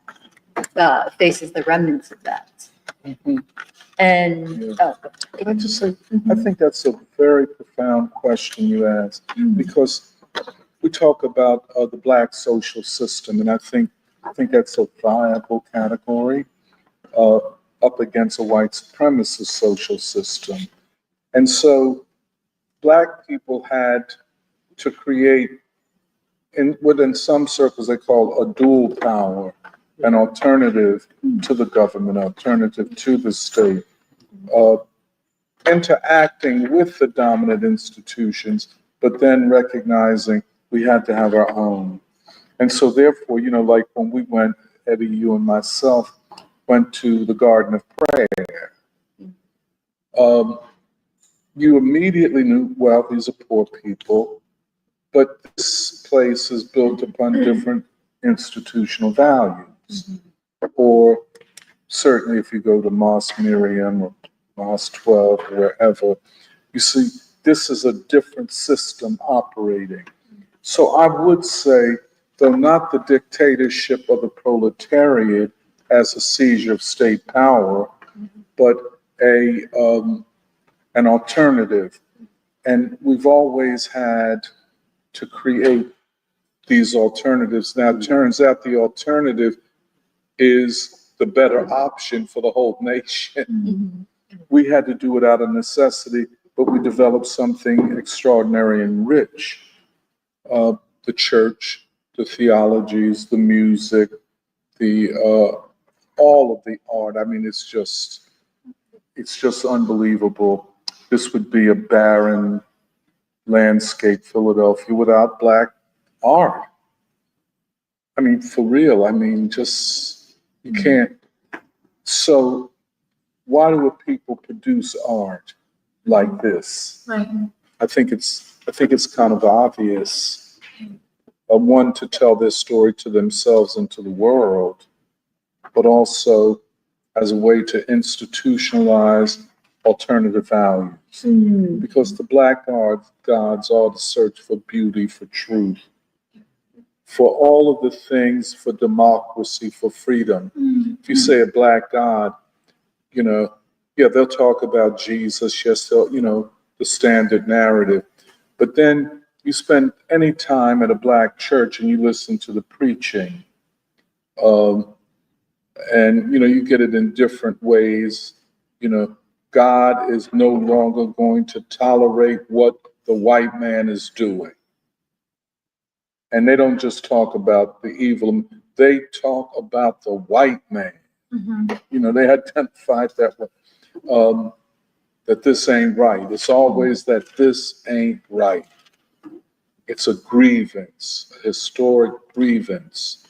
faces the remnants of that. And Can I just say, I think that's a very profound question you asked, because we talk about the Black social system, and I think that's a viable category up against a white supremacist social system. And so Black people had to create, within some circles they call a dual power, an alternative to the government, alternative to the state, interacting with the dominant institutions, but then recognizing we had to have our own. And so therefore, like when we went, Eddie, you and myself, went to the Garden of Prayer, you immediately knew, well, these are poor people, but this place is built upon different institutional values. Or certainly if you go to Mosque Miriam or Mosque 12, or wherever, you see this is a different system operating. So I would say, though not the dictatorship of the proletariat as a seizure of state power, but an alternative. And we've always had to create these alternatives. Now, it turns out the alternative is the better option for the whole nation. We had to do it out of necessity, but we developed something extraordinary and rich. The church, the theologies, the music, all of the art. I mean, it's just unbelievable. This would be a barren landscape, Philadelphia, without Black art. I mean, for real. I mean, just, you can't. So why do people produce art like this? Right. I think it's kind of obvious. One, to tell their story to themselves and to the world, but also as a way to institutionalize alternative values. Because the Black gods are the search for beauty, for truth, for all of the things, for democracy, for freedom. If you say a Black god, they'll talk about Jesus, yes, they'll, the standard narrative. But then you spend any time at a Black church and you listen to the preaching, and you get it in different ways. God is no longer going to tolerate what the white man is doing. And they don't just talk about the evil, they talk about the white man. They identified that way. that this ain't right. It's always that this ain't right. It's a grievance, a historic grievance,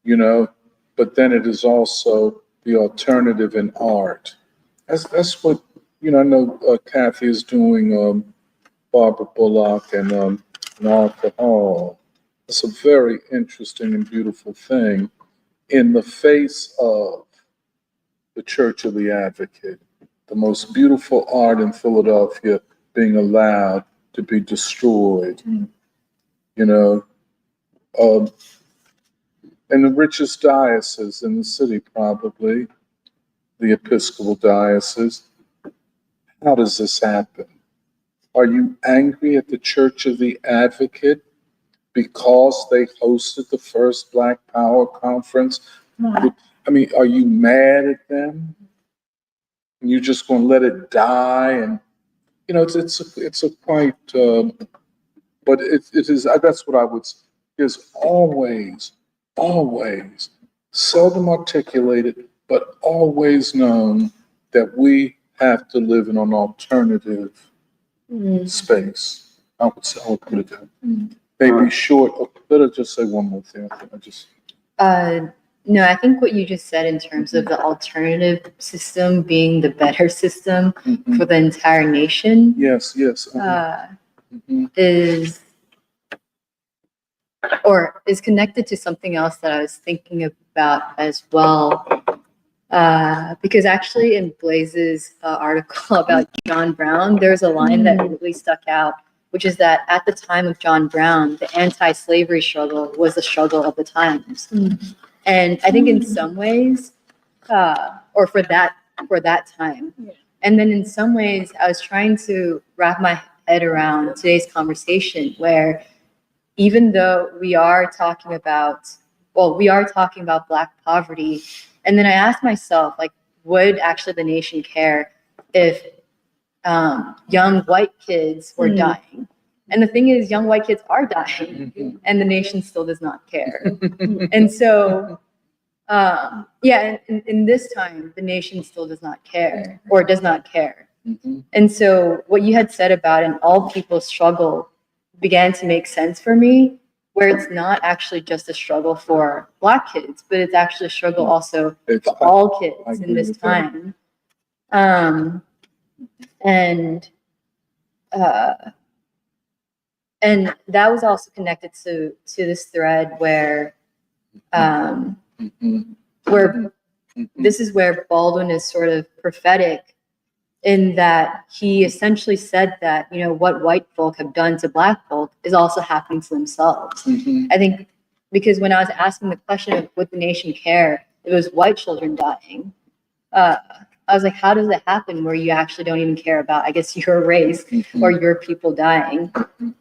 you know, but then it is also the alternative in art. That's what, you know, I know Kathy is doing Barbara Bullock and Arthur Hall. It's a very interesting and beautiful thing in the face of the Church of the Advocate, the most beautiful art in Philadelphia being allowed to be destroyed, you know, in the richest diocese in the city, probably, the Episcopal Diocese. How does this happen? Are you angry at the Church of the Advocate because they hosted the first Black Power conference? I mean, are you mad at them? And you're just going to let it die? And, you know, it's a quite, but it is, that's what I would say, is always, seldom articulated, but always known that we have to live in an alternative space. I would say, I would put it that. Maybe short, better just say one more thing. No, I think what you just said in terms of the alternative system being the better system for the entire nation. Yes. Is connected to something else that I was thinking about as well. Because actually in Blaze's article about John Brown, there's a line that really stuck out, which is that at the time of John Brown, the anti-slavery struggle was the struggle of the times. And I think in some ways, or for that time. And then in some ways, I was trying to wrap my head around today's conversation where even though we are talking about Black poverty, and then I asked myself, like, would actually the nation care if young white kids were dying? And the thing is, young white kids are dying, and the nation still does not care. And so, in this time, the nation still does not care, or does not care. And so what you had said about an all people struggle began to make sense for me, where it's not actually just a struggle for Black kids, but it's actually a struggle also for all kids in this time. And that was also connected to this thread where this is where Baldwin is sort of prophetic in that he essentially said that, you know, what white folk have done to Black folk is also happening to themselves. I think because when I was asking the question of would the nation care if it was white children dying, I was like, how does it happen where you actually don't even care about, I guess, your race or your people dying?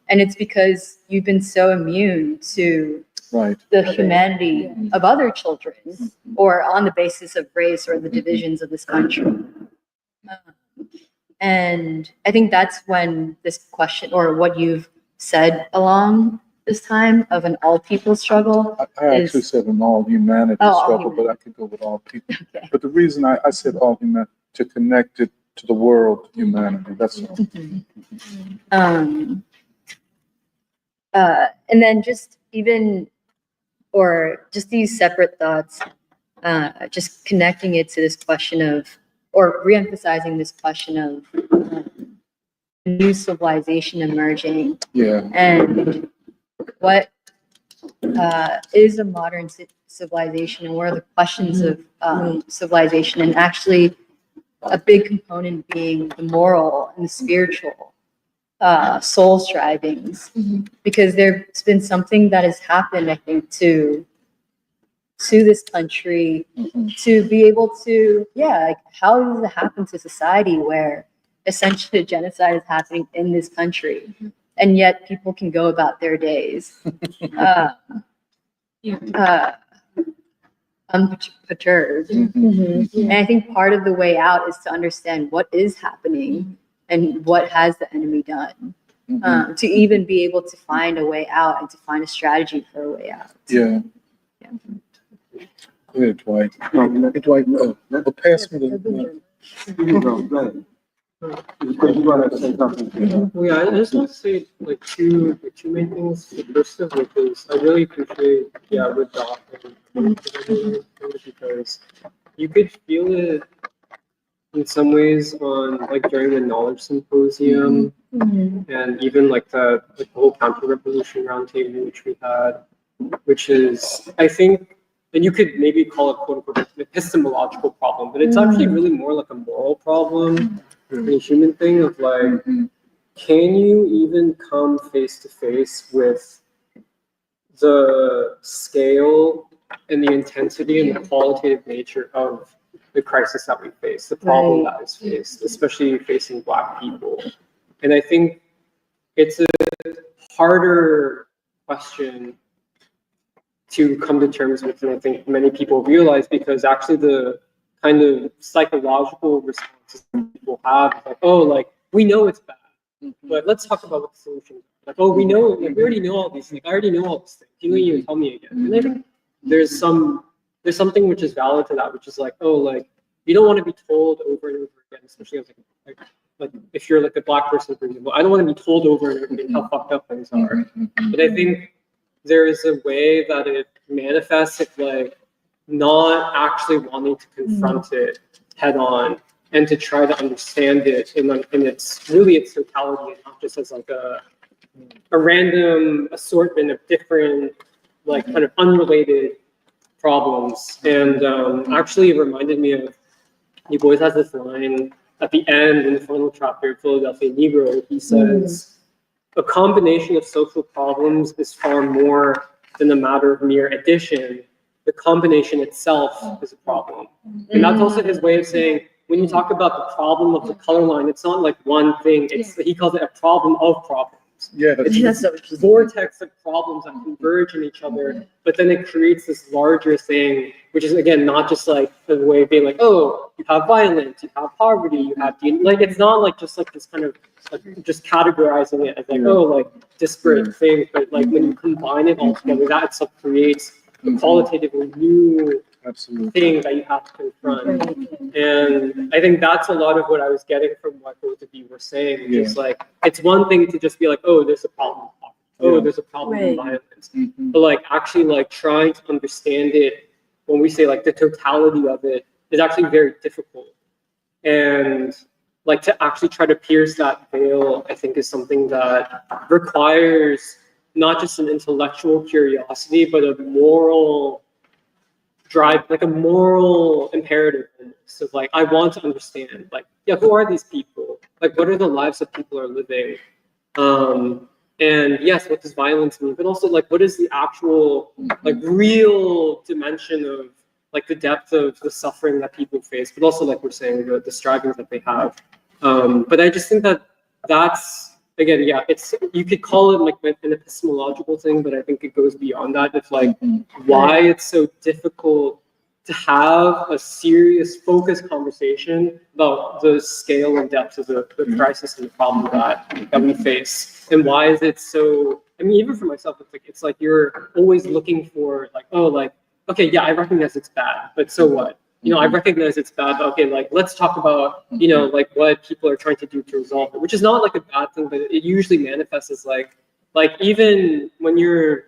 And it's because you've been so immune to the humanity of other children, or on the basis of race or the divisions of this country. And I think that's when this question, or what you've said along this time of an all people struggle. I actually said an all humanity struggle, but I could go with all people. Okay. But the reason I said all humanity, to connect it to the world humanity, that's all. And then just even, or just these separate thoughts, just connecting it to this question of, or reemphasizing this question of new civilization emerging. And what is a modern civilization, and what are the questions of civilization, and actually a big component being the moral and the spiritual soul strivings, because there's been something that has happened, I think, to this country to be able to, like, how does it happen to society where essentially a genocide is happening in this country, and yet people can go about their days unperturbed. And I think part of the way out is to understand what is happening and what has the enemy done, to even be able to find a way out and to find a strategy for a way out. Go ahead, Dwight. Dwight, pass me the. Because you want to say something. Well, yeah, I just want to say like two main things. The first of which is I really appreciate with Doc and because you could feel it in some ways on like during the knowledge symposium and even like the whole counter revolution roundtable which we had, which is I think, and you could maybe call it quote unquote an epistemological problem, but it's actually really more like a moral problem, a human thing of like, can you even come face to face with the scale and the intensity and the qualitative nature of the crisis that we face, the problem that is faced, especially facing Black people. And I think it's a harder question to come to terms with than I think many people realize, because actually the kind of psychological responses people have, like, oh, like, we know it's bad, but let's talk about what the solution is. Like, oh, we know, like, we already know all these things. I already know all these things. You don't even tell me again. And I think there's something which is valid to that, which is like, oh, like, you don't want to be told over and over again, especially as like if you're like a Black person, for example, I don't want to be told over and over again how fucked up things are. But I think there is a way that it manifests if like not actually wanting to confront it head on and to try to understand it in its really its totality and not just as like a random assortment of different like kind of unrelated problems. And actually it reminded me of Dubois has this line at the end in the final chapter of Philadelphia Negro. He says, a combination of social problems is far more than a matter of mere addition. The combination itself is a problem. And that's also his way of saying, when you talk about the problem of the color line, it's not like one thing. It's he calls it a problem of problems. Yeah, That's so It's a vortex of problems that converge in each other, but then it creates this larger thing, which is again not just like the way of being like, oh, you have violence, you have poverty, you have like it's not like just like this kind of like just categorizing it as like oh like disparate things, but like when you combine it all together, that itself creates a qualitatively new thing that you have to confront. And I think that's a lot of what I was getting from what both of you were saying, which is like, it's one thing to just be like, oh, there's a problem. Oh, there's a problem with violence. But like actually like trying to understand it when we say like the totality of it is actually very difficult. And like to actually try to pierce that veil, I think is something that requires not just an intellectual curiosity, but a moral drive, like a moral imperative. So like, I want to understand, like, yeah, who are these people? Like, what are the lives that people are living? And yes, what does violence mean? But also like, what is the actual, like real dimension of like the depth of the suffering that people face, but also like we're saying, the strivings that they have. But I just think that that's, again, yeah, it's, you could call it like an epistemological thing, but I think it goes beyond that. It's like why it's so difficult to have a serious, focused conversation about the scale and depth of the crisis and the problem that we face, and why is it so? I mean, even for myself, it's like you're always looking for like, oh, like, okay, yeah, I recognize it's bad, but so what? You know, I recognize it's bad, but okay, like, let's talk about, you know, like what people are trying to do to resolve it, which is not like a bad thing, but it usually manifests as like even when you're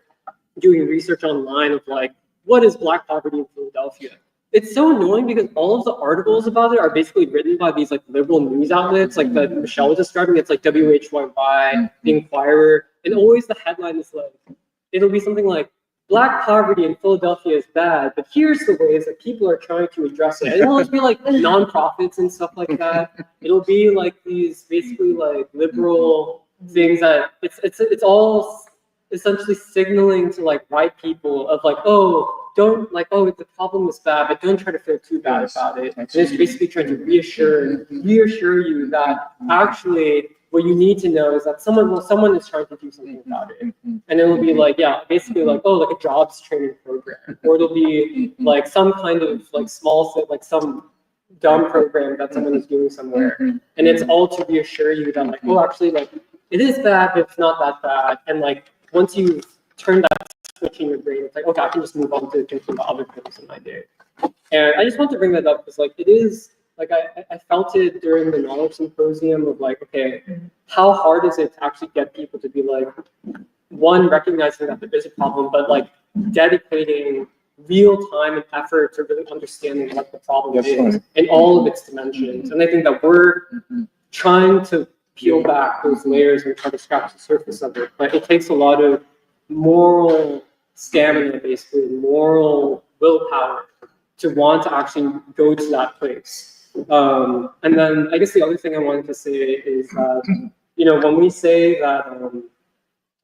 doing research online of like, what is Black poverty in Philadelphia? It's so annoying because all of the articles about it are basically written by these like liberal news outlets, like that Michelle was describing. It's like WHYY, The Inquirer, and always the headline is like, it'll be something like, Black poverty in Philadelphia is bad, but here's the ways that people are trying to address it. And it'll just be like nonprofits and stuff like that. It'll be like these basically like liberal things that it's all essentially signaling to like white people of like, oh, don't like, oh, the problem is bad, but don't try to feel too bad about it. And it's basically trying to reassure you that actually what you need to know is that someone is trying to do something about it. And it'll be like, yeah, basically like, oh, like a jobs training program, or it'll be like some kind of like small, like some dumb program that someone is doing somewhere. And it's all to reassure you that like, oh, actually like it is bad, but it's not that bad. And like, once you turn that switch in your brain, it's like, okay, I can just move on to thinking about other things in my day. And I just want to bring that up because like, it is like I felt it during the knowledge symposium of like, okay, how hard is it to actually get people to be like, one, recognizing that there is a problem, but like dedicating real time and effort to really understanding what the problem is in all of its dimensions. And I think that we're trying to peel back those layers and try to scratch the surface of it. But it takes a lot of moral stamina, basically, moral willpower to want to actually go to that place. And then I guess the other thing I wanted to say is that, when we say that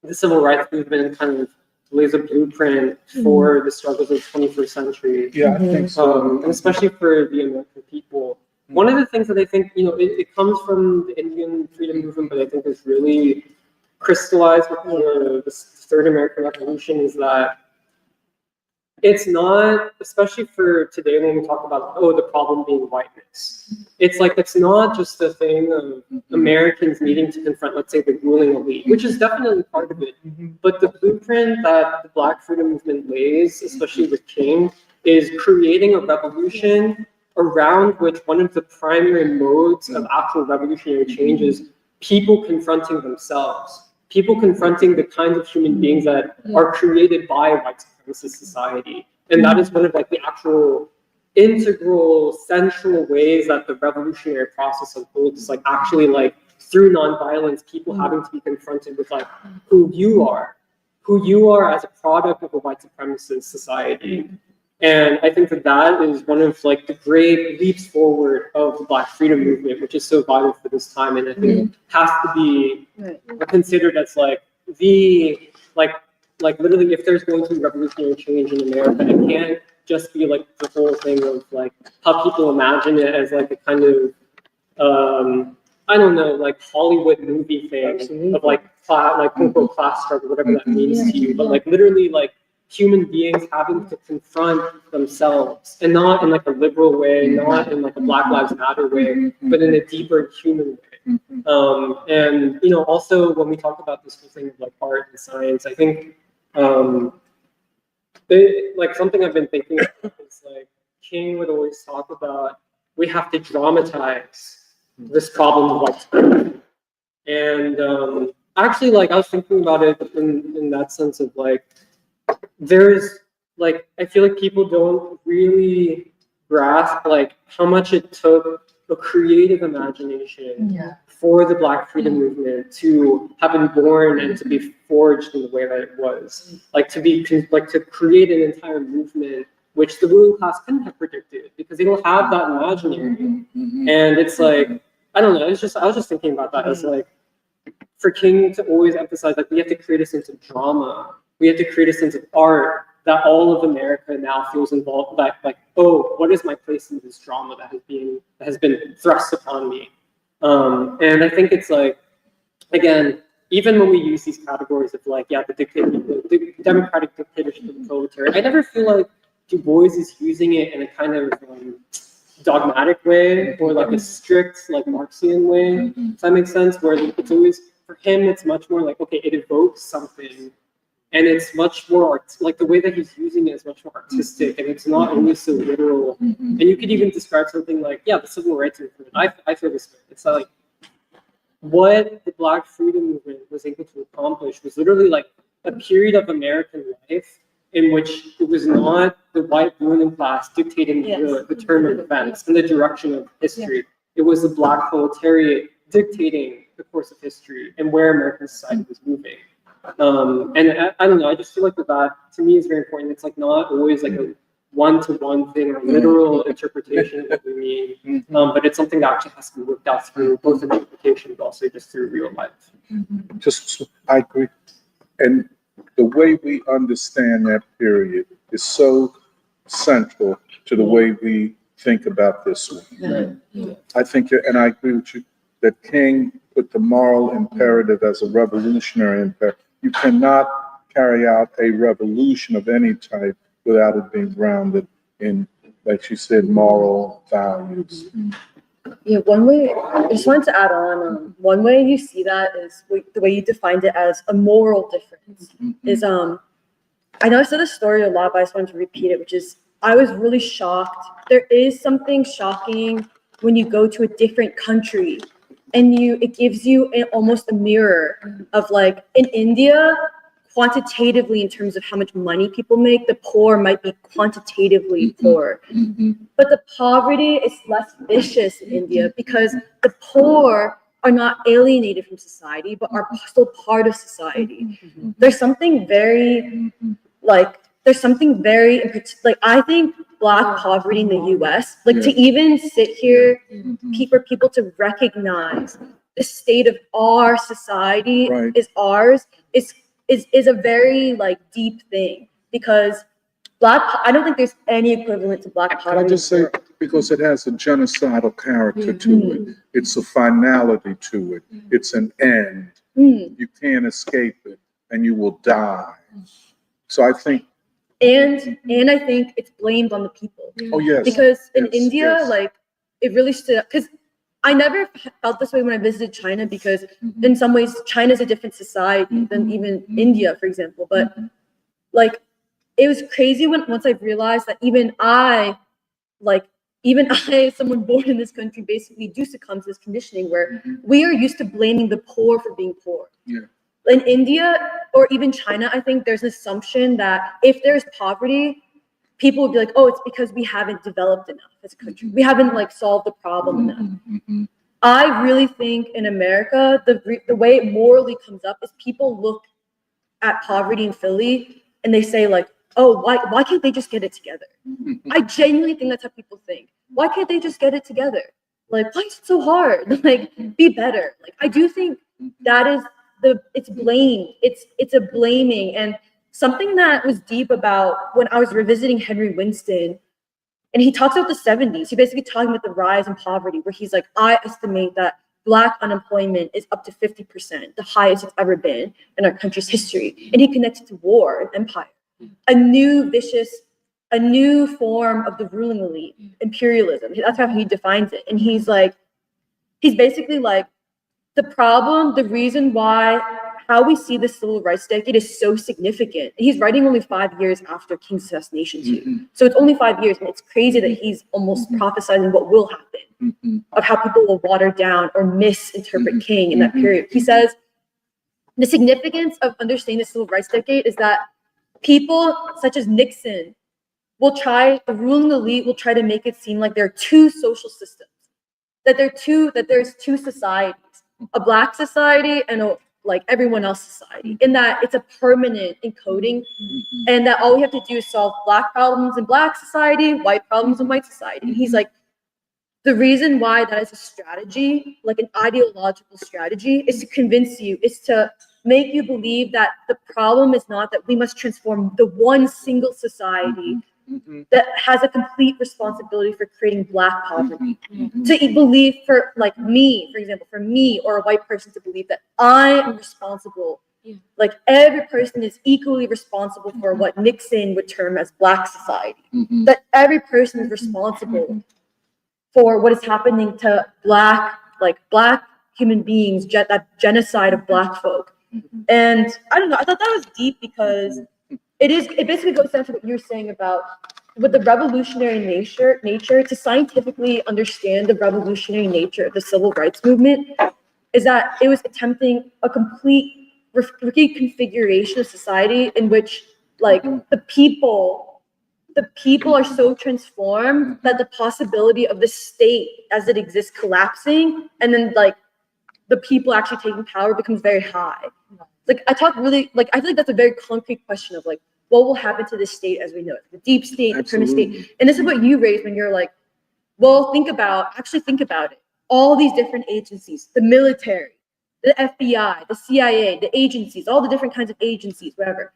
the civil rights movement kind of lays a blueprint for the struggles of the 21st century. Yeah, I think so. And especially for the American people. One of the things that I think, it comes from the Indian freedom movement, but I think is really crystallized with the Third American Revolution is that it's not, especially for today when we talk about, the problem being whiteness. It's like, it's not just a thing of Americans needing to confront, let's say, the ruling elite, which is definitely part of it. But the blueprint that the Black freedom movement lays, especially with King, is creating a revolution around which one of the primary modes of actual revolutionary change is people confronting themselves. People confronting the kinds of human beings that are created by white supremacist society. And that is one of like the actual integral, central ways that the revolutionary process unfolds, like actually like through nonviolence, people having to be confronted with like who you are as a product of a white supremacist society. And I think that is one of like the great leaps forward of the Black freedom movement, which is so vital for this time. And I think has to be considered as like the, like literally if there's going to be revolutionary change in America, it can't just be like the whole thing of like how people imagine it as like a kind of, I don't know, like Hollywood movie thing of like quote unquote class struggle, whatever that means to you, but like literally like human beings having to confront themselves, and not in like a liberal way, not in like a Black Lives Matter way, but in a deeper human way. And also when we talk about this whole thing of like art and science, I think like something I've been thinking about is like King would always talk about we have to dramatize this problem of like, and actually like I was thinking about it in that sense of like, there's like, I feel like people don't really grasp like how much it took a creative imagination for the Black freedom movement to have been born and to be forged in the way that it was. Like to create an entire movement which the ruling class couldn't have predicted because they don't have that imaginary. And it's like, I don't know, I was just thinking about that as like, for King to always emphasize like we have to create a sense of drama. We have to create a sense of art that all of America now feels involved, like, oh, what is my place in this drama that has been thrust upon me? And I think it's like, again, even when we use these categories of like, the democratic dictatorship of the proletariat, I never feel like Dubois is using it in a kind of dogmatic way or like a strict like Marxian way. Does that make sense? Where it's always, for him, it's much more like, okay, it evokes something. And it's much more like the way that he's using it is much more artistic, and it's not always so literal. And you could even describe something like, the civil rights movement. I feel this way. It's like what the Black freedom movement was able to accomplish was literally like a period of American life in which it was not the white ruling class dictating the turn of events and the direction of history. It was the Black proletariat dictating the course of history and where American society was moving. And I don't know, I just feel like that to me is very important. It's like not always like a one-to-one thing or literal interpretation of what we mean, but it's something that actually has to be worked out through both interpretation but also just through real life. I agree. And the way we understand that period is so central to the way we think about this one. I think, and I agree with you, that King put the moral imperative as a revolutionary imperative. You cannot carry out a revolution of any type without it being grounded in, like you said, moral values. Yeah, one way, I just wanted to add on, one way you see that is the way you defined it as a moral difference is, I know I said this story a lot, but I just wanted to repeat it, which is, I was really shocked. There is something shocking when you go to a different country, and it gives you almost a mirror of like in India, quantitatively in terms of how much money people make, the poor might be quantitatively poor. But the poverty is less vicious in India because the poor are not alienated from society, but are still part of society. There's something very like I think Black poverty in the US, like to even sit here, for people to recognize the state of our society is ours, is a very like deep thing, because I don't think there's any equivalent to Black poverty. Can I just say, because it has a genocidal character to it, it's a finality to it, it's an end. You can't escape it, and you will die. So I think. And I think it's blamed on the people. Oh, yes. Because in India, yes. like, it really stood up. Because I never felt this way when I visited China, because in some ways, China's a different society than even India, for example. But, like, it was crazy once I realized that even I, someone born in this country, basically do succumb to this conditioning where we are used to blaming the poor for being poor. Yeah. In India or even China, I think there's an assumption that if there's poverty, people would be like, oh, it's because we haven't developed enough as a country. We haven't like solved the problem enough. I really think in America, the way it morally comes up is people look at poverty in Philly and they say like, oh, why can't they just get it together? I genuinely think that's how people think. Why can't they just get it together? Like, why is it so hard? Like, be better. Like, I do think that is it's blame. It's a blaming. And something that was deep about when I was revisiting Henry Winston, and he talks about the 70s. He basically talking about the rise in poverty, where he's like, I estimate that Black unemployment is up to 50%, the highest it's ever been in our country's history. And he connects it to war and empire, a new form of the ruling elite, imperialism. That's how he defines it. And he's basically like, the reason why, how we see the civil rights decade is so significant. He's writing only 5 years after King's assassination too. So it's only 5 years, and it's crazy that he's almost prophesizing what will happen, of how people will water down or misinterpret King in that period. He says, the significance of understanding the civil rights decade is that people such as Nixon the ruling elite will try to make it seem like there are two social systems, that there's two societies, a Black society and a like everyone else society, in that it's a permanent encoding, and that all we have to do is solve Black problems in Black society, white problems in white society. And he's like, the reason why that is a strategy, like an ideological strategy, is to convince you, is to make you believe that the problem is not that we must transform the one single society that has a complete responsibility for creating Black poverty. To believe for like me, for example, for me or a white person to believe that I am responsible, like every person is equally responsible for what Nixon would term as Black society. That every person is responsible for what is happening to Black human beings, that genocide of Black folk. And I don't know, I thought that was deep because it basically goes down to what you're saying about with the revolutionary nature to scientifically understand the revolutionary nature of the civil rights movement, is that it was attempting a complete reconfiguration of society in which like the people are so transformed that the possibility of the state as it exists collapsing and then like the people actually taking power becomes very high. Like I feel like that's a very concrete question of like, what will happen to this state as we know it, the deep state, the permanent state. And this is what you raised when you're like, well, think about it. All these different agencies, the military, the FBI, the CIA, the agencies, all the different kinds of agencies, whatever.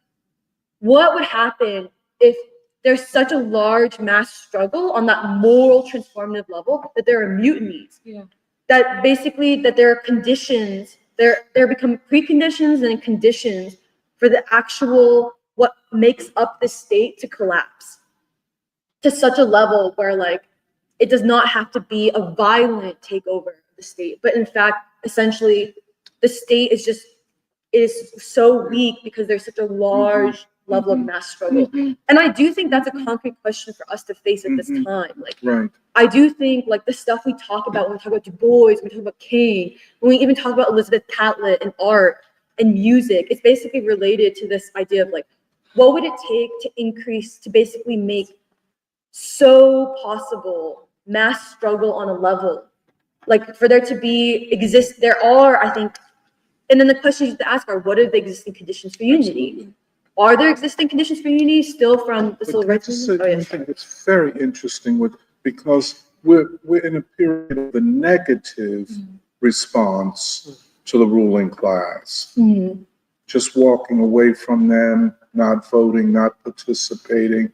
What would happen if there's such a large mass struggle on that moral transformative level that there are mutinies? That basically that there are conditions, there become preconditions and conditions for the actual what makes up the state to collapse to such a level where like it does not have to be a violent takeover of the state, but in fact, essentially, the state is so weak because there's such a large level of mass struggle. And I do think that's a concrete question for us to face at this time. Like, Right. I do think like the stuff we talk about when we talk about Du Bois, when we talk about King, when we even talk about Elizabeth Catlett and art and music, it's basically related to this idea of like, what would it take to increase, to basically make so possible mass struggle on a level, like for there to be exist, there are, I think, and then the questions you have to ask are, what are the existing conditions for unity? Absolutely. Are there existing conditions for unity still from the civil But can I rights just movement? say Oh, one yes. thing that's very interesting because we're in a period of the negative response to the ruling class. Mhm. Just walking away from them, not voting, not participating,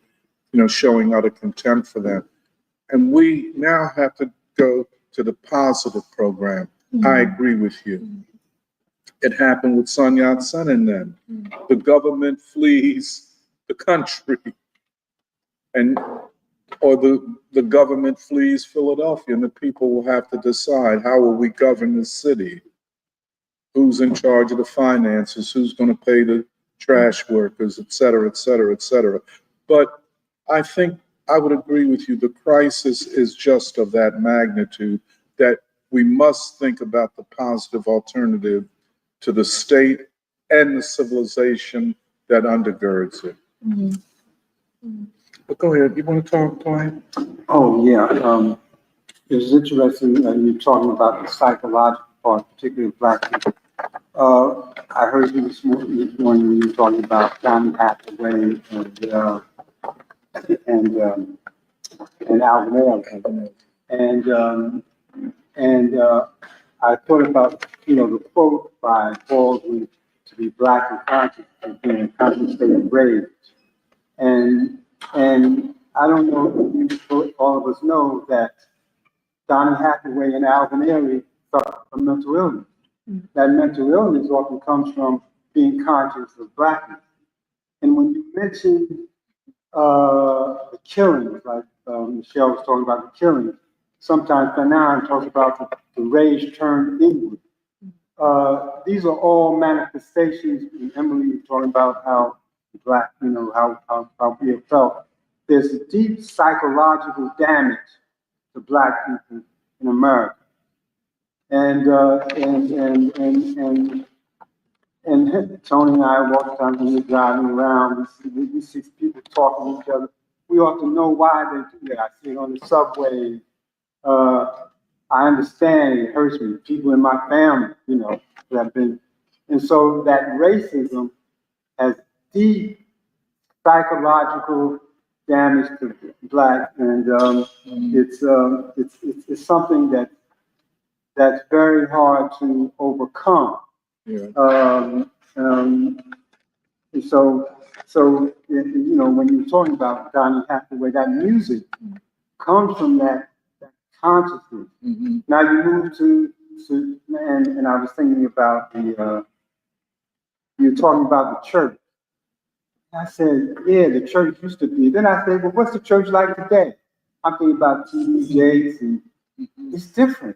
showing utter contempt for them. And we now have to go to the positive program. I agree with you. It happened with Sun Yat-sen and them. The government flees the country, or the government flees Philadelphia, and the people will have to decide, how will we govern the city? Who's in charge of the finances? Who's going to pay the trash workers, et cetera, et cetera, et cetera. But I think I would agree with you. The crisis is just of that magnitude that we must think about the positive alternative to the state and the civilization that undergirds it. But go ahead. You want to talk, Dwight? Oh, yeah. It was interesting, you talking about the psychological part, particularly of Black people. I heard you this morning when you were talking about Johnny Hathaway and Alvin Ailey. I thought about, the quote by Baldwin, to be black and conscious is being in a constant state of rage. And I don't know if all of us know that Donny Hathaway and Alvin Ailey suffer from mental illness. That mental illness often comes from being conscious of blackness. And when you mention the killings, like Michelle was talking about the killings, sometimes Fanon talks about the rage turned inward. These are all manifestations, and Emily was talking about how Black, how we have felt. There's a deep psychological damage to Black people in America. And Tony and I walk the time when we're driving around, we see people talking to each other. We ought to know why they do that. I see it on the subway. I understand it hurts me. People in my family, that have been, and so that racism has deep psychological damage to Black, and it's something that's very hard to overcome. Yeah. And so when you're talking about Donny Hathaway, that music comes from that consciousness. Now you move to and I was thinking about you're talking about the church. I said, yeah, the church used to be. Then I said, well, what's the church like today? I'm thinking about TV Jakes, and it's different.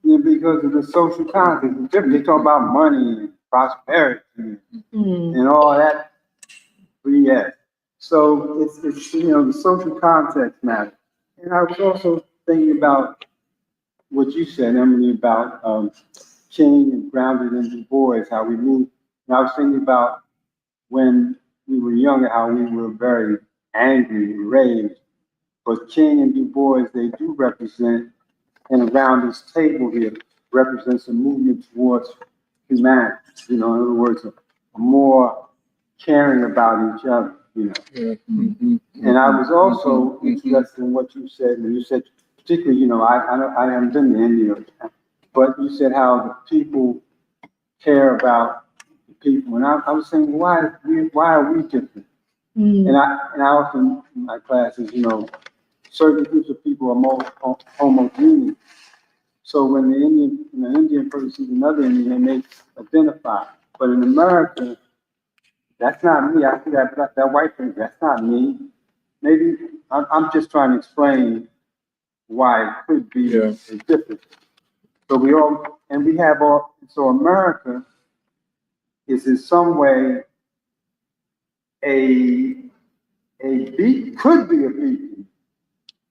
Because of the social context, it's different. They talk about money and prosperity and all that BS. So it's the social context matters. And I was also thinking about what you said, Emily, about King and grounded in Du Bois, how we moved. And I was thinking about when we were younger, how we were very angry and raged. But King and Du Bois, they do represent, and around this table here, represents a movement towards humanity. In other words, a more caring about each other. And I was also interested in what you said, and you said, particularly, I haven't been to India, but you said how the people care about the people, and I was saying, why are we different? And I often in my classes, certain groups of people are more homogeneous. So when an Indian person sees another Indian, they may identify. But in America, that's not me. I see that white person, that's not me. Maybe I'm just trying to explain why it could be different. So so America is in some way could be a beacon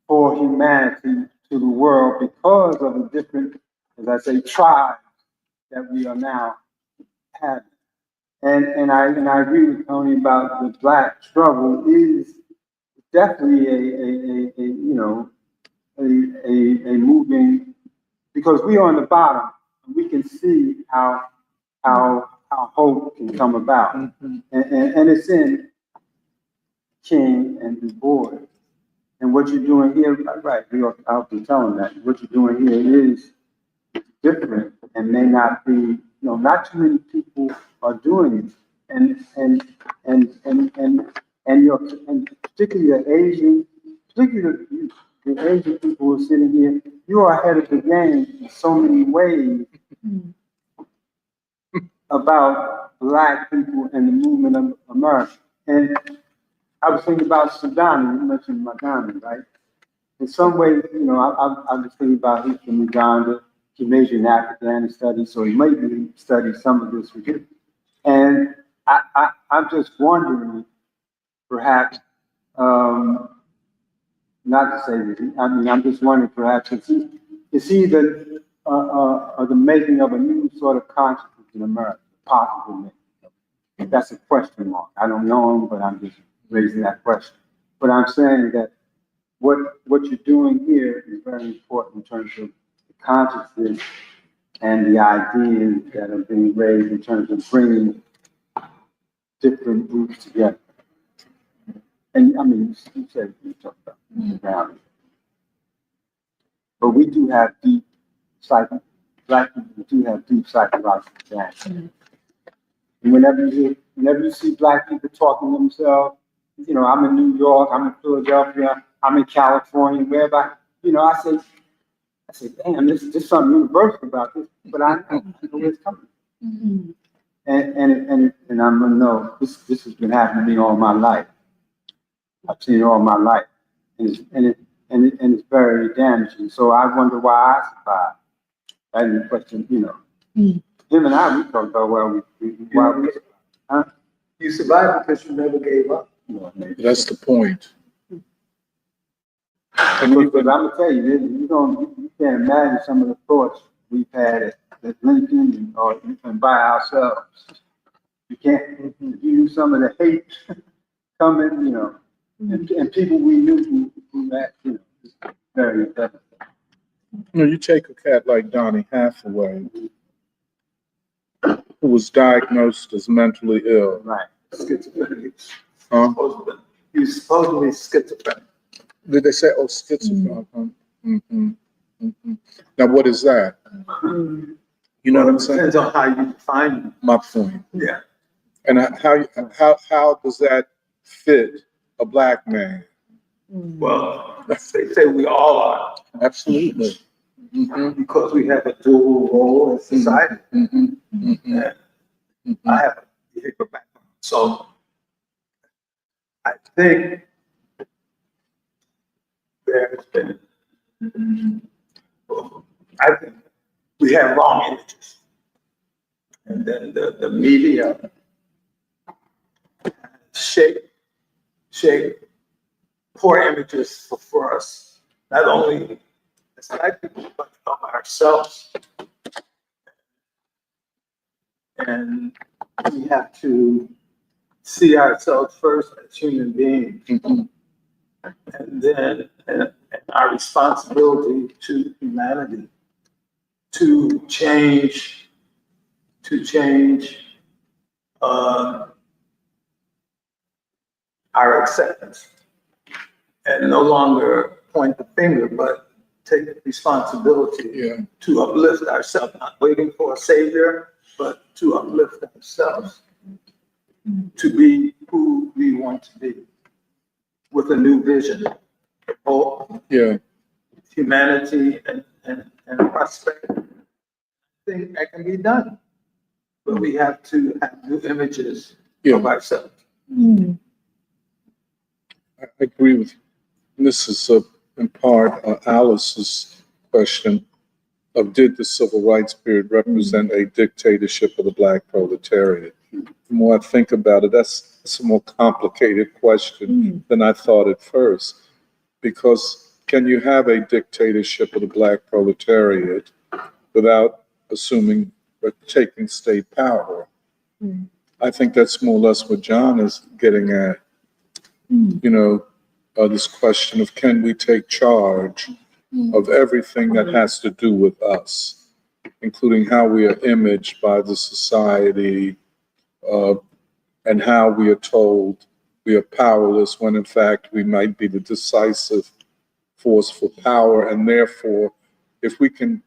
for humanity to the world because of the different, as I say, tribes that we are now having. And I agree with Tony about the Black struggle is definitely a moving, because we are on the bottom and we can see how hope can come about. And it's in King and Dubois. And what you're doing here, right, I'll be telling that, what you're doing here is different and may not be, not too many people are doing it. And particularly the Asian people who are sitting here, you are ahead of the game in so many ways about Black people and the movement of America. And I was thinking about Sudan, you mentioned Madani, right? In some ways, I was thinking about he's from Uganda, he majored in African studies, so he maybe studied some of this with you. And I'm just wondering, perhaps, not to say that, I'm just wondering, perhaps, is he the making of a new sort of consciousness in America, possibly? That's a question mark. I don't know him, but I'm just raising that question. But I'm saying that what you're doing here is very important in terms of the consciousness and the ideas that are being raised in terms of bringing different groups together. And you said you talked about reality. But we do have Black people do have deep psychological damage. And whenever you see Black people talking to themselves, I'm in New York, I'm in Philadelphia, I'm in California, wherever, I say, damn, there's something universal about this, but I know where it's coming from. And I'm gonna know this has been happening to me all my life. I've seen it all my life, and it's very damaging. So I wonder why I survived. That's the question, Him and I, we talked about why we huh? You survived because you never gave up. That's the point. Because I'm gonna tell you, you can't imagine some of the thoughts we've had at Lincoln and by ourselves. You can't. You knew some of the hate coming, and people we knew who that, very devastating. You take a cat like Donnie Hathaway, who was diagnosed as mentally ill. Right. Schizophrenic. Huh? He was supposedly schizophrenic. Did they say, schizophrenic? Now, what is that? You know what I'm saying? Depends on how you define my point. Yeah. And how does that fit a Black man? Well, they say we all are. Absolutely. Because we have a dual role in society. And I have a behavior background. So I think there's been, I think we have wrong images. And then the media shape poor images for us, not only as Black people, but of ourselves. And we have to see ourselves first as human beings. And then and our responsibility to humanity to change our acceptance and no longer point the finger, but take responsibility to uplift ourselves, not waiting for a savior, but to uplift ourselves to be who we want to be with a new vision, hope, humanity, and prosperity. I think that can be done, but we have to have new images of ourselves. I agree with you. And this is in part Alice's question of, did the civil rights period represent a dictatorship of the Black proletariat? the more I think about it, that's a more complicated question than I thought at first. Because can you have a dictatorship of the black proletariat without assuming or taking state power? I think that's more or less what John is getting at. You know, this question of can we take charge of everything that has to do with us, including how we are imaged by the society, and how we are told we are powerless when in fact we might be the decisive force for power. And therefore, if we can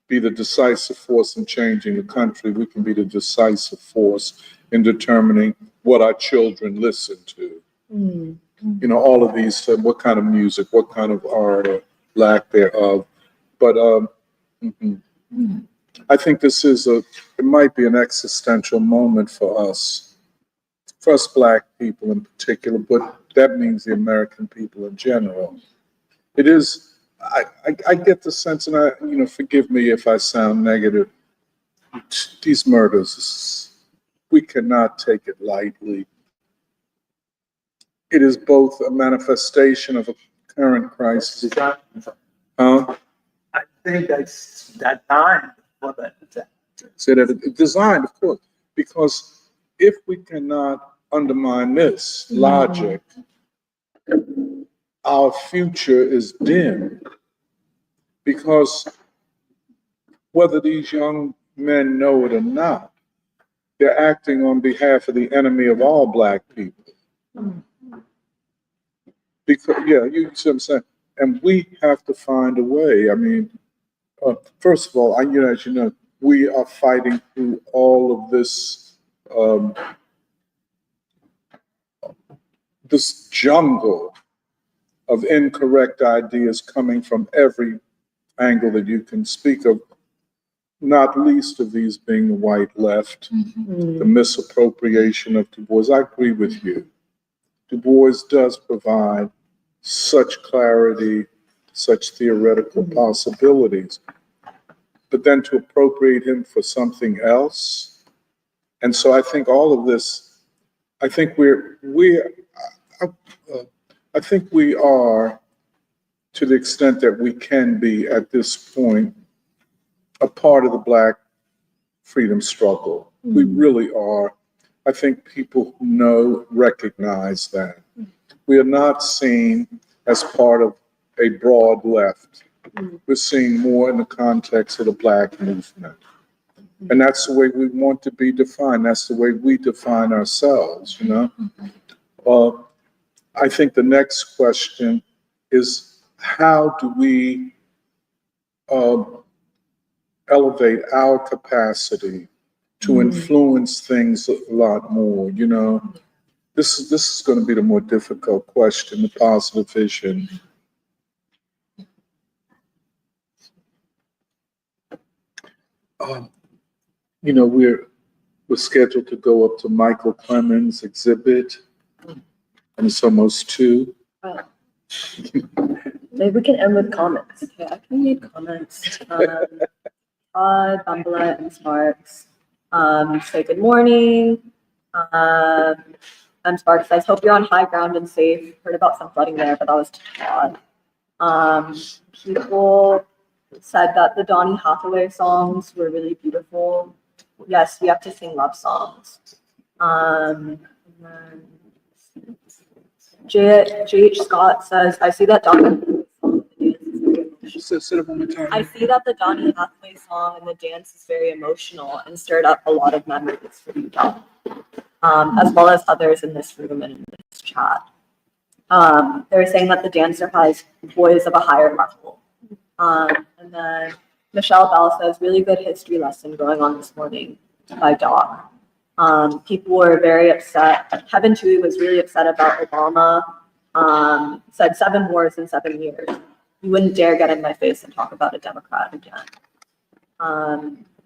be the decisive force in changing the country, we can be the decisive force in determining what our children listen to. You know, all of these, what kind of music, what kind of art, or lack thereof. But I think this is it might be an existential moment for us black people in particular, but that means the American people in general. It is, I get the sense, and forgive me if I sound negative, these murders, we cannot take it lightly. It is both a manifestation of a current crisis. I think that's that time for that attack. So that it's designed, of course, because if we cannot undermine this logic, our future is dim. Because whether these young men know it or not, they're acting on behalf of the enemy of all black people. Because, you see what I'm saying? And we have to find a way. I mean, first of all, as you know, we are fighting through all of this, this jungle of incorrect ideas coming from every angle that you can speak of, not least of these being the white left, the misappropriation of Dubois. I agree with you. Dubois does provide such clarity, such theoretical possibilities, but then to appropriate him for something else. And so I think all of this, I think I think we are, to the extent that we can be at this point, a part of the black freedom struggle. We really are. I think people who recognize that. We are not seen as part of a broad left. We're seen more in the context of the black movement. And that's the way we want to be defined. That's the way we define ourselves, I think the next question is, how do we elevate our capacity to influence things a lot more? This is going to be the more difficult question, the positive vision. We're scheduled to go up to Michael Clemens' exhibit, and it's almost 2. Maybe we can end with comments. Okay, I can read comments. Todd, Bumbla, and Sparks say good morning. Sparks says, hope you're on high ground and safe. Heard about some flooding there, but that was Todd. People said that the Donny Hathaway songs were really beautiful. Yes, we have to sing love songs. J.H. Scott says, I see that Donny I see that the Donny Hathaway song and the dance is very emotional and stirred up a lot of memories for you, Don, as well as others in this room and in this chat. They're saying that the dancer has voice of a higher level. And then Michelle Bell says, really good history lesson going on this morning by Doc. People were very upset. Kevin Tui was really upset about Obama. Said 7 wars in 7 years. You wouldn't dare get in my face and talk about a Democrat again.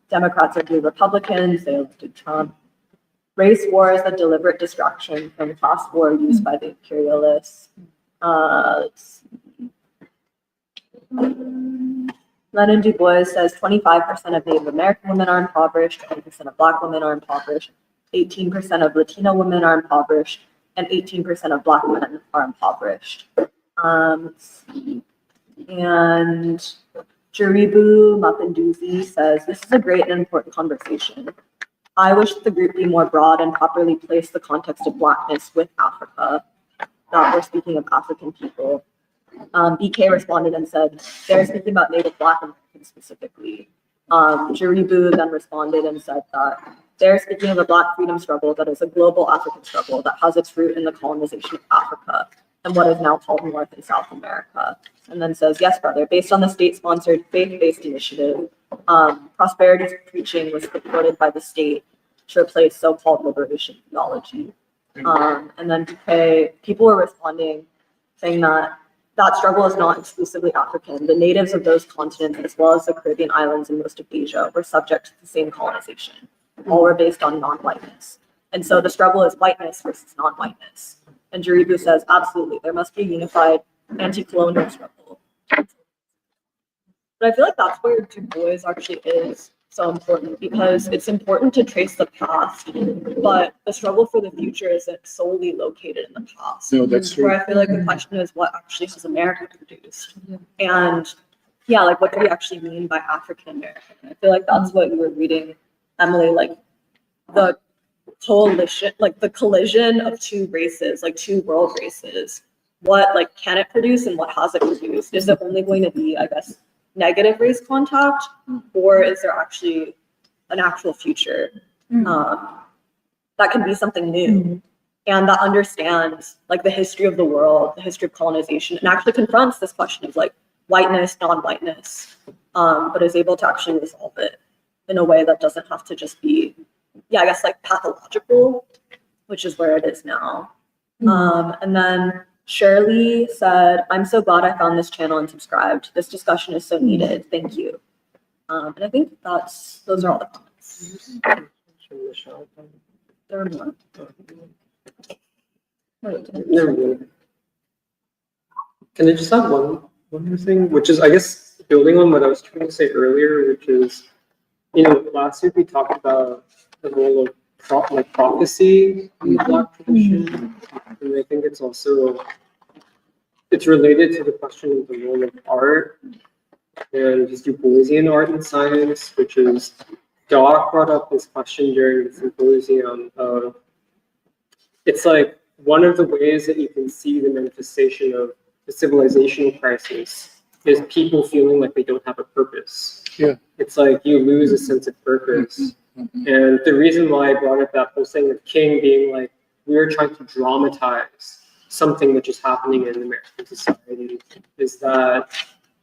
Democrats are blue Republicans. They elected Trump. Race war is a deliberate distraction from class war used by the imperialists. Let's see. Lenin Dubois says 25% of Native American women are impoverished, 20% of Black women are impoverished. 18% of Latino women are impoverished, and 18% of Black men are impoverished. Let's see. And Jaribu Mapinduzi says, this is a great and important conversation. I wish that the group be more broad and properly place the context of Blackness with Africa, that we're speaking of African people. BK responded and said, they're speaking about Native Black Americans specifically. Jaribu then responded and said that they're speaking of a Black freedom struggle that is a global African struggle that has its root in the colonization of Africa and what is now called North and South America. And then says, yes, brother, based on the state-sponsored faith-based initiative, prosperity preaching was supported by the state to replace so-called liberation theology. And then people were responding saying that that struggle is not exclusively African. The natives of those continents, as well as the Caribbean islands and most of Asia, were subject to the same colonization. All were based on non-whiteness. And so the struggle is whiteness versus non-whiteness. And Jaribu says, absolutely, there must be a unified anti-colonial struggle. But I feel like that's where Dubois actually is so important, because it's important to trace the past, but the struggle for the future isn't solely located in the past. No, that's true. Where I feel like the question is, what actually has America produced? And yeah, like what do we actually mean by African American? I feel like that's what you were reading, Emily, like the coalition, like the collision of two races, like two world races. What like can it produce and what has it produced? Is it only going to be, I guess, negative race contact, or is there actually an actual future that can be something new and that understands like the history of the world, the history of colonization, and actually confronts this question of like whiteness, non-whiteness, but is able to actually resolve it in a way that doesn't have to just be, yeah, I guess like pathological, which is where it is now. And then Shirley said, I'm so glad I found this channel and subscribed. This discussion is so needed. Thank you. And I think those are all the comments. There are more. Can I just have one more thing, which is, I guess, building on what I was trying to say earlier, which is, you know, last week we talked about the role of prophecy in the Black tradition, and I think it's related to the question of the role of art and just Duboisian art and science, which is, Doc brought up this question during the symposium of, it's like one of the ways that you can see the manifestation of the civilizational crisis is people feeling like they don't have a purpose. Yeah. It's like you lose a sense of purpose. And the reason why I brought up that whole thing of King being like, we're trying to dramatize something which is happening in American society is that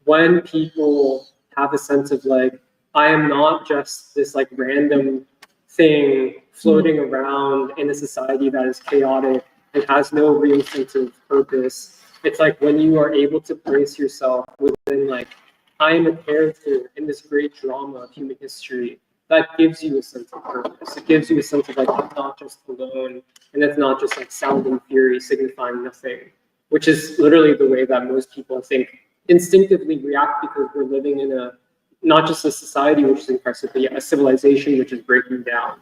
when people have a sense of like, I am not just this like random thing floating around in a society that is chaotic and has no real sense of purpose. It's like when you are able to place yourself within like, I am a character in this great drama of human history, that gives you a sense of purpose. It gives you a sense of like, I'm not just alone, and it's not just like sound and fury signifying nothing, which is literally the way that most people, I think, instinctively react, because we're living in a, not just a society which is impressive, but yeah, a civilization which is breaking down.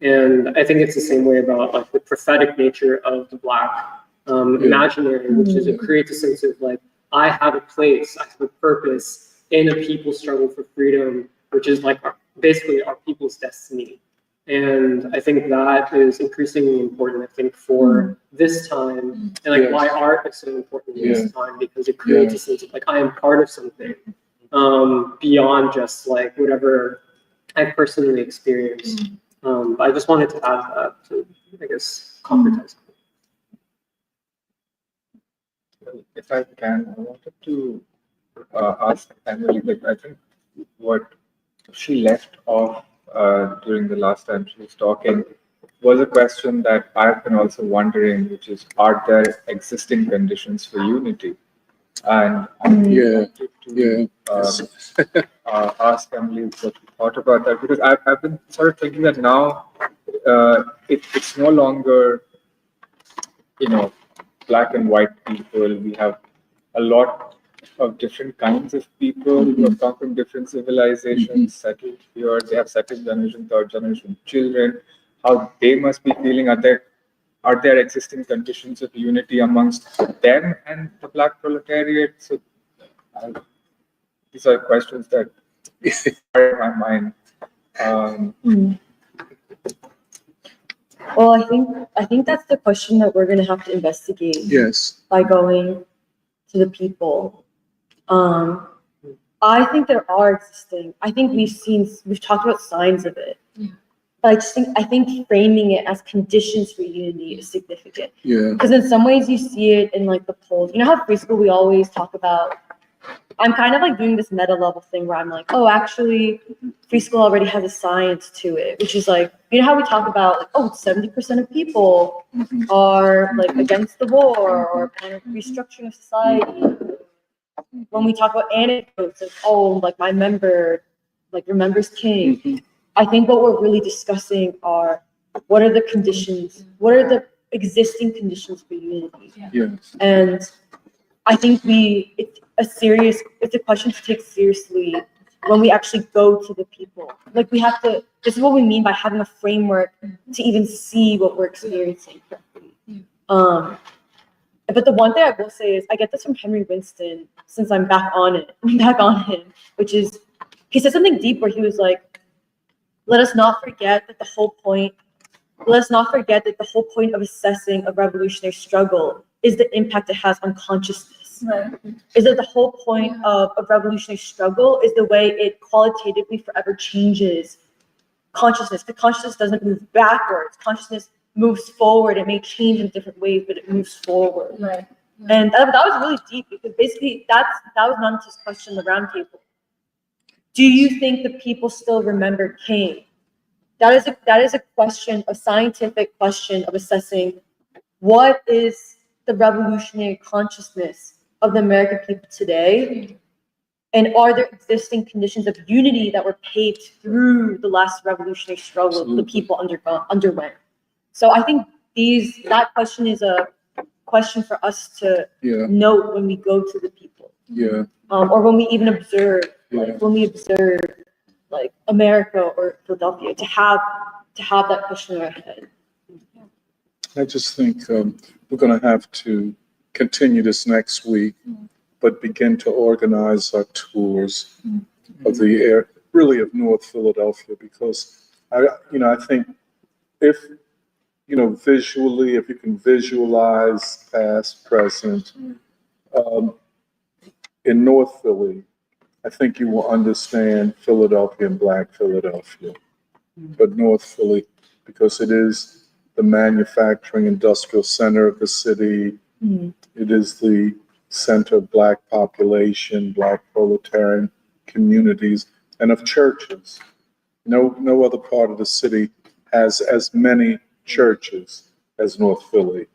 And I think it's the same way about like the prophetic nature of the Black imaginary, which is it creates a sense of like, I have a place, I have a purpose in a people's struggle for freedom, which is like basically our people's destiny. And I think that is increasingly important, I think, for this time, and like why art is so important in this time, because it creates a sense of like, I am part of something beyond just like whatever I've personally experienced. But I just wanted to add that to, I guess, concretize. If I can, I wanted to ask Emily, but I think what she left off during the last time she was talking was a question that I've been also wondering, which is, are there existing conditions for unity? And I wanted to ask Emily what you thought about that, because I've been sort of thinking that now it's no longer, you know, Black and white people. We have a lot of different kinds of people who have come from different civilizations, settled here. They have second generation, third generation children. how they must be feeling. Are there existing conditions of unity amongst them and the Black proletariat? So these are questions that are in my mind. Well, I think that's the question that we're gonna have to investigate. Yes. By going to the people. I think there are existing. I think we've talked about signs of it. But I think framing it as conditions for unity is significant. Yeah. Because in some ways you see it in like the polls. You know how free school we always talk about. I'm kind of like doing this meta level thing where I'm like, oh, actually, free school already has a science to it, which is like, you know how we talk about like, oh, 70% of people are like against the war or kind of restructuring of society. When we talk about anecdotes of, oh, like my member, like remembers King. I think what we're really discussing are what are the conditions, what are the existing conditions for unity? Yes. And I think it's a question to take seriously when we actually go to the people. Like we have to, this is what we mean by having a framework to even see what we're experiencing. But the one thing I will say is I get this from Henry Winston since I'm back on him, which is he said something deep where he was like, let us not forget that the whole point of assessing a revolutionary struggle is the impact it has on consciousness. Right. Is that the whole point of a revolutionary struggle is the way it qualitatively forever changes consciousness. The consciousness doesn't move backwards. Consciousness moves forward. It may change in different ways, but it moves forward. Right. And that was really deep because basically that was Nanta's question in the roundtable. Do you think the people still remember King? That is a question, a scientific question of assessing what is the revolutionary consciousness of the American people today, and are there existing conditions of unity that were paved through the last revolutionary struggle the people underwent? So I think that question is a question for us to note when we go to the people. Yeah. Or when we even observe, Yeah. when we observe like America or Philadelphia, to have that question in our head. I just think we're going to have to continue this next week, but begin to organize our tours of the air, really of North Philadelphia, because I think if, visually, if you can visualize past, present, in North Philly, I think you will understand Philadelphia and Black Philadelphia. But North Philly, because it is the manufacturing industrial center of the city, it is the center of Black population, Black proletarian communities, and of churches. No other part of the city has as many churches as North Philly.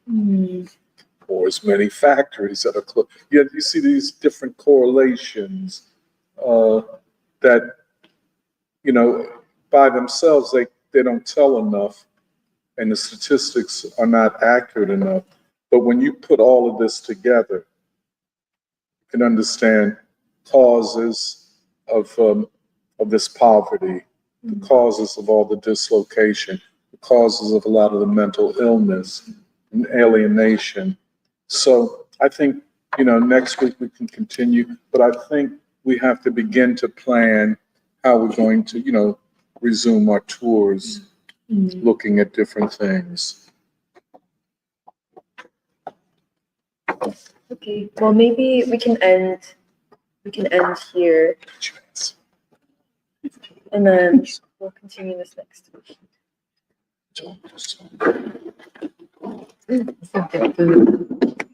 Or as many factories that are close. Yet you see these different correlations that, by themselves, they don't tell enough, and the statistics are not accurate enough. But when you put all of this together, you can understand causes of this poverty, the causes of all the dislocation, the causes of a lot of the mental illness and alienation. So I think, next week we can continue, but I think we have to begin to plan how we're going to, resume our tours, looking at different things. Okay, well, maybe we can end here, and then we'll continue this next week. Some good food.